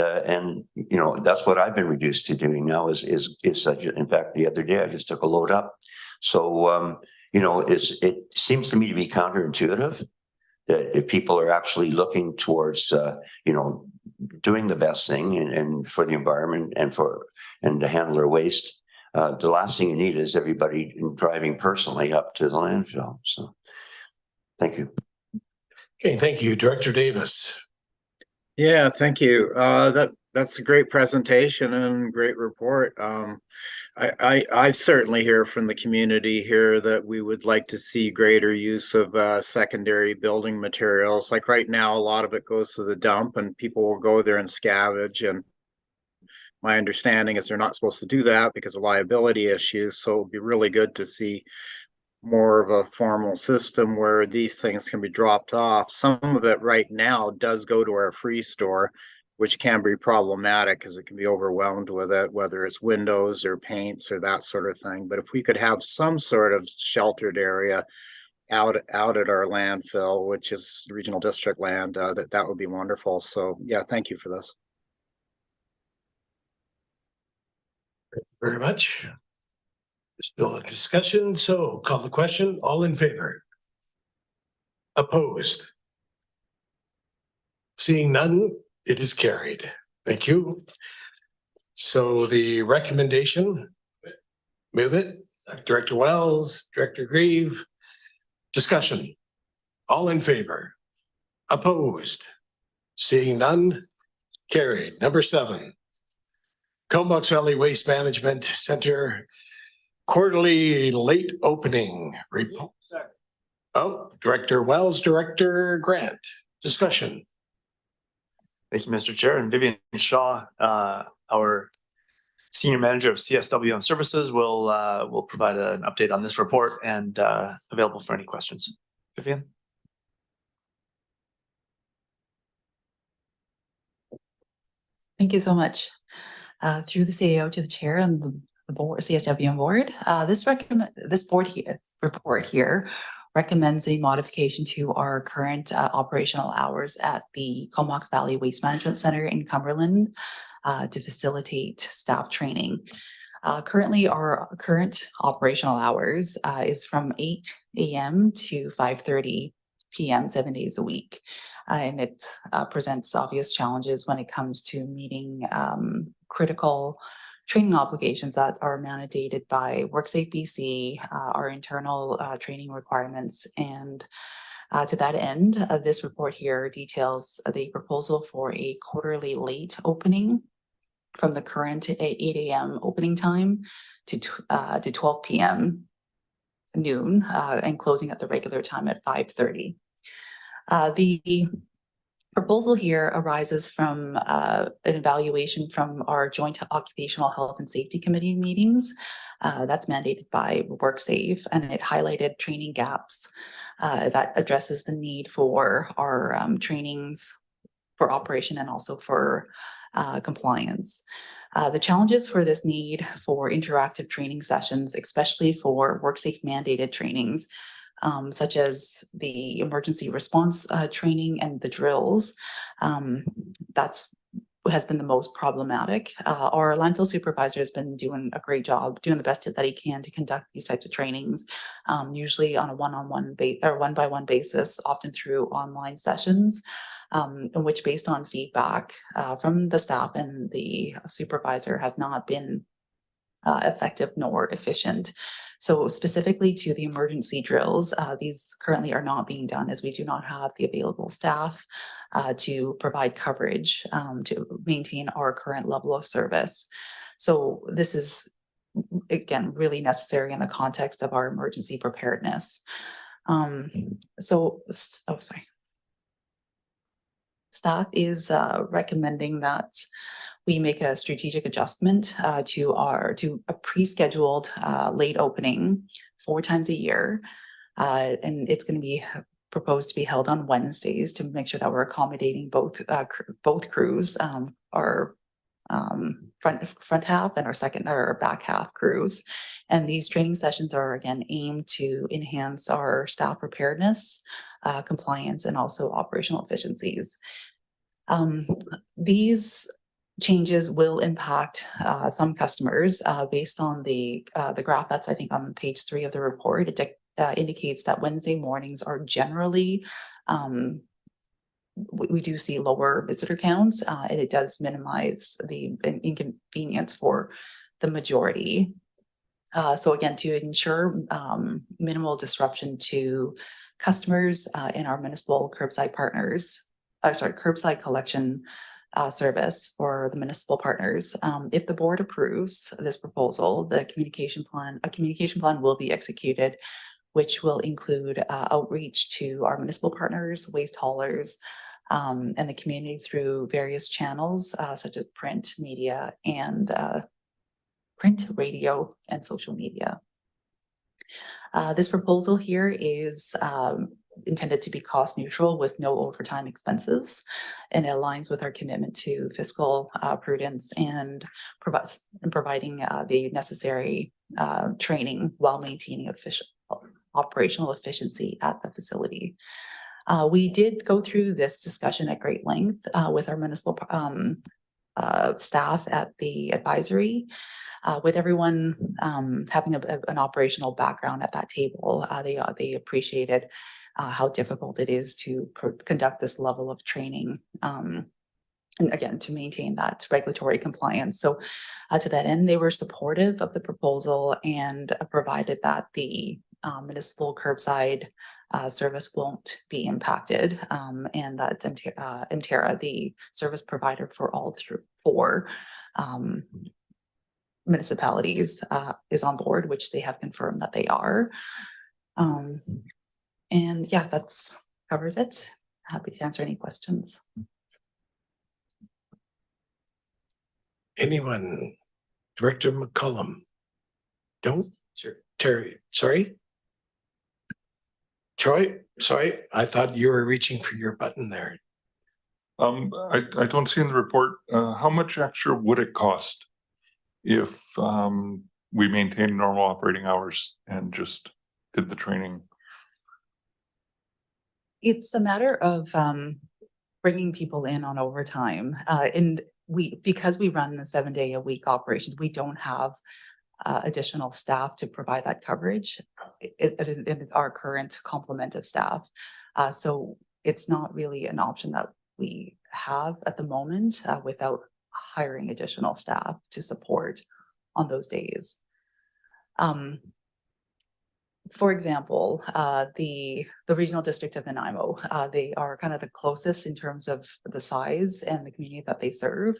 you know, that's what I've been reduced to doing now is in fact, the other day I just took a load up. So, you know, it seems to me to be counterintuitive that if people are actually looking towards, you know, doing the best thing and for the environment and to handle their waste, the last thing you need is everybody driving personally up to the landfill. So, thank you. Okay, thank you, Director Davis. Yeah, thank you. That's a great presentation and great report. I certainly hear from the community here that we would like to see greater use of secondary building materials. Like right now, a lot of it goes to the dump and people will go there and scavenge. And my understanding is they're not supposed to do that because of liability issues. So it'd be really good to see more of a formal system where these things can be dropped off. Some of it right now does go to our free store. which can be problematic because it can be overwhelmed with it, whether it's windows or paints or that sort of thing. But if we could have some sort of sheltered area out at our landfill, which is regional district land, that would be wonderful. So yeah, thank you for this. Very much. Still a discussion, so call the question. All in favor? Opposed? Seeing none, it is carried. Thank you. So the recommendation, move it. Director Wells, Director Grieve. Discussion. All in favor? Opposed? Seeing none, carried. Number 7. Comox Valley Waste Management Center quarterly late opening report. Oh, Director Wells, Director Grant. Discussion. Thank you, Mr. Chair. And Vivian Shaw, our Senior Manager of CSWM Services, will provide an update on this report and available for any questions. Vivian? Thank you so much. Through the CEO to the chair and the board, CSWM board, this report here recommends a modification to our current operational hours at the Comox Valley Waste Management Center in Cumberland to facilitate staff training. Currently, our current operational hours is from 8 a.m. to 5:30 p.m. 7 days a week. And it presents obvious challenges when it comes to meeting critical training obligations that are mandated by WorkSafe BC, our internal training requirements. And to that end, this report here details the proposal for a quarterly late opening from the current 8 a.m. opening time to 12 p.m. noon and closing at the regular time at 5:30. The proposal here arises from an evaluation from our joint occupational health and safety committee meetings that's mandated by WorkSafe, and it highlighted training gaps that addresses the need for our trainings for operation and also for compliance. The challenges for this need for interactive training sessions, especially for WorkSafe mandated trainings, such as the emergency response training and the drills, has been the most problematic. Our landfill supervisor has been doing a great job, doing the best that he can to conduct these types of trainings, usually on a one-on-one or one-by-one basis, often through online sessions, in which, based on feedback from the staff and the supervisor, has not been effective nor efficient. So specifically to the emergency drills, these currently are not being done as we do not have the available staff to provide coverage to maintain our current level of service. So this is, again, really necessary in the context of our emergency preparedness. Staff is recommending that we make a strategic adjustment to a pre-scheduled late opening 4 times a year. And it's going to be proposed to be held on Wednesdays to make sure that we're accommodating both crews, our front half and our back half crews. And these training sessions are again aimed to enhance our staff preparedness, compliance, and also operational efficiencies. These changes will impact some customers based on the graph that's, I think, on page 3 of the report. It indicates that Wednesday mornings are generally, we do see lower visitor counts, and it does minimize the inconvenience for the majority. So again, to ensure minimal disruption to customers and our municipal curbside collection service for the municipal partners. If the board approves this proposal, a communication plan will be executed, which will include outreach to our municipal partners, waste haulers, and the community through various channels such as print, media, and print, radio, and social media. This proposal here is intended to be cost neutral with no overtime expenses. And it aligns with our commitment to fiscal prudence and providing the necessary training while maintaining operational efficiency at the facility. We did go through this discussion at great length with our municipal staff at the advisory. With everyone having an operational background at that table, they appreciated how difficult it is to conduct this level of training. And again, to maintain that regulatory compliance. So to that end, they were supportive of the proposal and provided that the municipal curbside service won't be impacted, and that Mterra, the service provider for all four municipalities, is on board, which they have confirmed that they are. And yeah, that's covers it. Happy to answer any questions. Anyone? Director McCollum? Don't? Sure. Terry, sorry? Troy, sorry, I thought you were reaching for your button there. I don't see in the report, how much extra would it cost if we maintain normal operating hours and just did the training? It's a matter of bringing people in on overtime, and because we run the 7-day-a-week operation, we don't have additional staff to provide that coverage in our current complement of staff. So it's not really an option that we have at the moment without hiring additional staff to support on those days. For example, the regional district of Nanaimo, they are kind of the closest in terms of the size and the community that they serve.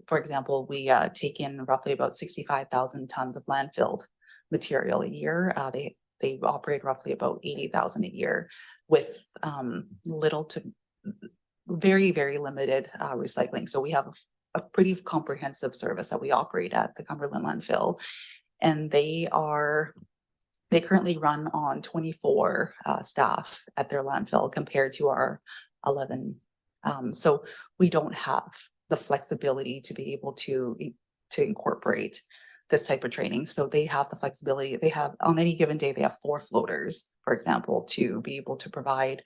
For example, we take in roughly about 65,000 tons of landfilled material a year. They operate roughly about 80,000 a year with little to very, very limited recycling. So we have a pretty comprehensive service that we operate at the Cumberland landfill, and they currently run on 24 staff at their landfill compared to our 11. So we don't have the flexibility to be able to incorporate this type of training. So they have the flexibility. They have, on any given day, they have 4 floaters, for example, to be able to provide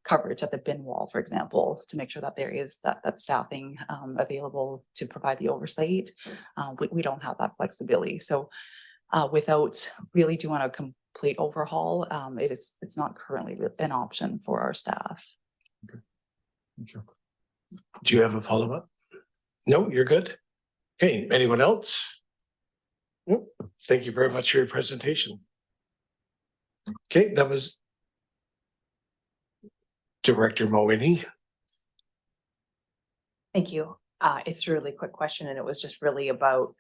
coverage at the bin wall, for example, to make sure that there is that staffing available to provide the oversight. We don't have that flexibility. So without really doing a complete overhaul, it's not currently an option for our staff. Okay. Thank you. Do you have a follow-up? No, you're good. Okay, anyone else? Nope. Thank you very much for your presentation. Okay, that was Director Moini. Thank you. It's a really quick question, and it was just really about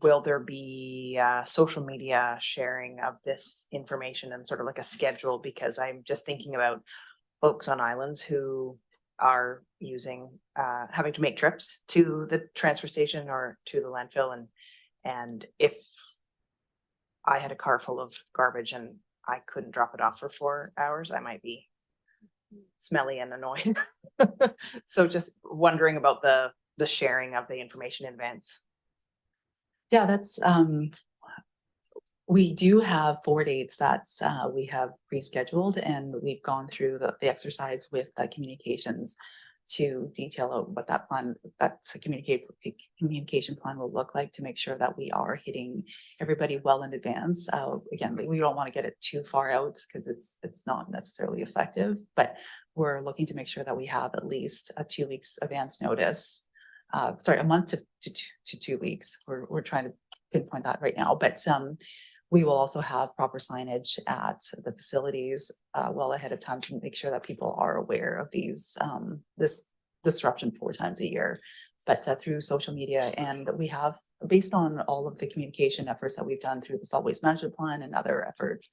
will there be social media sharing of this information and sort of like a schedule? Because I'm just thinking about folks on islands who are using having to make trips to the transfer station or to the landfill, and if I had a car full of garbage and I couldn't drop it off for 4 hours, I might be smelly and annoyed. So just wondering about the sharing of the information in advance. Yeah, that's we do have 4 dates that we have pre-scheduled, and we've gone through the exercise with communications to detail out what that plan, that communication plan will look like to make sure that we are hitting everybody well in advance. Again, we don't want to get it too far out because it's not necessarily effective, but we're looking to make sure that we have at least a 2 weeks advance notice. Sorry, a month to 2 weeks. We're trying to pinpoint that right now, but we will also have proper signage at the facilities well ahead of time to make sure that people are aware of this disruption 4 times a year. But through social media, and we have, based on all of the communication efforts that we've done through the solid waste management plan and other efforts,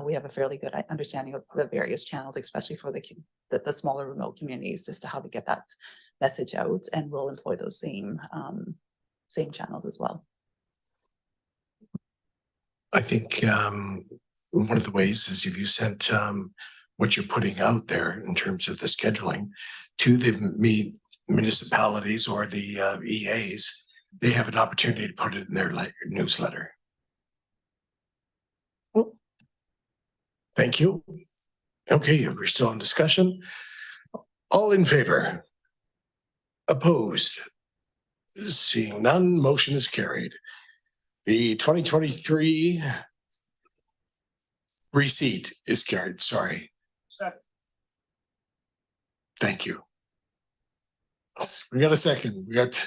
we have a fairly good understanding of the various channels, especially for the smaller remote communities, as to how to get that message out, and we'll employ those same channels as well. I think one of the ways is if you sent what you're putting out there in terms of the scheduling to the municipalities or the EAs, they have an opportunity to put it in their newsletter. Thank you. Okay, we're still in discussion. All in favor? Opposed? Seeing none, motion is carried. The 2023 receipt is carried, sorry. Thank you. We got a second. We got.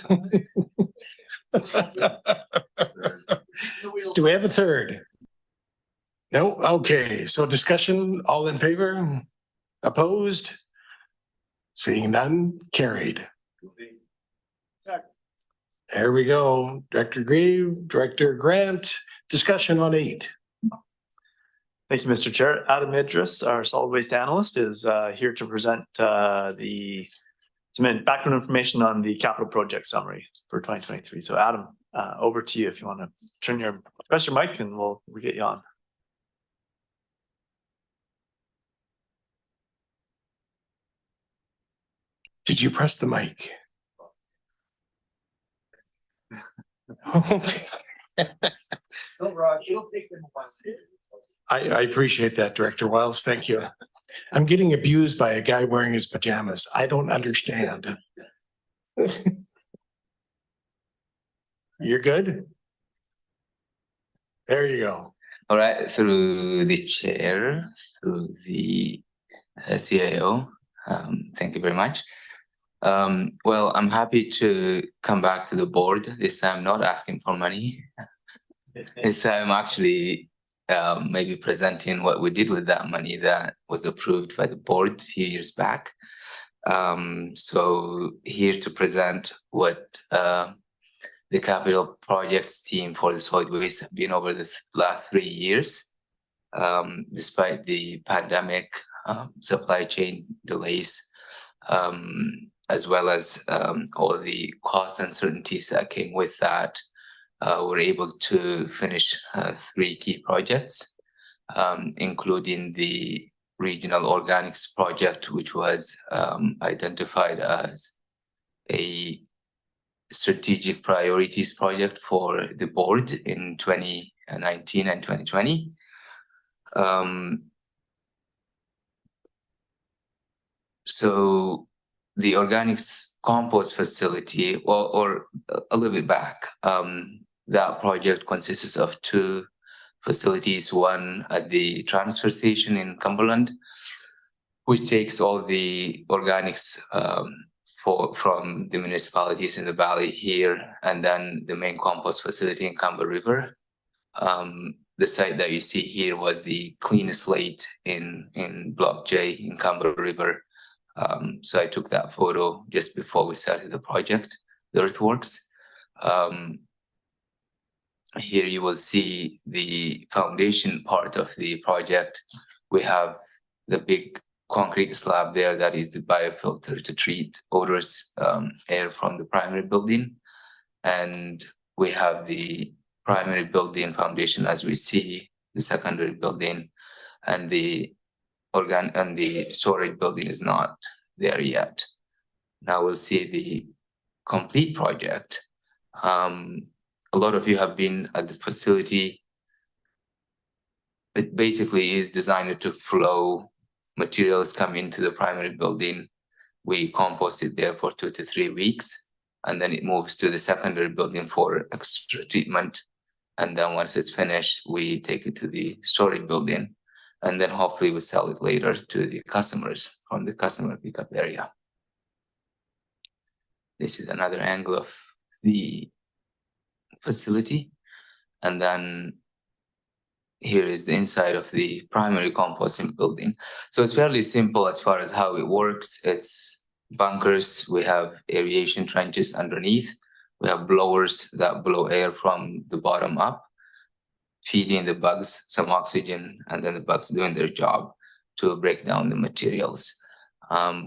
Do we have a third? No, okay, so discussion, all in favor? Opposed? Seeing none, carried. There we go. Director Grieve, Director Grant, discussion on 8. Thank you, Mr. Chair. Adam Idris, our solid waste analyst, is here to present some background information on the capital project summary for 2023. So Adam, over to you if you want to press your mic and we'll get you on. Did you press the mic? I appreciate that, Director Wiles. Thank you. I'm getting abused by a guy wearing his pajamas. I don't understand. You're good? There you go. All right, through the chair, through the CIO, thank you very much. Well, I'm happy to come back to the board. This time not asking for money. This time actually maybe presenting what we did with that money that was approved by the board a few years back. So here to present what the capital projects team for the solid waste have been over the last 3 years. Despite the pandemic, supply chain delays, as well as all the cost uncertainties that came with that, we're able to finish 3 key projects, including the regional organics project, which was identified as a strategic priorities project for the board in 2019 and 2020. So the organics compost facility, or a little bit back, that project consists of 2 facilities, one at the transfer station in Cumberland, which takes all the organics from the municipalities in the valley here, and then the main compost facility in Camber River. The site that you see here was the cleanest slate in Block J in Camber River. So I took that photo just before we started the project, the earthworks. Here you will see the foundation part of the project. We have the big concrete slab there that is the biofilter to treat odorous air from the primary building. And we have the primary building foundation as we see, the secondary building, and the storage building is not there yet. Now we'll see the complete project. A lot of you have been at the facility. It basically is designed to flow. Materials come into the primary building. We compost it there for 2 to 3 weeks, and then it moves to the secondary building for extra treatment. And then once it's finished, we take it to the storage building, and then hopefully we sell it later to the customers from the customer pickup area. This is another angle of the facility. And then here is the inside of the primary composting building. So it's fairly simple as far as how it works. It's bunkers. We have aeration trenches underneath. We have blowers that blow air from the bottom up, feeding the bugs some oxygen, and then the bugs doing their job to break down the materials.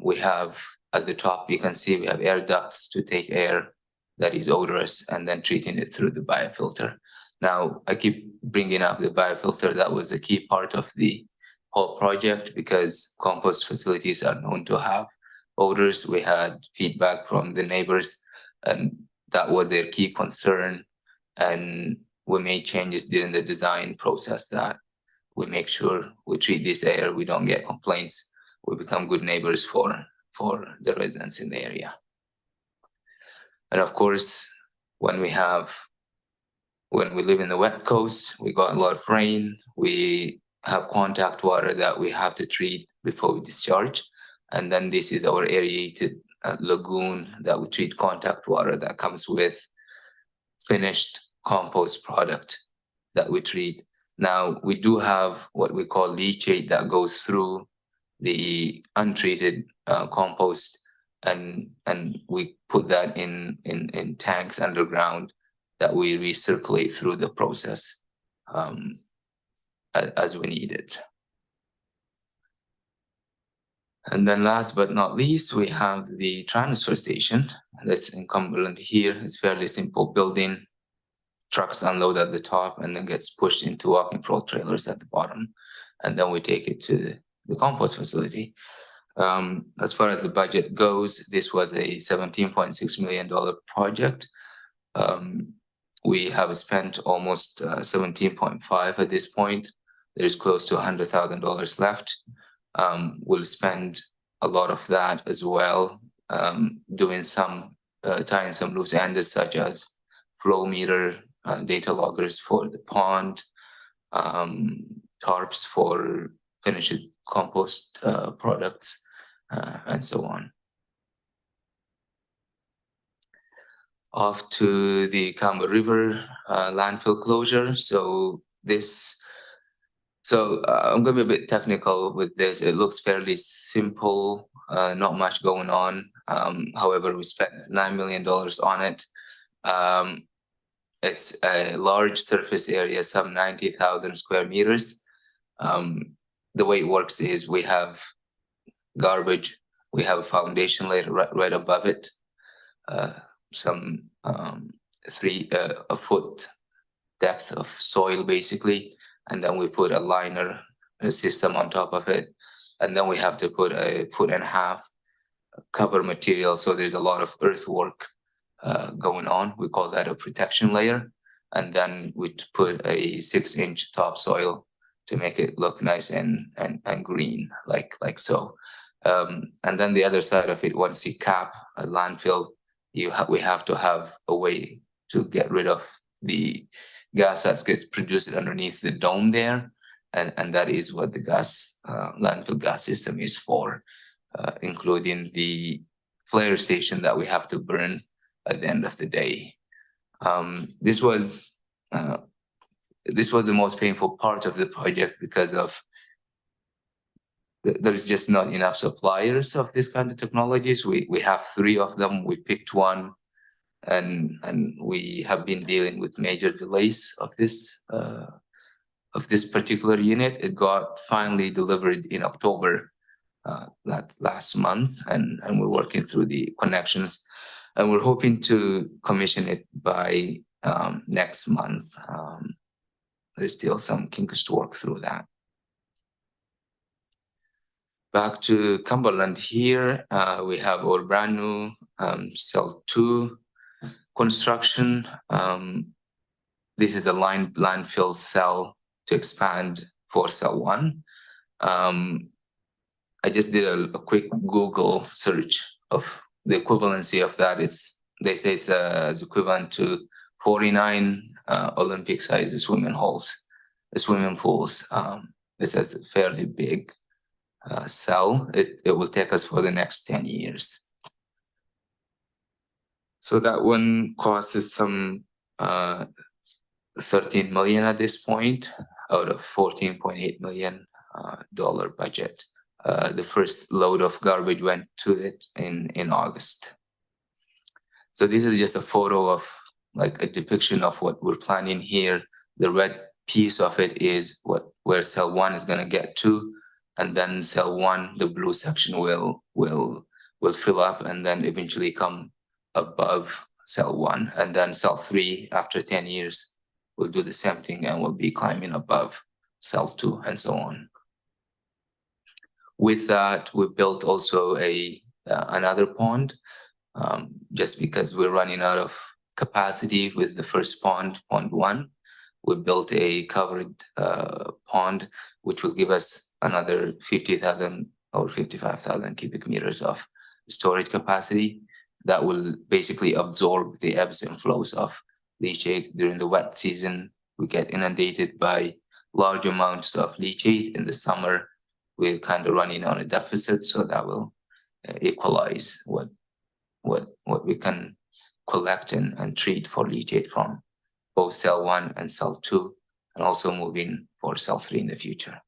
We have at the top, you can see we have air ducts to take air that is odorous and then treating it through the biofilter. Now, I keep bringing up the biofilter. That was a key part of the whole project because compost facilities are known to have odors. We had feedback from the neighbors, and that was their key concern. And we made changes during the design process that we make sure we treat this air, we don't get complaints, we become good neighbors for the residents in the area. And of course, when we live in the wet coast, we got a lot of rain, we have contact water that we have to treat before we discharge. And then this is our aerated lagoon that we treat contact water that comes with finished compost product that we treat. Now, we do have what we call leachate that goes through the untreated compost, and we put that in tanks underground that we recirculate through the process as we need it. And then last but not least, we have the transfer station that's in Cumberland here. It's fairly simple building. Trucks unload at the top and then gets pushed into walking floor trailers at the bottom. And then we take it to the compost facility. As far as the budget goes, this was a $17.6 million project. We have spent almost 17.5 at this point. There's close to $100,000 left. We'll spend a lot of that as well, doing some, tying some loose ends such as flow meter, data loggers for the pond, tarps for finished compost products, and so on. Off to the Kamba River landfill closure. So I'm going to be a bit technical with this. It looks fairly simple, not much going on. However, we spent $9 million on it. It's a large surface area, some 90,000 square meters. The way it works is we have garbage, we have a foundation layer right above it, a foot depth of soil basically, and then we put a liner system on top of it, and then we have to put a 1.5 foot cover material, so there's a lot of earthwork going on. We call that a protection layer, and then we put a 6-inch topsoil to make it look nice and green like so. And then the other side of it, once you cap a landfill, we have to have a way to get rid of the gas that gets produced underneath the dome there, and that is what the landfill gas system is for, including the flare station that we have to burn at the end of the day. This was the most painful part of the project because of there's just not enough suppliers of this kind of technologies. We have 3 of them. We picked one, and we have been dealing with major delays of this particular unit. It got finally delivered in October last month, and we're working through the connections, and we're hoping to commission it by next month. There's still some kinks to work through that. Back to Cumberland here, we have our brand new cell 2 construction. This is a landfill cell to expand for cell 1. I just did a quick Google search of the equivalency of that. They say it's equivalent to 49 Olympic-sized swimming pools. It's a fairly big cell. It will take us for the next 10 years. So that one costs us some 13 million at this point out of $14.8 million budget. The first load of garbage went to it in August. So this is just a photo of like a depiction of what we're planning here. The red piece of it is where cell 1 is going to get to, and then cell 1, the blue section will fill up and then eventually come above cell 1, and then cell 3 after 10 years we'll do the same thing and we'll be climbing above cell 2 and so on. With that, we built also another pond, just because we're running out of capacity with the first pond 1. We built a covered pond, which will give us another 50,000 or 55,000 cubic meters of storage capacity that will basically absorb the ebbs and flows of leachate. During the wet season, we get inundated by large amounts of leachate. In the summer, we're kind of running on a deficit, so that will equalize what we can collect and treat for leachate from both cell 1 and cell 2, and also moving for cell 3 in the future.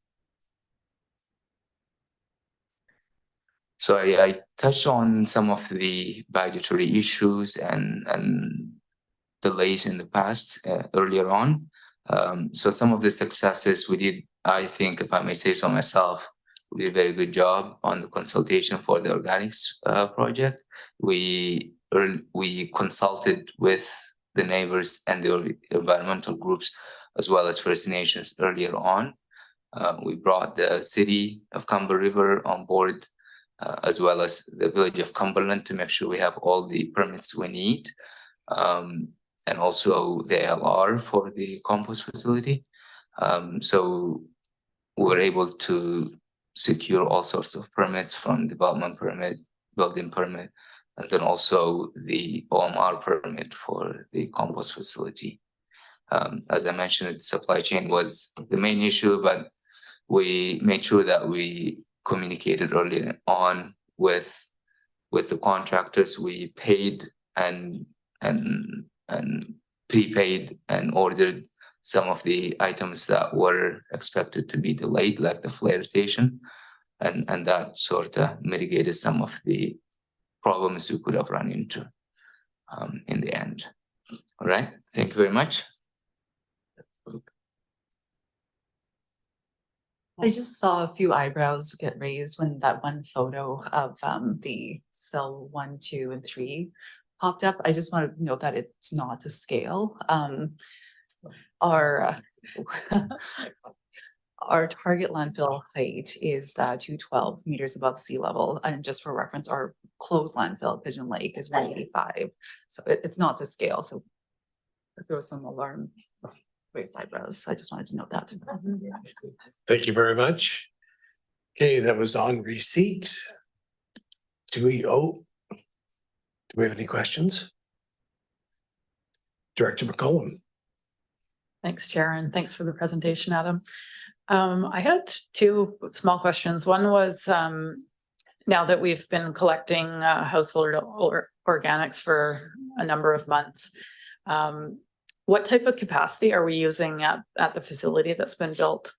So I touched on some of the budgetary issues and delays in the past earlier on. So some of the successes we did, I think, if I may say so myself, we did a very good job on the consultation for the organics project. We consulted with the neighbors and the environmental groups, as well as First Nations earlier on. We brought the city of Cumber River on board, as well as the village of Cumberland, to make sure we have all the permits we need, and also the LR for the compost facility. So we're able to secure all sorts of permits, from development permit, building permit, and then also the OMR permit for the compost facility. As I mentioned, supply chain was the main issue, but we made sure that we communicated early on with the contractors. We paid and prepaid and ordered some of the items that were expected to be delayed, like the flare station, and that sort of mitigated some of the problems we could have run into in the end. All right, thank you very much. I just saw a few eyebrows get raised when that one photo of the cell 1, 2, and 3 popped up. I just want to note that it's not to scale. Our target landfill height is 212 meters above sea level, and just for reference, our closed landfill, Pigeon Lake, is 185. So it's not to scale. So there was some alarm raised eyebrows. I just wanted to note that. Thank you very much. Okay, that was on receipt. Do we have any questions? Director McCollum. Thanks, Chair, and thanks for the presentation, Adam. I had two small questions. One was, now that we've been collecting household organics for a number of months, what type of capacity are we using at the facility that's been built?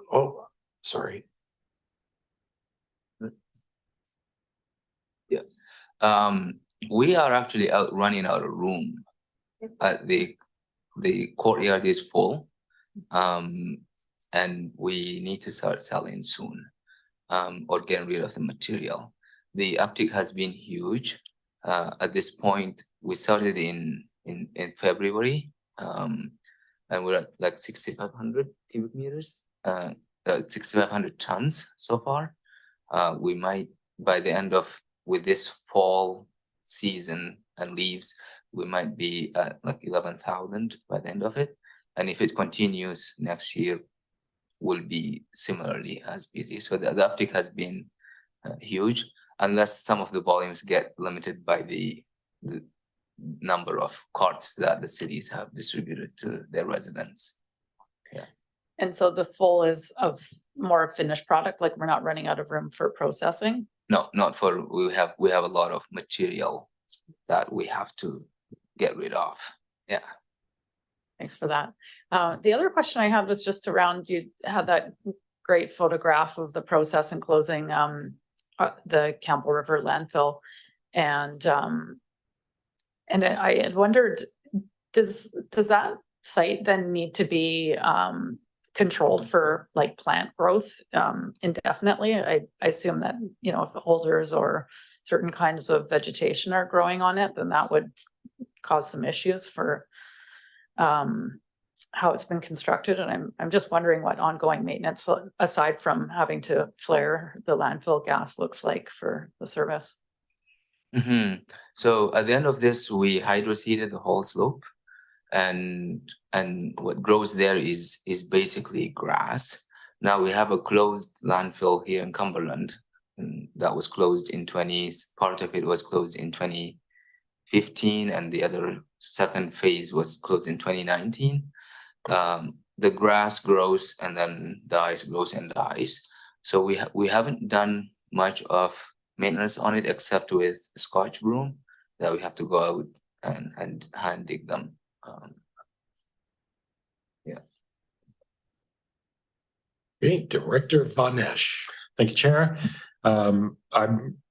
Oh, sorry. Yeah, we are actually running out of room. The courtyard is full, and we need to start selling soon, or getting rid of the material. The uptick has been huge. At this point, we started in February, and we're at like 6,500 cubic meters, 6,500 tons so far. We might, by the end of, with this fall season and leaves, we might be at like 11,000 by the end of it. And if it continues next year, will be similarly as busy. So the uptick has been huge, unless some of the volumes get limited by the number of carts that the cities have distributed to their residents. Yeah. And so the full is of more finished product, like we're not running out of room for processing? No, not for, we have a lot of material that we have to get rid of. Yeah. Thanks for that. The other question I had was just around, you had that great photograph of the process and closing the Campbell River landfill. And I had wondered, does that site then need to be controlled for like plant growth indefinitely. I assume that, you know, if the holders or certain kinds of vegetation are growing on it, then that would cause some issues for how it's been constructed. And I'm just wondering what ongoing maintenance, aside from having to flare the landfill gas, looks like for the service. So at the end of this, we hydroseeded the whole slope, and what grows there is basically grass. Now we have a closed landfill here in Cumberland, and that was closed in part of it was closed in 2015, and the other second phase was closed in 2019. The grass grows and then dies, grows and dies. So we haven't done much of maintenance on it except with Scotch broom that we have to go out and hand dig them. Yeah. Okay, Director Von Esch. Thank you, Chair. I'm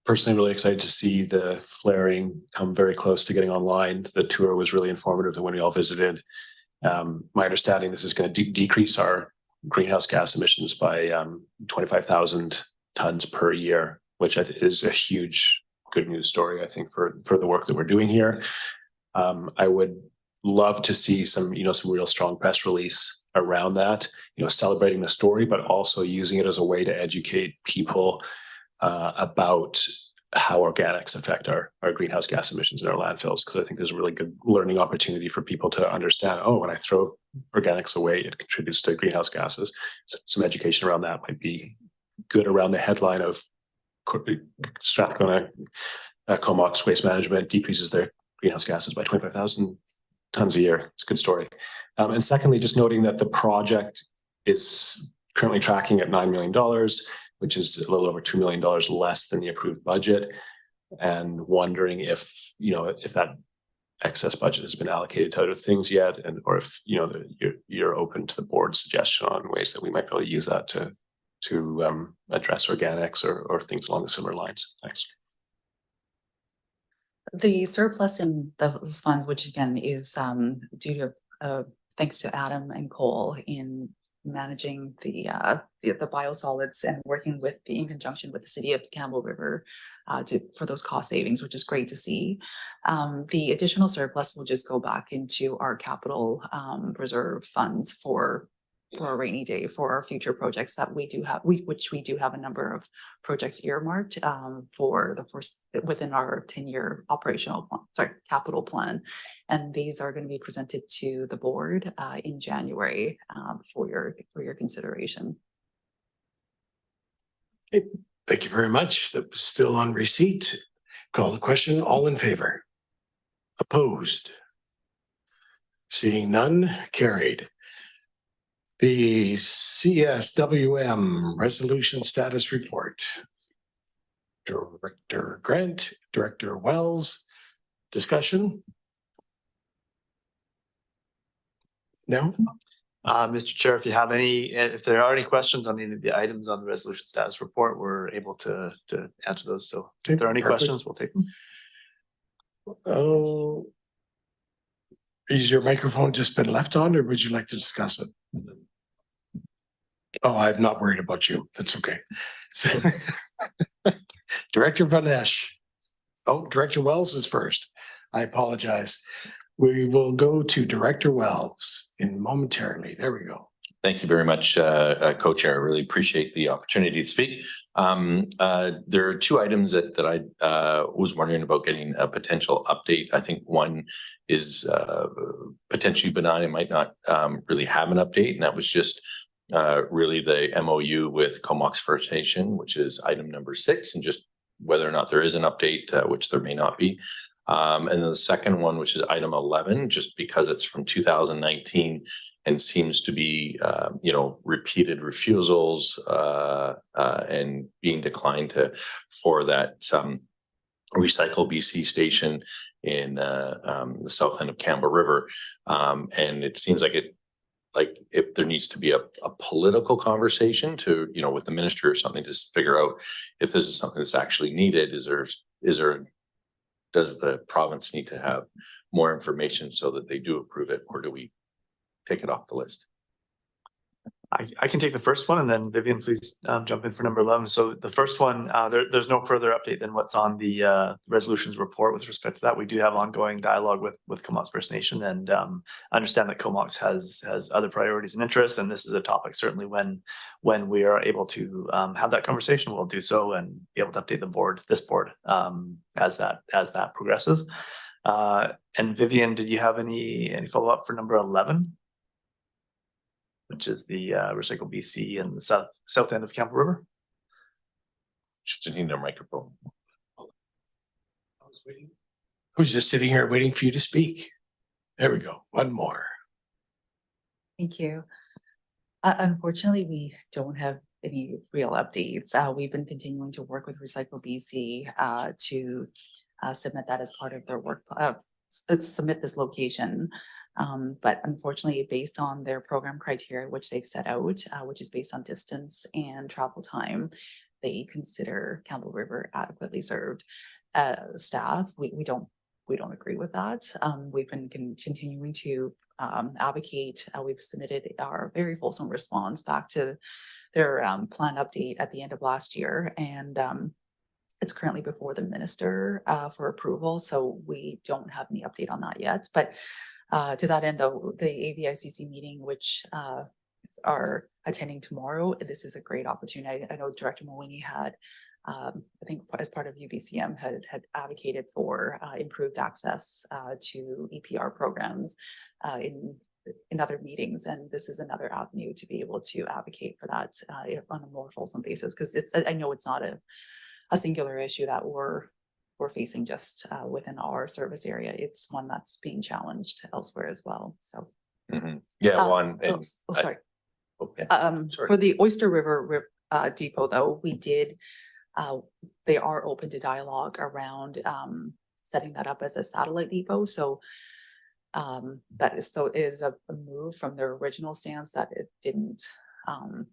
personally really excited to see the flaring come very close to getting online. The tour was really informative when we all visited. My understanding, this is going to decrease our greenhouse gas emissions by 25,000 tons per year, which I think is a huge good news story, I think, for the work that we're doing here. I would love to see some real strong press release around that, celebrating the story, but also using it as a way to educate people about how organics affect our greenhouse gas emissions in our landfills. Because I think there's a really good learning opportunity for people to understand, oh, when I throw organics away, it contributes to greenhouse gases. So some education around that might be good around the headline of Strathcona Comox Waste Management decreases their greenhouse gases by 25,000 tons a year. It's a good story. And secondly, just noting that the project is currently tracking at $9 million, which is a little over $2 million less than the approved budget, and wondering if that excess budget has been allocated to other things yet, and or if you're open to the board's suggestion on ways that we might be able to use that to address organics or things along the similar lines. Thanks. The surplus in those funds, which again is due to thanks to Adam and Cole in managing the biosolids and working in conjunction with the city of Campbell River for those cost savings, which is great to see. The additional surplus will just go back into our capital reserve funds for a rainy day for our future projects that we do have, which we do have a number of projects earmarked within our 10-year capital plan, and these are going to be presented to the board in January for your consideration. Okay, thank you very much. That was still on receipt. Call the question. All in favor? Opposed? Seeing none, carried. The CSWM Resolution Status Report. Director Grant, Director Wells, discussion? No? Mr. Chair, if there are any questions on any of the items on the resolution status report, we're able to answer those. So if there are any questions, we'll take them. Oh, is your microphone just been left on, or would you like to discuss it? Oh, I'm not worried about you. That's okay. So, Director Van Esch. Oh, Director Wells is first. I apologize. We will go to Director Wells momentarily. There we go. Thank you very much, Co-Chair. I really appreciate the opportunity to speak. There are two items that I was wondering about getting a potential update. I think one is potentially benign. It might not really have an update, and that was just really the MOU with Comox First Nation, which is item number 6, and just whether or not there is an update, which there may not be. And then the second one, which is item 11, just because it's from 2019 and seems to be, repeated refusals and being declined for that Recycle BC station in the south end of Campbell River. And it seems like if there needs to be a political conversation to, with the minister or something to figure out if this is something that's actually needed, does the province need to have more information so that they do approve it, or do we take it off the list? I can take the first one, and then Vivian, please jump in for number 11. So the first one, there's no further update than what's on the resolutions report with respect to that. We do have ongoing dialogue with Comox First Nation, and understand that Comox has other priorities and interests, and this is a topic certainly when we are able to have that conversation, we'll do so and be able to update this board as that progresses. And Vivian, did you have any follow up for number 11? Which is the Recycle BC and the south end of Campbell River. Just need their microphone. I was just sitting here waiting for you to speak. There we go. One more. Thank you. Unfortunately, we don't have any real updates. We've been continuing to work with Recycle BC to submit that as part of their work, submit this location. But unfortunately, based on their program criteria, which they've set out, which is based on distance and travel time, they consider Campbell River adequately served. Staff, we don't agree with that. We've been continuing to advocate. We've submitted our very fulsome response back to their plan update at the end of last year, and it's currently before the minister for approval. So we don't have any update on that yet, but. To that end, though, the AVICC meeting, which are attending tomorrow, this is a great opportunity. I know Director Mawini had, I think as part of UBCM, had advocated for improved access to EPR programs in other meetings, and this is another avenue to be able to advocate for that on a more fulsome basis, because I know it's not a singular issue that we're facing just within our service area. It's one that's being challenged elsewhere as well. So, yeah, one. Sorry. Sorry. For the Oyster River depot, though, we did. They are open to dialogue around setting that up as a satellite depot. So that is a move from their original stance that it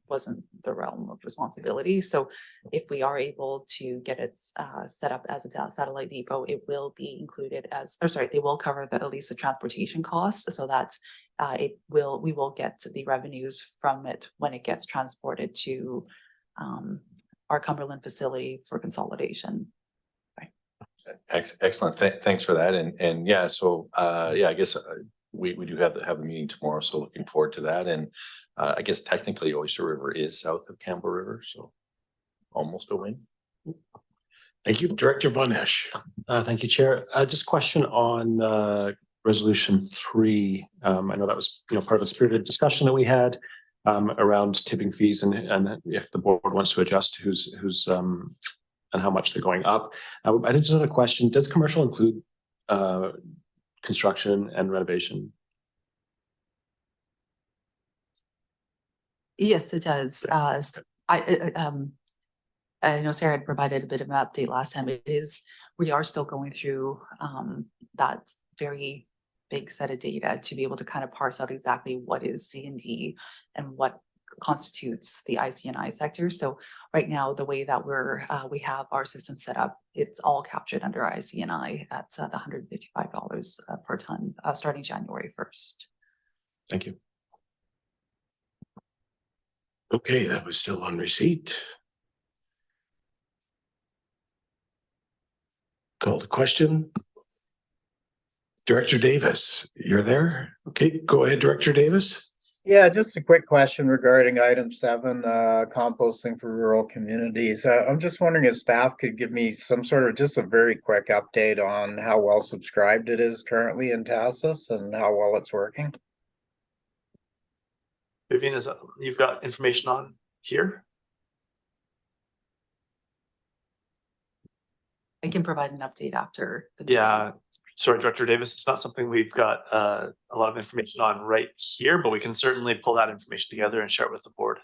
wasn't the realm of responsibility. So if we are able to get it set up as a satellite depot, it will be included they will cover at least the transportation cost, so that we will get the revenues from it when it gets transported to our Cumberland facility for consolidation. Excellent. Thanks for that. And yeah, so yeah, I guess we do have the meeting tomorrow, so looking forward to that. And I guess technically Oyster River is south of Campbell River, so almost a win. Thank you, Director Von Esch. Thank you, Chair. Just a question on Resolution 3. I know that was part of a spirited discussion that we had around tipping fees and if the board wants to adjust who's and how much they're going up. I just had a question. Does commercial include construction and renovation? Yes, it does. I know Sarah had provided a bit of an update last time. We are still going through that very big set of data to be able to kind of parse out exactly what is C&D and what constitutes the IC&I sector. So right now, the way that we have our system set up, it's all captured under IC&I at the $155 per ton starting January 1st. Thank you. Okay, that was still on receipt. Call the question. Director Davis, you're there? Okay, go ahead, Director Davis. Yeah, just a quick question regarding item 7, composting for rural communities. I'm just wondering if staff could give me some sort of just a very quick update on how well subscribed it is currently in TASIS and how well it's working. Vivian, you've got information on here? I can provide an update after the meeting. Sorry, Director Davis, it's not something we've got a lot of information on right here, but we can certainly pull that information together and share it with the board.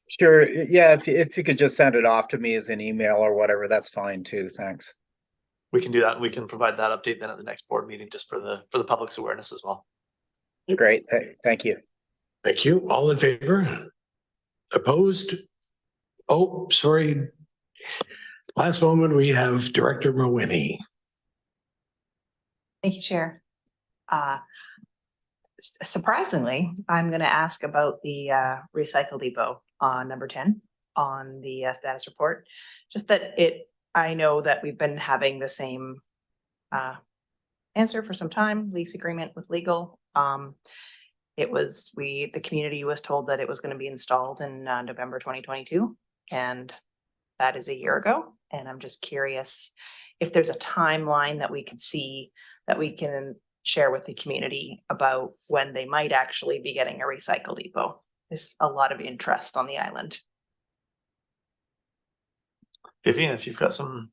Sure. Yeah, if you could just send it off to me as an email or whatever, that's fine too. Thanks. We can do that. We can provide that update then at the next board meeting, just for the public's awareness as well. Great. Thank you. Thank you. All in favor? Opposed? Oh, sorry. Last moment, we have Director Mawini. Thank you, Chair. surprisingly, I'm going to ask about the recycle depot on number 10 on the status report. Just that I know that we've been having the same answer for some time, lease agreement with legal. The community was told that it was going to be installed in November 2022, and that is a year ago. And I'm just curious if there's a timeline that we could see that we can share with the community about when they might actually be getting a recycle depot. There's a lot of interest on the island. Vivian, if you've got some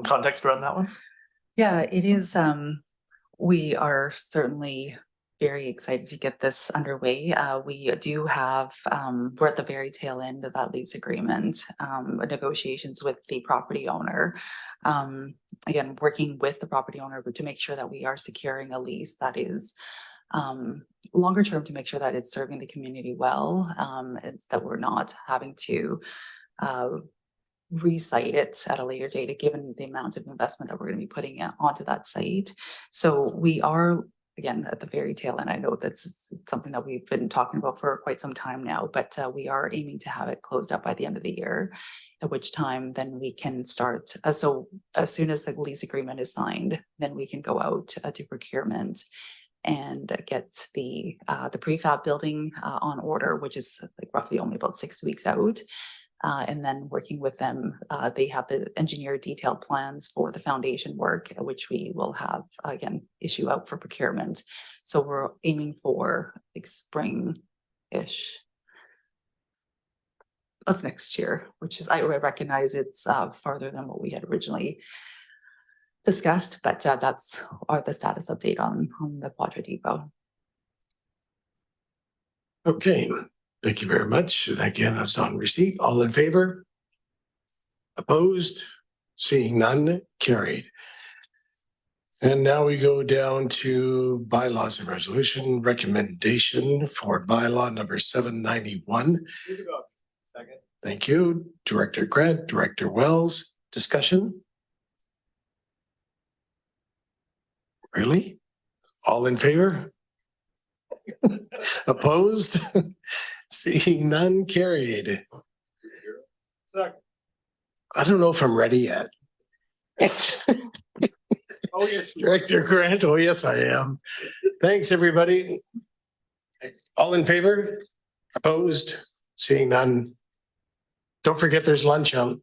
context around that one. Yeah, it is. We are certainly very excited to get this underway. We do have, we're at the very tail end of that lease agreement, negotiations with the property owner. Again, working with the property owner to make sure that we are securing a lease that is longer term, to make sure that it's serving the community well, that we're not having to resite it at a later date, given the amount of investment that we're going to be putting onto that site. So we are, again, at the very tail end. I know that's something that we've been talking about for quite some time now, but we are aiming to have it closed up by the end of the year, at which time then we can start. So as soon as the lease agreement is signed, then we can go out to procurement and get the prefab building on order, which is like roughly only about 6 weeks out. And then working with them, they have the engineered detailed plans for the foundation work, which we will have, again, issue out for procurement. So we're aiming for like spring-ish of next year, which is, I recognize it's farther than what we had originally discussed, but that's the status update on the Quadra Depot. Okay. Thank you very much. And again, that's on receipt. All in favor? Opposed? Seeing none, carried. And now we go down to bylaws and resolution recommendation for bylaw number 791. Second. Thank you. Director Grant, Director Wells, discussion? Really? All in favor? Opposed? Seeing none, carried. I don't know if I'm ready yet. Oh, yes. Director Grant, oh yes, I am. Thanks, everybody. All in favor? Opposed? Seeing none. Don't forget there's lunch out.